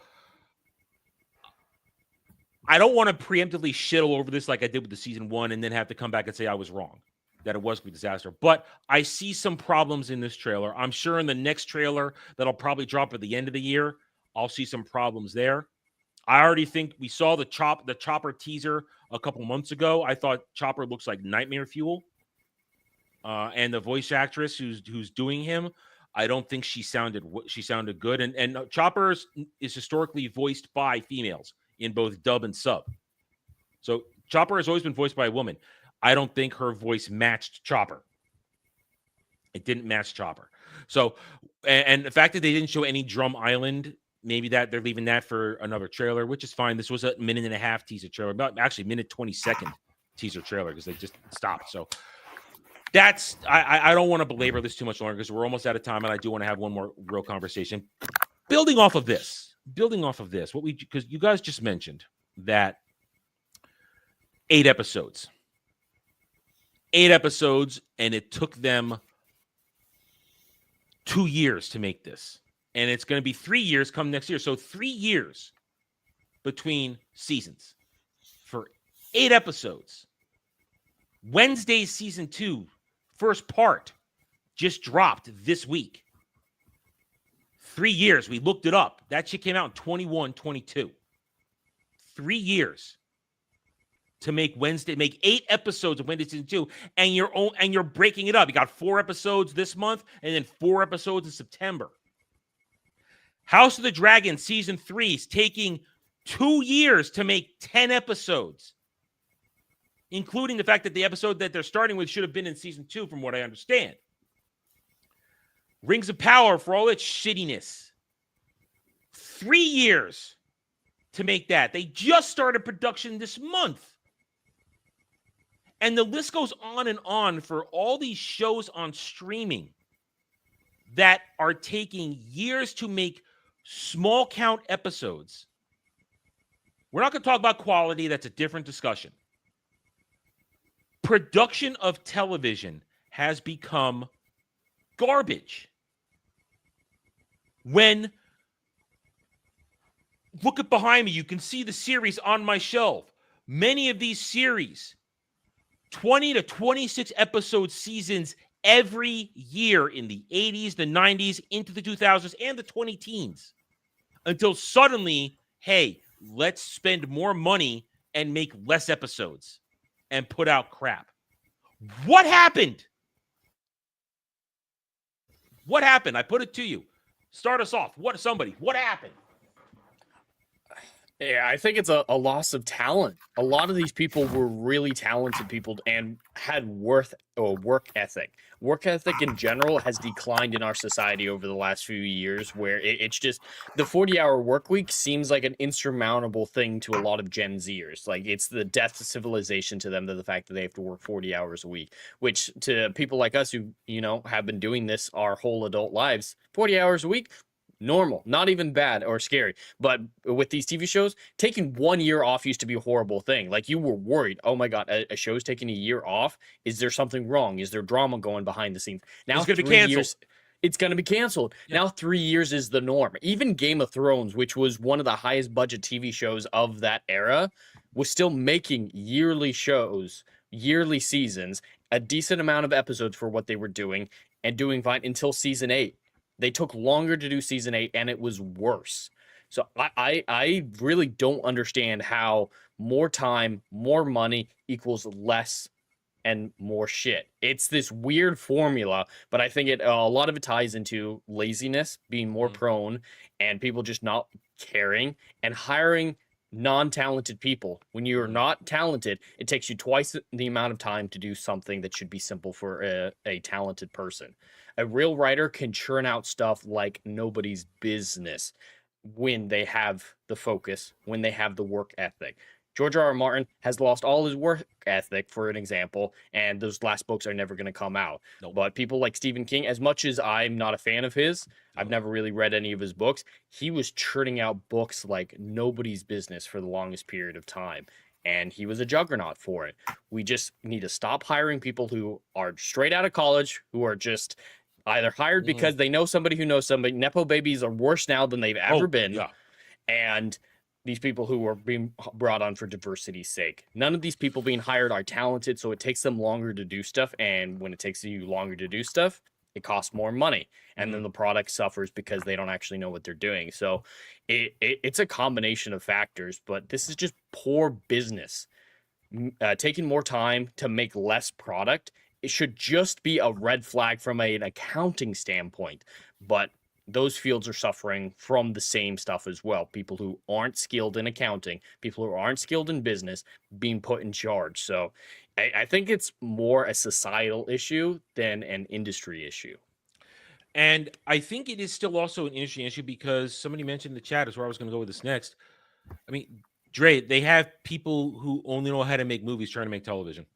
I don't want to preemptively shit all over this like I did with the season 1 and then have to come back and say I was wrong, that it was a disaster. But I see some problems in this trailer. I'm sure in the next trailer that'll probably drop at the end of the year, I'll see some problems there. I already think we saw the Chopper teaser a couple months ago. I thought Chopper looks like nightmare fuel. And the voice actress who's doing him, I don't think she sounded good. And Chopper is historically voiced by females in both dub and sub. So Chopper has always been voiced by a woman. I don't think her voice matched Chopper. It didn't match Chopper. So, and the fact that they didn't show any Drum Island, maybe that they're leaving that for another trailer, which is fine. This was a 1.5-minute teaser trailer, about actually 1:22 teaser trailer because they just stopped. So that's, I don't want to belabor this too much longer because we're almost out of time and I do want to have one more real conversation. Building off of this, because you guys just mentioned that 8 episodes, and it took them 2 years to make this. And it's going to be 3 years come next year. So 3 years between seasons for 8 episodes. Wednesday's season 2, first part, just dropped this week. 3 years. We looked it up. That shit came out in 21, 22. 3 years to make 8 episodes of Wednesday season 2, and you're breaking it up. You got 4 episodes this month, and then 4 episodes in September. House of the Dragon season 3 is taking 2 years to make 10 episodes, including the fact that the episode that they're starting with should have been in season 2, from what I understand. Rings of Power, for all its shittiness, 3 years to make that. They just started production this month. And the list goes on and on for all these shows on streaming that are taking years to make small count episodes. We're not going to talk about quality. That's a different discussion. Production of television has become garbage. When, look at behind me, you can see the series on my shelf. Many of these series, 20 to 26 episode seasons every year in the 80s, the 90s, into the 2000s, and the 2010s. Until suddenly, hey, let's spend more money and make less episodes and put out crap. What happened? What happened? I put it to you. Start us off. What happened? Yeah, I think it's a loss of talent. A lot of these people were really talented people and had work ethic. Work ethic in general has declined in our society over the last few years, where it's just the 40-hour work week seems like an insurmountable thing to a lot of Gen Zers. Like, it's the death of civilization to them, to the fact that they have to work 40 hours a week, which to people like us who, have been doing this our whole adult lives, 40 hours a week, normal, not even bad or scary. But with these TV shows, taking 1 year off used to be a horrible thing. Like, you were worried, oh my god, a show's taking a year off, is there something wrong, is there drama going behind the scenes? Now it's going to be canceled. It's going to be canceled. Yeah. Now 3 years is the norm. Even Game of Thrones, which was one of the highest budget TV shows of that era, was still making yearly shows, yearly seasons, a decent amount of episodes for what they were doing, and doing fine until season 8. They took longer to do season 8, and it was worse. So I really don't understand how more time, more money equals less and more shit. It's this weird formula, but I think a lot of it ties into laziness, being more prone, and people just not caring and hiring non-talented people. When you're not talented, it takes you twice the amount of time to do something that should be simple for a talented person. A real writer can churn out stuff like nobody's business when they have the focus, when they have the work ethic. George R.R. Martin has lost all his work ethic, for an example, and those last books are never going to come out. Nope. But people like Stephen King, as much as I'm not a fan of his, I've never really read any of his books, he was churning out books like nobody's business for the longest period of time. and he was a juggernaut for it. We just need to stop hiring people who are straight out of college, who are just either hired because they know somebody who knows somebody. Nepo babies are worse now than they've ever been. Yeah. And these people who are being brought on for diversity's sake. None of these people being hired are talented, so it takes them longer to do stuff. And when it takes you longer to do stuff, it costs more money. And then the product suffers because they don't actually know what they're doing. So it's a combination of factors, but this is just poor business. Taking more time to make less product, it should just be a red flag from an accounting standpoint. But those fields are suffering from the same stuff as well. People who aren't skilled in accounting, people who aren't skilled in business being put in charge. So I think it's more a societal issue than an industry issue. And I think it is still also an industry issue because somebody mentioned in the chat is where I was going to go with this next. I mean, Dre, they have people who only know how to make movies trying to make television.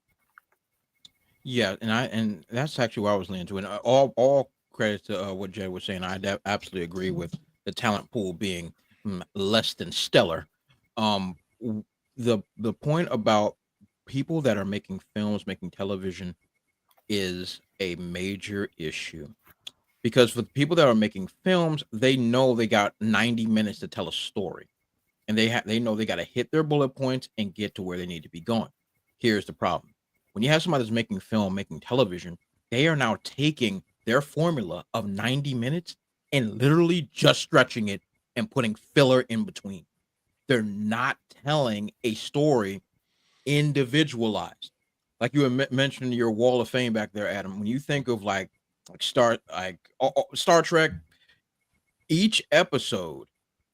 Yeah, and that's actually what I was leaning to. And all credit to what Jay was saying. I absolutely agree with the talent pool being less than stellar. The point about people that are making films, making television, is a major issue. Because for the people that are making films, they know they got 90 minutes to tell a story. And they know they got to hit their bullet points and get to where they need to be going. Here's the problem. When you have somebody that's making film, making television, they are now taking their formula of 90 minutes and literally just stretching it and putting filler in between. They're not telling a story individualized. Like you were mentioning your wall of fame back there, Adam. When you think of like Star Trek, each episode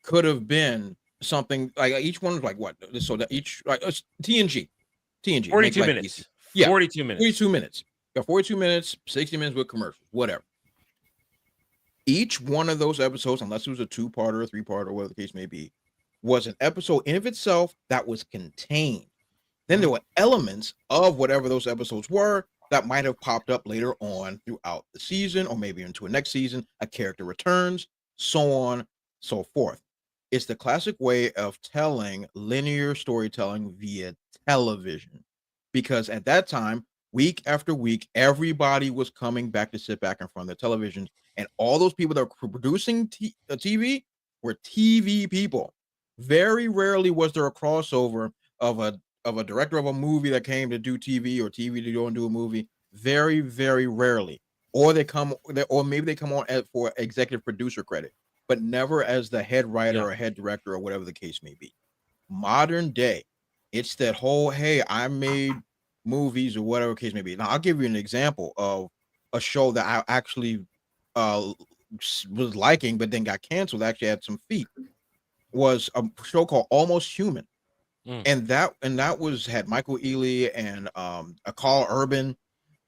could have been something like each one was like what? So that each like TNG 42 like minutes. these, yeah, 42 minutes. 42 minutes. You got 42 minutes, 60 minutes with commercials, whatever. Each one of those episodes, unless it was a 2-part or a 3-part or whatever the case may be, was an episode in of itself that was contained. Then there were elements of whatever those episodes were that might have popped up later on throughout the season or maybe into a next season. A character returns, so on, so forth. It's the classic way of telling linear storytelling via television. Because at that time, week after week, everybody was coming back to sit back in front of the television. And all those people that were producing TV were TV people. Very rarely was there a crossover of a director of a movie that came to do TV or TV to go and do a movie. Very, very rarely. Or maybe they come on for executive producer credit, but never as the head writer or head director or whatever the case may be. Modern day, it's that whole, hey, I made movies or whatever case may be. Now, I'll give you an example of a show that I actually was liking, but then got canceled. Actually had some feet. Was a show called Almost Human. And that had Michael Ealy and Carl Urban,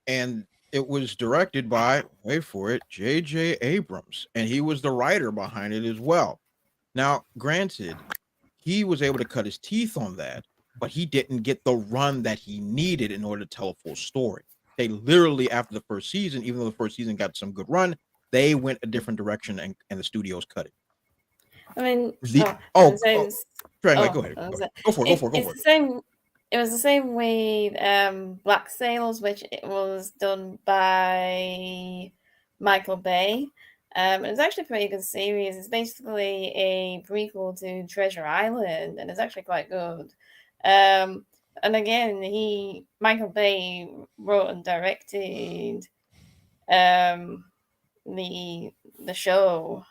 and it was directed by, wait for it, J.J. Abrams, and he was the writer behind it as well. Now, granted, he was able to cut his teeth on that, but he didn't get the run that he needed in order to tell a full story. They literally, after the first season, even though the first season got some good run, they went a different direction and the studios cut it. I mean, Go ahead. Go for it. It was the same with Black Sails, which it was done by Michael Bay. It was actually a pretty good series. It's basically a prequel to Treasure Island, and it's actually quite good. And again, Michael Bay wrote and directed the show.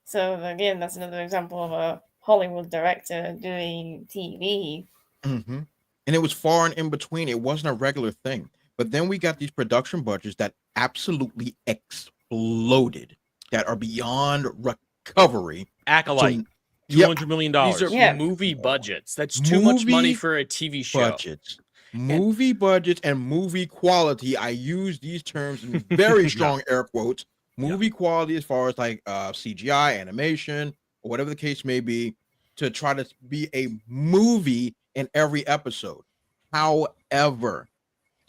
So again, that's another example of a Hollywood director doing TV. And it was far and in between. It wasn't a regular thing. But then we got these production budgets that absolutely exploded, that are beyond recovery. Acolyte, $200 million. These are movie budgets. That's too much money for a TV show. Movie budgets and movie quality. I use these terms in very strong air quotes. Movie quality as far as like CGI, animation, or whatever the case may be, to try to be a movie in every episode. However,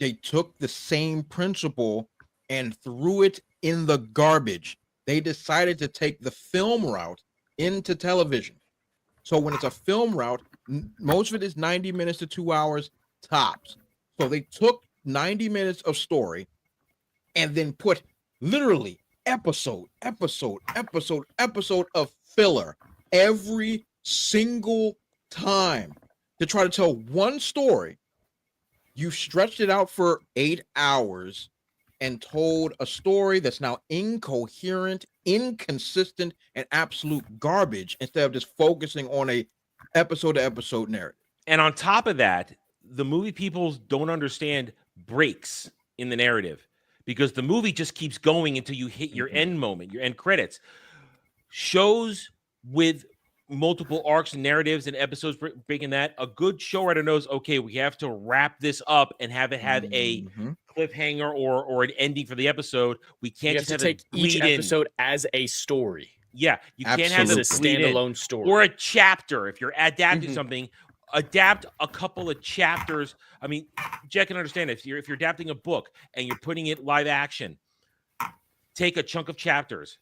they took the same principle and threw it in the garbage. They decided to take the film route into television. So when it's a film route, Most of it is 90 minutes to 2 hours tops. So they took 90 minutes of story and then put literally episode of filler every single time to try to tell one story. You stretched it out for 8 hours and told a story that's now incoherent, inconsistent, and absolute garbage instead of just focusing on a episode to episode narrative. And on top of that, the movie people don't understand breaks in the narrative because the movie just keeps going until you hit your end moment, your end credits. Shows with multiple arcs and narratives and episodes breaking that, a good show writer knows, okay, we have to wrap this up and have it have a cliffhanger or an ending for the episode. We can't just have to take each episode as a story. Yeah, you can't have it as a standalone story or a chapter. If you're adapting something, adapt a couple of chapters. I mean, Jack can understand if you're adapting a book and you're putting it live action, take a chunk of chapters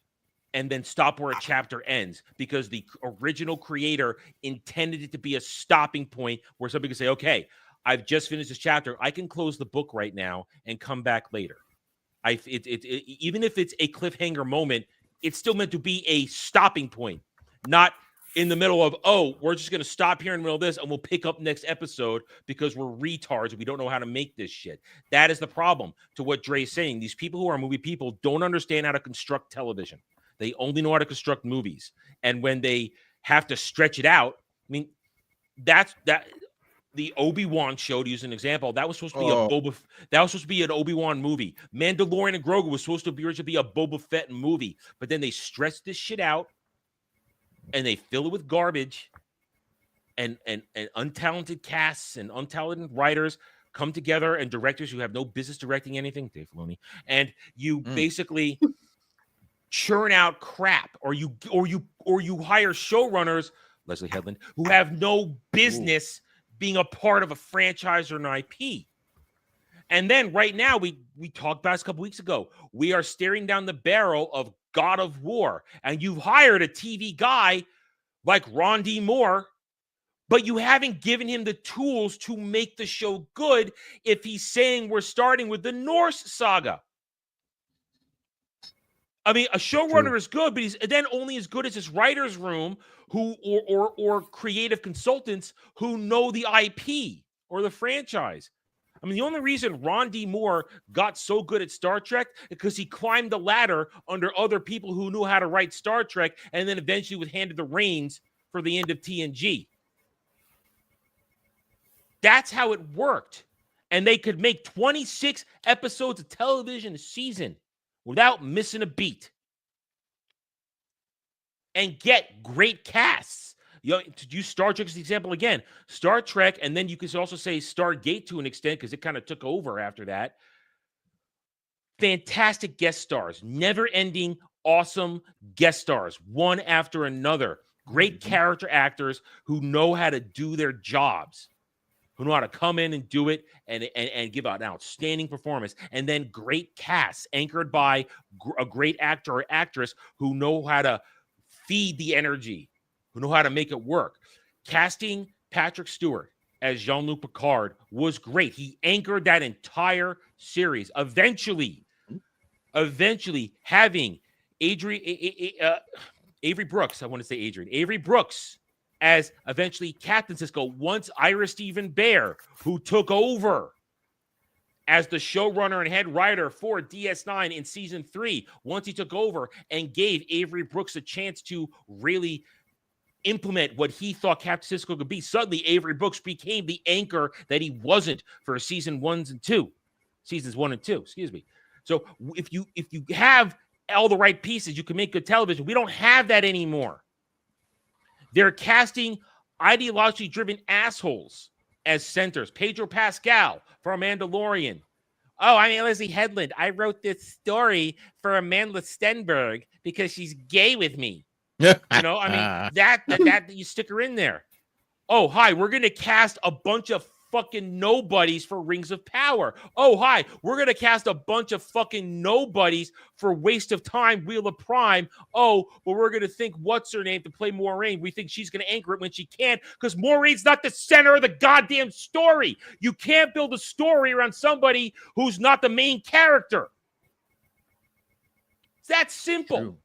and then stop where a chapter ends because the original creator intended it to be a stopping point where somebody can say, okay, I've just finished this chapter. I can close the book right now and come back later. Even if it's a cliffhanger moment, it's still meant to be a stopping point, not in the middle of, oh, we're just going to stop here in the middle of this and we'll pick up next episode because we're retards and we don't know how to make this shit. That is the problem to what Dre's saying. These people who are movie people don't understand how to construct television. They only know how to construct movies. And when they have to stretch it out, I mean, that the Obi-Wan show, to use an example, that was supposed to be that was supposed to be an Obi-Wan movie. Mandalorian and Grogu was supposed to be originally a Boba Fett movie, but then they stretched this shit out and they fill it with garbage and untalented casts and untalented writers come together and directors who have no business directing anything, Dave Filoni, and you basically churn out crap, or you hire showrunners, Leslie Headland, who have no business being a part of a franchise or an IP. And then right now, we talked about this a couple weeks ago, we are staring down the barrel of God of War, and you've hired a TV guy like Ron D. Moore, but you haven't given him the tools to make the show good if he's saying we're starting with the Norse saga. I mean, a showrunner is good, but he's then only as good as his writer's room who or creative consultants who know the IP or the franchise. I mean, the only reason Ron D. Moore got so good at Star Trek is because he climbed the ladder under other people who knew how to write Star Trek and then eventually was handed the reins for the end of TNG. That's how it worked. And they could make 26 episodes of television a season without missing a beat and get great casts. You know, to use Star Trek as the example again, Star Trek, and then you could also say Stargate to an extent because it kind of took over after that. Fantastic guest stars, never-ending, awesome guest stars, one after another. Great character actors who know how to do their jobs, who know how to come in and do it and give out an outstanding performance. And then great casts anchored by a great actor or actress who know how to feed the energy, who know how to make it work. Casting Patrick Stewart as Jean-Luc Picard was great. He anchored that entire series. Eventually having Avery Brooks, I want to say Adrian, Avery Brooks as eventually Captain Sisko, once Ira Stephen Bear, who took over as the showrunner and head writer for DS9 in season 3, once he took over and gave Avery Brooks a chance to really implement what he thought Captain Sisko could be. Suddenly, Avery Brooks became the anchor that he wasn't for seasons 1 and 2. Excuse me. So if you have all the right pieces, you can make good television. We don't have that anymore. They're casting ideologically driven assholes as centers. Pedro Pascal for Mandalorian. Oh, I'm Leslie Headland. I wrote this story for Amanda Stenberg because she's gay with me. You know, I mean, that you stick her in there. Oh, hi, we're going to cast a bunch of fucking nobodies for Rings of Power. Oh, hi, we're going to cast a bunch of fucking nobodies for Waste of Time, Wheel of Prime. Oh, but we're going to think what's her name to play Moiraine. We think she's going to anchor it when she can't because Maureen's not the center of the goddamn story. You can't build a story around somebody who's not the main character. It's that simple. True.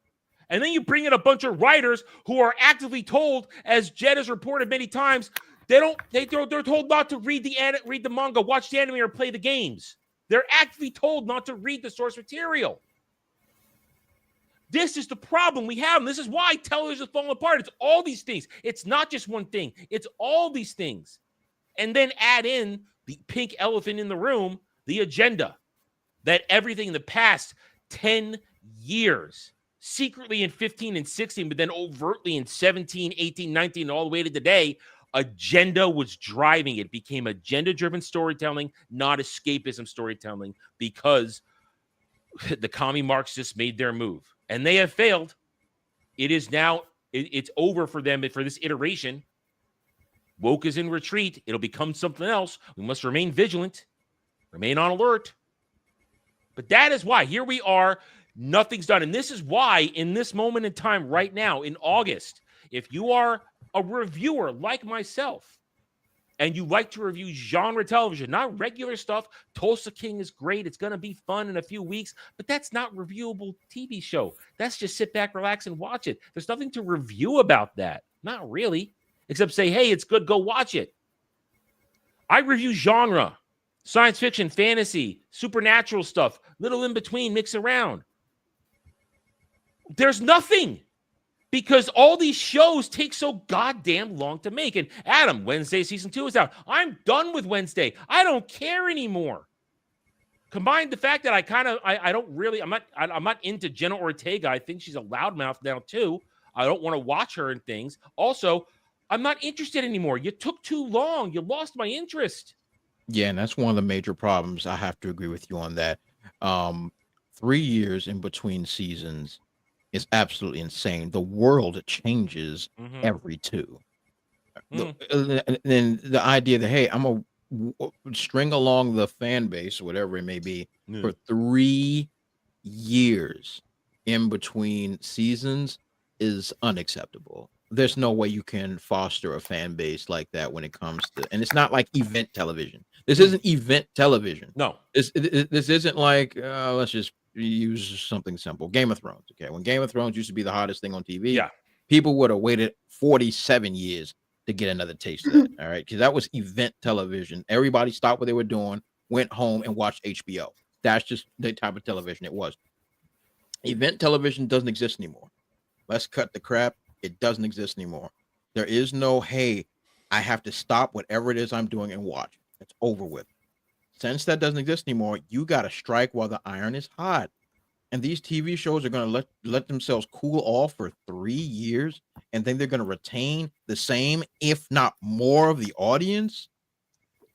And then you bring in a bunch of writers who are actively told, as Jed has reported many times, they're told not to read the manga, watch the anime, or play the games. They're actively told not to read the source material. This is the problem we have, and this is why television is falling apart. It's all these things. It's not just one thing. It's all these things. And then add in the pink elephant in the room, the agenda, that everything in the past 10 years, secretly in 15 and 16, but then overtly in 17, 18, 19, all the way to today, agenda was driving it. Became agenda-driven storytelling, not escapism storytelling, because the commie Marxists made their move. And they have failed. It is now, it's over for them for this iteration. Woke is in retreat. It'll become something else. We must remain vigilant, remain on alert. But that is why here we are. Nothing's done. And this is why in this moment in time right now in August, if you are a reviewer like myself and you like to review genre television, not regular stuff, Tulsa King is great. It's going to be fun in a few weeks, but that's not reviewable TV show. That's just sit back, relax, and watch it. There's nothing to review about that. Not really, except say, hey, it's good. Go watch it. I review genre, science fiction, fantasy, supernatural stuff, little in between, mix around. There's nothing because all these shows take so goddamn long to make. And Adam, Wednesday season 2 is out. I'm done with Wednesday. I don't care anymore. Combine the fact that I'm not into Jenna Ortega. I think she's a loudmouth now too. I don't want to watch her and things. Also, I'm not interested anymore. You took too long. You lost my interest. Yeah, and that's one of the major problems. I have to agree with you on that. 3 years in between seasons is absolutely insane. The world changes every two. And then the idea that, hey, I'm going to string along the fan base, whatever it may be, for 3 years in between seasons is unacceptable. There's no way you can foster a fan base like that when it comes to, and it's not like event television. This isn't event television. No, this isn't like let's just use something simple. Game of Thrones. Okay, when Game of Thrones used to be the hottest thing on TV, yeah, people would have waited 47 years to get another taste of it. All right, because that was event television. Everybody stopped what they were doing, went home and watched HBO. That's just the type of television it was. Event television doesn't exist anymore. Let's cut the crap. It doesn't exist anymore. There is no, hey, I have to stop whatever it is I'm doing and watch. It's over with. Since that doesn't exist anymore, you got to strike while the iron is hot. And these TV shows are going to let themselves cool off for 3 years, and then they're going to retain the same, if not more, of the audience.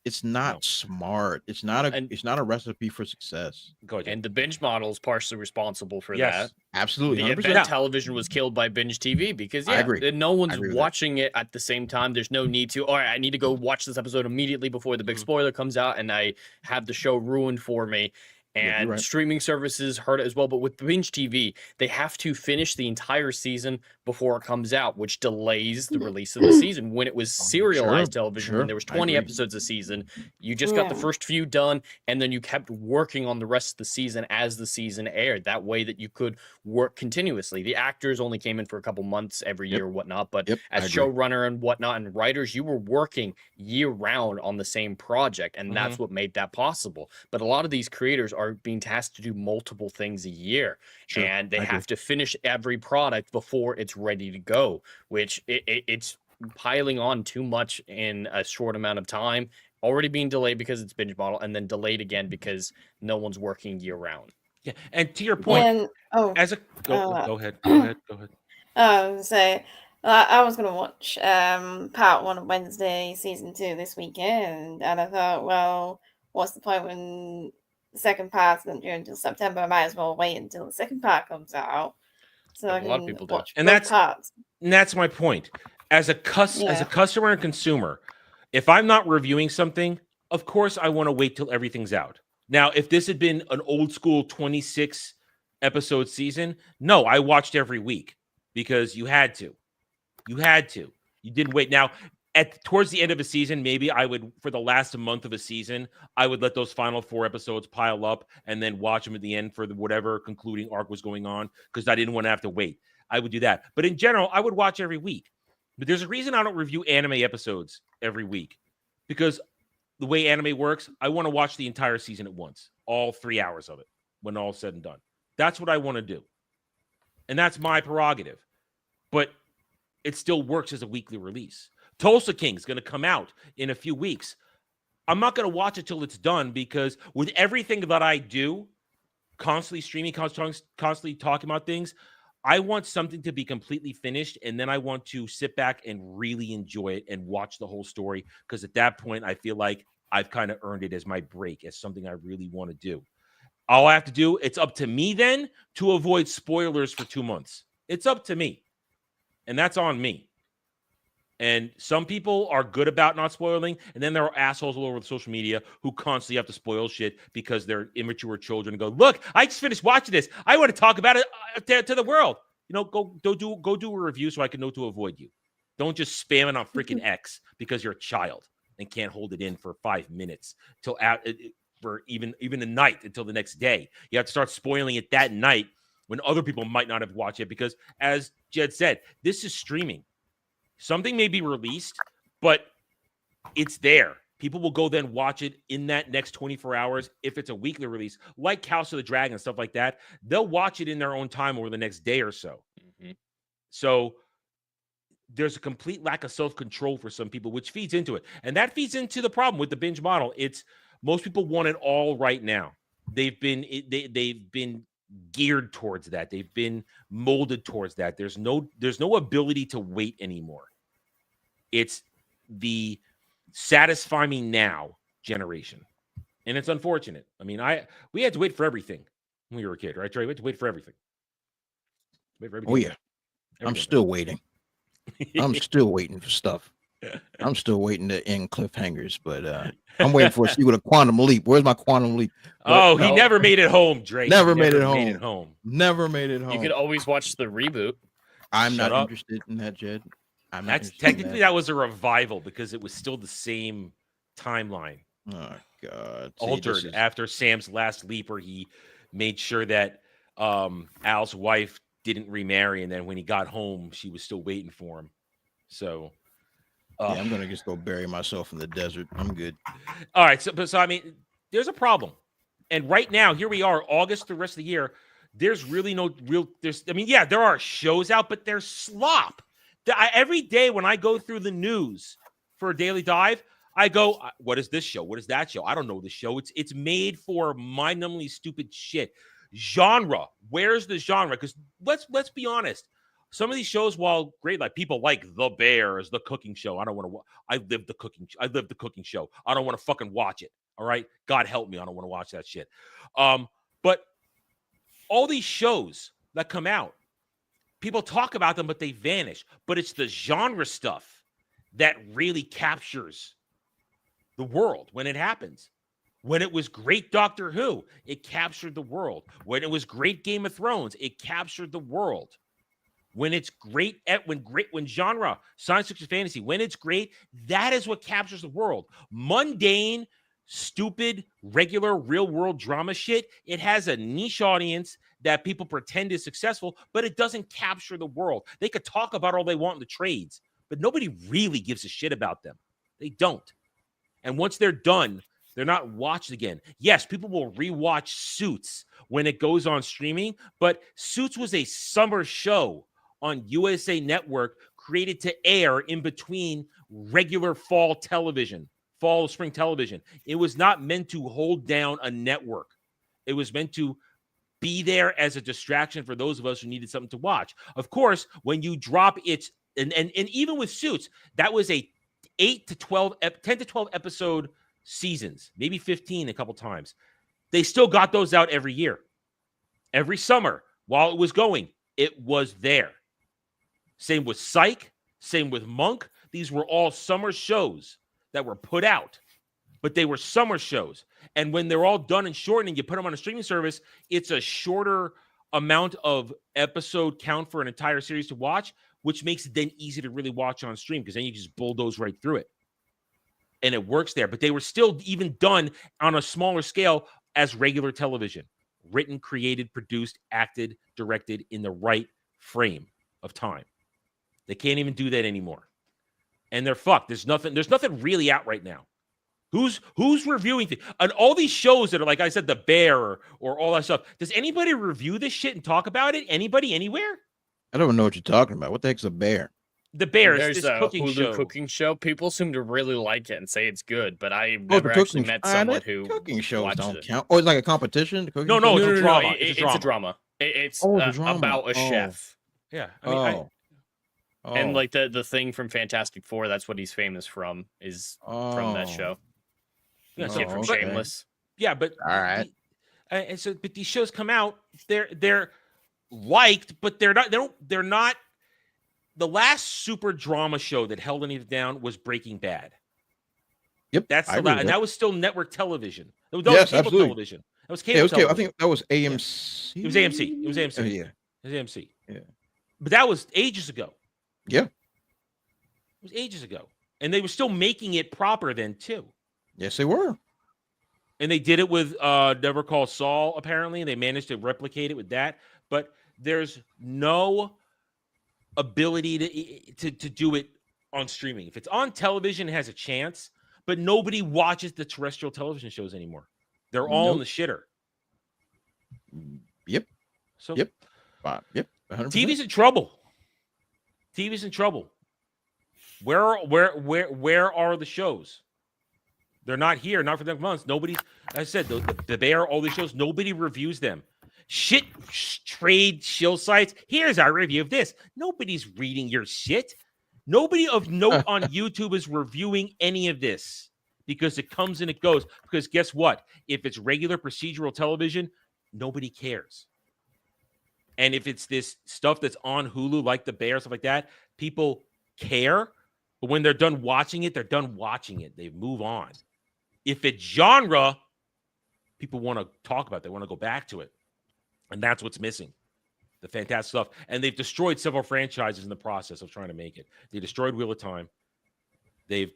It's not smart. It's not a recipe for success. Go ahead. And the binge model is partially responsible for Yes, that. Absolutely. The 100%. event television was killed by binge TV because I agree. no one's I agree with watching it at the same time. There's no need to, all right, I need to go watch this episode immediately before the big spoiler comes out and I have the show ruined for me. And right. streaming services hurt it as well. But with binge TV, they have to finish the entire season before it comes out, which delays the release of the season. When it was serialized television, when there was 20 episodes a season, you just got the first few done, and then you kept working on the rest of the season as the season aired. That way that you could work continuously. The actors only came in for a couple months every year or whatnot, but as showrunner and whatnot and writers, you were working year-round on the same project, and that's what made that possible. But a lot of these creators are being tasked to do multiple things a year, and they have to finish every product before it's ready to go, which it's piling on too much in a short amount of time, already being delayed because it's binge model, and then delayed again because no one's working year round. Yeah, and to your point, go ahead. I was gonna watch part 1 of Wednesday season 2 this weekend, and I thought, well, what's the point when the second part's going to do until September? I might as well wait until the second part comes out, so I A lot of can people do. watch And both parts. that's my point. As a customer and consumer, If I'm not reviewing something, of course I want to wait till everything's out. Now, if this had been an old school 26 episode season, no, I watched every week because you had to. You had to. You didn't wait. Now, towards the end of a season, maybe I would, for the last month of a season, I would let those final 4 episodes pile up and then watch them at the end for whatever concluding arc was going on because I didn't want to have to wait. I would do that. But in general, I would watch every week. But there's a reason I don't review anime episodes every week because the way anime works, I want to watch the entire season at once, all 3 hours of it when all's said and done. That's what I want to do. And that's my prerogative. But it still works as a weekly release. Tulsa King is going to come out in a few weeks. I'm not going to watch it till it's done because with everything that I do, constantly streaming, constantly talking about things, I want something to be completely finished, and then I want to sit back and really enjoy it and watch the whole story because at that point, I feel like I've kind of earned it as my break, as something I really want to do. All I have to do, it's up to me then to avoid spoilers for 2 months. It's up to me, and that's on me. And some people are good about not spoiling, and then there are assholes all over the social media who constantly have to spoil shit because they're immature children and go, look, I just finished watching this. I want to talk about it to the world. You know, go do a review so I can know to avoid you. Don't just spam it on freaking X because you're a child and can't hold it in for 5 minutes till for even a night until the next day. You have to start spoiling it that night when other people might not have watched it because, as Jed said, this is streaming. Something may be released, but it's there. People will go then watch it in that next 24 hours. If it's a weekly release, like House of the Dragon and stuff like that, they'll watch it in their own time over the next day or so. Mm-hmm. So there's a complete lack of self-control for some people, which feeds into it. And that feeds into the problem with the binge model. It's most people want it all right now. They've been geared towards that. They've been molded towards that. There's no ability to wait anymore. It's the satisfy me now generation. And it's unfortunate. I mean, we had to wait for everything when we were a kid, right, Trey? We had to wait for everything. Oh, yeah. I'm still waiting. I'm still waiting for stuff. I'm still waiting to end cliffhangers, but I'm waiting for a sequel to Quantum Leap. Where's my Quantum Leap? But, he never made it home, Drake. Never made it home. Never made it home. You could always watch the reboot. I'm not interested in that, Jed. That's technically that was a revival because it was still the same timeline. Oh God! Altered after Sam's last leap, where he made sure that Al's wife didn't remarry, and then when he got home, she was still waiting for him. So, yeah, I'm gonna just go bury myself in the desert. I'm good. All right, so I mean, there's a problem, and right now, here we are, August, the rest of the year. There's really no real. I mean, yeah, there are shows out, but they're slop. Every day when I go through the news for a daily dive, I go, what is this show? What is that show? I don't know the show. It's made for mind-numbingly stupid shit. Genre. Where's the genre? Because let's be honest. Some of these shows, while great, like people like The Bears, The Cooking Show. I don't want to. I live the cooking show. I don't want to fucking watch it. All right, God help me. I don't want to watch that shit. But all these shows that come out. People talk about them, but they vanish. But it's the genre stuff that really captures the world when it happens. When it was great Doctor Who, it captured the world. When it was great Game of Thrones, it captured the world. When it's great, when genre, science fiction, fantasy, when it's great, that is what captures the world. Mundane, stupid, regular, real-world drama shit, it has a niche audience that people pretend is successful, but it doesn't capture the world. They could talk about all they want in the trades, but nobody really gives a shit about them. They don't. And once they're done, they're not watched again. Yes, people will rewatch Suits when it goes on streaming, but Suits was a summer show on USA Network created to air in between regular fall spring television. It was not meant to hold down a network. It was meant to be there as a distraction for those of us who needed something to watch. Of course, when you drop it, and even with Suits, that was a 10 to 12 episode seasons, maybe 15 a couple times. They still got those out every year. Every summer, while it was going, it was there. Same with Psych, same with Monk. These were all summer shows that were put out, but they were summer shows. And when they're all done and shortened and you put them on a streaming service, it's a shorter amount of episode count for an entire series to watch, which makes it then easy to really watch on stream because then you just bulldoze right through it. And it works there. But they were still even done on a smaller scale as regular television. Written, created, produced, acted, directed in the right frame of time. They can't even do that anymore. And they're fucked. There's nothing really out right now. Who's reviewing things? And all these shows that are, like I said, The Bear or all that stuff. Does anybody review this shit and talk about it? Anybody, anywhere? I don't know what you're talking about. What the heck's a bear? The Bear There's is this a cooking Hulu show. cooking show. People seem to really like it and say it's good, but I've never actually met someone who cooking shows watches don't it. count. Oh, it's like a competition. The cooking No, show? it's a drama. It's a drama. It's a drama. about a chef. Yeah. And like the thing from Fantastic Four, that's what he's famous from, is from that show. Yeah, The kid from Shameless. Yeah, but all right. But these shows come out, they're liked, but they're not. The last super drama show that held anything down was Breaking Bad. Yep, that's and that was still network television. That was Yes, cable absolutely. television. That was cable television. I think that was AMC. It was AMC. It was AMC. Oh, yeah. It was AMC. Yeah. But that was ages ago. Yeah. It was ages ago. And they were still making it proper then, too. Yes, they were. And they did it with Never Call Saul, apparently. And they managed to replicate it with that. But there's no ability to do it on streaming. If it's on television, it has a chance. But nobody watches the terrestrial television shows anymore. They're all in the shitter. Yep. So yep. 100%. TV's in trouble. TV's in trouble. Where are the shows? They're not here, not for the next months. Nobody, I said, the Bear, all these shows, nobody reviews them. Shit trade shill sites. Here's our review of this. Nobody's reading your shit. Nobody of note on YouTube is reviewing any of this because it comes and it goes. Because guess what? If it's regular procedural television, nobody cares. And if it's this stuff that's on Hulu, like The Bear, stuff like that, people care. But when they're done watching it, they're done watching it. They move on. If it's genre, people want to talk about it. They want to go back to it. And that's what's missing. The fantastic stuff. And they've destroyed several franchises in the process of trying to make it. They destroyed Wheel of Time. They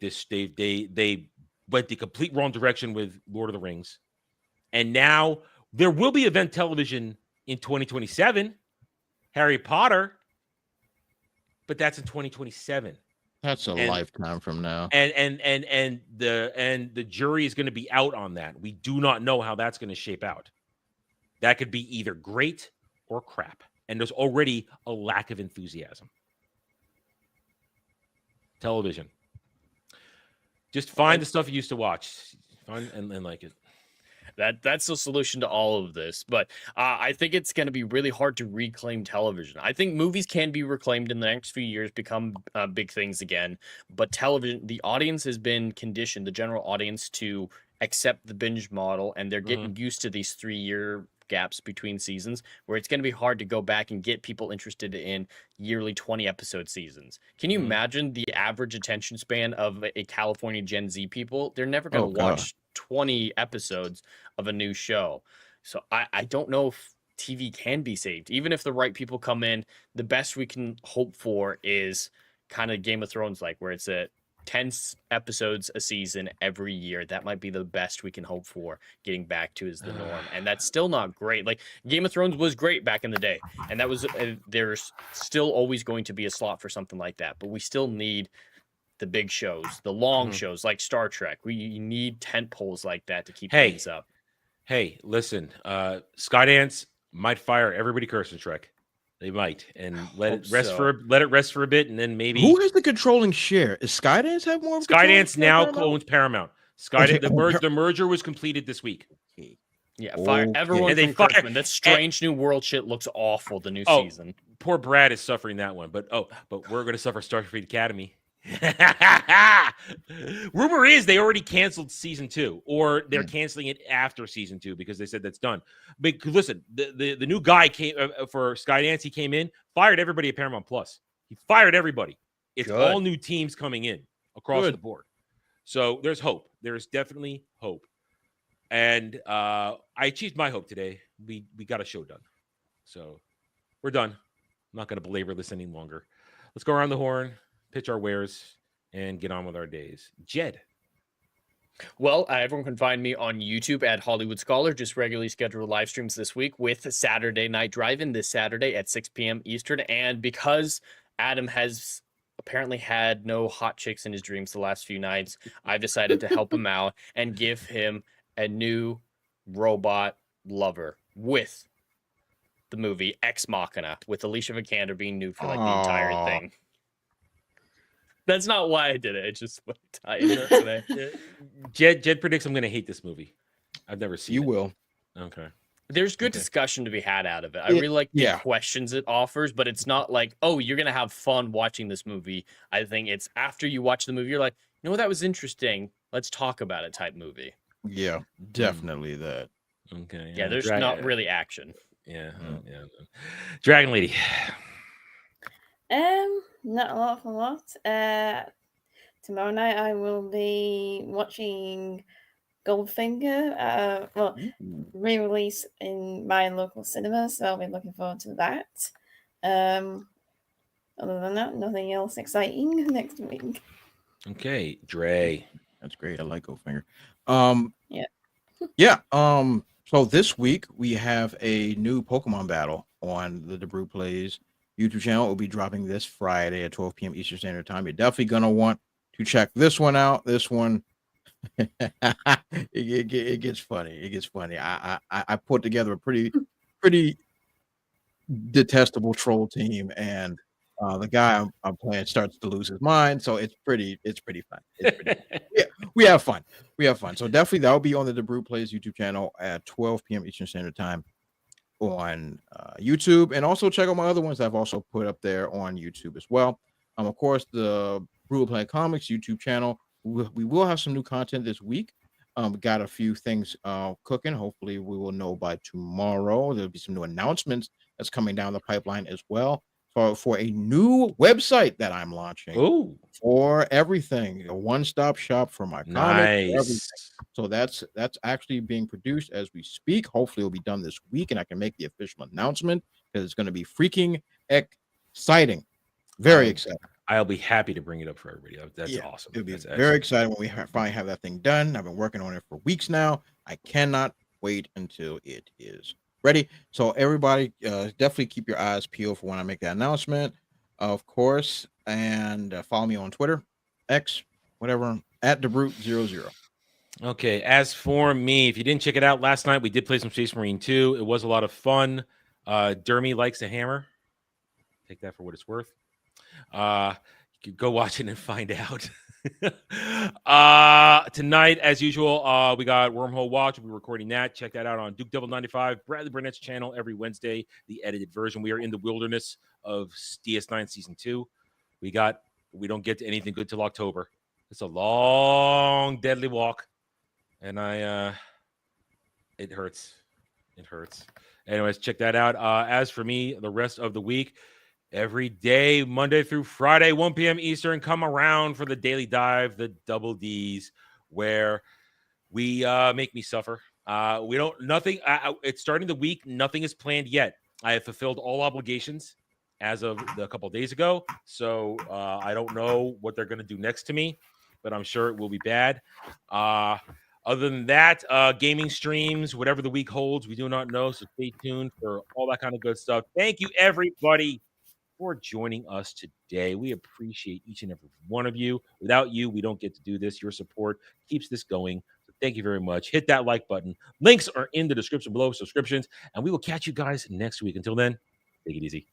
went the complete wrong direction with Lord of the Rings. And now there will be event television in 2027. Harry Potter. But that's in 2027. That's a lifetime from now. And the jury is going to be out on that. We do not know how that's going to shape out. That could be either great or crap. And there's already a lack of enthusiasm. Television. Just find the stuff you used to watch. Find and like it. That's the solution to all of this. But I think it's going to be really hard to reclaim television. I think movies can be reclaimed in the next few years, become big things again. But television, the audience has been conditioned, the general audience, to accept the binge model, and they're getting used to these 3-year gaps between seasons, where it's going to be hard to go back and get people interested in yearly 20-episode seasons. Can you imagine the average attention span of a California Gen Z people? They're never going to watch 20 episodes of a new show. So I don't know if TV can be saved. Even if the right people come in, the best we can hope for is kind of Game of Thrones like, where it's a 10 episodes a season every year. That might be the best we can hope for getting back to as the norm. And that's still not great. Like, Game of Thrones was great back in the day. And that was, there's still always going to be a slot for something like that. But we still need the big shows, the long shows like Star Trek. We need tent poles like that to keep things up. Hey, listen, Skydance might fire everybody cursing Trek. They might, and let it rest for a bit, and then maybe. Who has the controlling share? Is Skydance have more? Of Skydance now owns Paramount. Skydance, the merger was completed this week. Yeah, fire everyone from Kirkman. That Strange New World shit looks awful. The new season. Poor Brad is suffering that one, but we're going to suffer Starfleet Academy. Rumor is they already canceled season 2, or they're canceling it after season 2 because they said that's done. But listen, the new guy came for Skydance. He came in, fired everybody at Paramount Plus. He fired everybody. It's all new teams coming in across the board. So there's hope. There's definitely hope. And I achieved my hope today. We got a show done. So we're done. I'm not going to belabor this any longer. Let's go around the horn, pitch our wares, and get on with our days. Jed. Well, everyone can find me on YouTube at Hollywood Scholar. Just regularly scheduled live streams this week with Saturday Night Drive-In this Saturday at 6 p.m. Eastern. And because Adam has apparently had no hot chicks in his dreams the last few nights, I've decided to help him out and give him a new robot lover with the movie Ex Machina, with Alicia Vikander being nude for like the entire thing. That's not why I did it. It's just what I today. Jed predicts I'm going to hate this movie. I've never seen it. You will. Okay. There's good discussion to be had out of it. I really like the questions it offers, but it's not like, oh, you're going to have fun watching this movie. I think it's after you watch the movie, you're like, you know what, that was interesting. Let's talk about it type movie. Yeah, definitely that. Okay. Yeah, there's not really action. Yeah. Yeah. Dragon Lady. Not a lot. Tomorrow night I will be watching Goldfinger. Re-release in my local cinema, so I'll be looking forward to that. Other than that, nothing else exciting next week. Okay, Dre. That's great. I like Goldfinger. Yeah. So this week we have a new Pokemon battle on the DeBrew Plays YouTube channel. It will be dropping this Friday at 12 p.m. Eastern Standard Time. You're definitely gonna want to check this one out. This one, it gets funny. It gets funny. I put together a pretty detestable troll team, and the guy I'm playing starts to lose his mind. So it's pretty fun. Yeah, we have fun. So definitely that'll be on the DeBrew Plays YouTube channel at 12 p.m. Eastern Standard Time on YouTube, and also check out my other ones I've also put up there on YouTube as well. Of course, the Brew Play Comics YouTube channel. We will have some new content this week. We got a few things cooking. Hopefully, we will know by tomorrow. There'll be some new announcements that's coming down the pipeline as well for a new website that I'm launching. Ooh. For everything, a one-stop shop for my comics. Everything. So that's actually being produced as we speak. Hopefully, it'll be done this week, and I can make the official announcement because it's going to be freaking exciting. Very exciting. I'll be happy to bring it up for everybody. That's awesome. It'll be That's very exciting when we finally have that thing done. I've been working on it for weeks now. I cannot wait until it is ready. So everybody, definitely keep your eyes peeled for when I make that announcement, of course, and follow me on Twitter, X, whatever, at DeBrute00. Okay, as for me, if you didn't check it out last night, we did play some Space Marine 2. It was a lot of fun. Dermy likes a hammer. Take that for what it's worth. You could go watch it and find out. Tonight, as usual, we got Wormhole Watch. We'll be recording that. Check that out on Duke Devil 95, Bradley Burnett's channel every Wednesday, the edited version. We are in the wilderness of DS9 Season 2. We don't get to anything good till October. It's a long, deadly walk. And it hurts. It hurts. Anyways, check that out. As for me, the rest of the week, every day, Monday through Friday, 1 p.m. Eastern, come around for the Daily Dive, the Double Ds, where we make me suffer. It's starting the week. Nothing is planned yet. I have fulfilled all obligations as of a couple of days ago. So I don't know what they're going to do next to me, but I'm sure it will be bad. Other than that, gaming streams, whatever the week holds, we do not know. So stay tuned for all that kind of good stuff. Thank you, everybody, for joining us today. We appreciate each and every one of you. Without you, we don't get to do this. Your support keeps this going. So thank you very much. Hit that like button. Links are in the description below, subscriptions, and we will catch you guys next week. Until then, take it easy.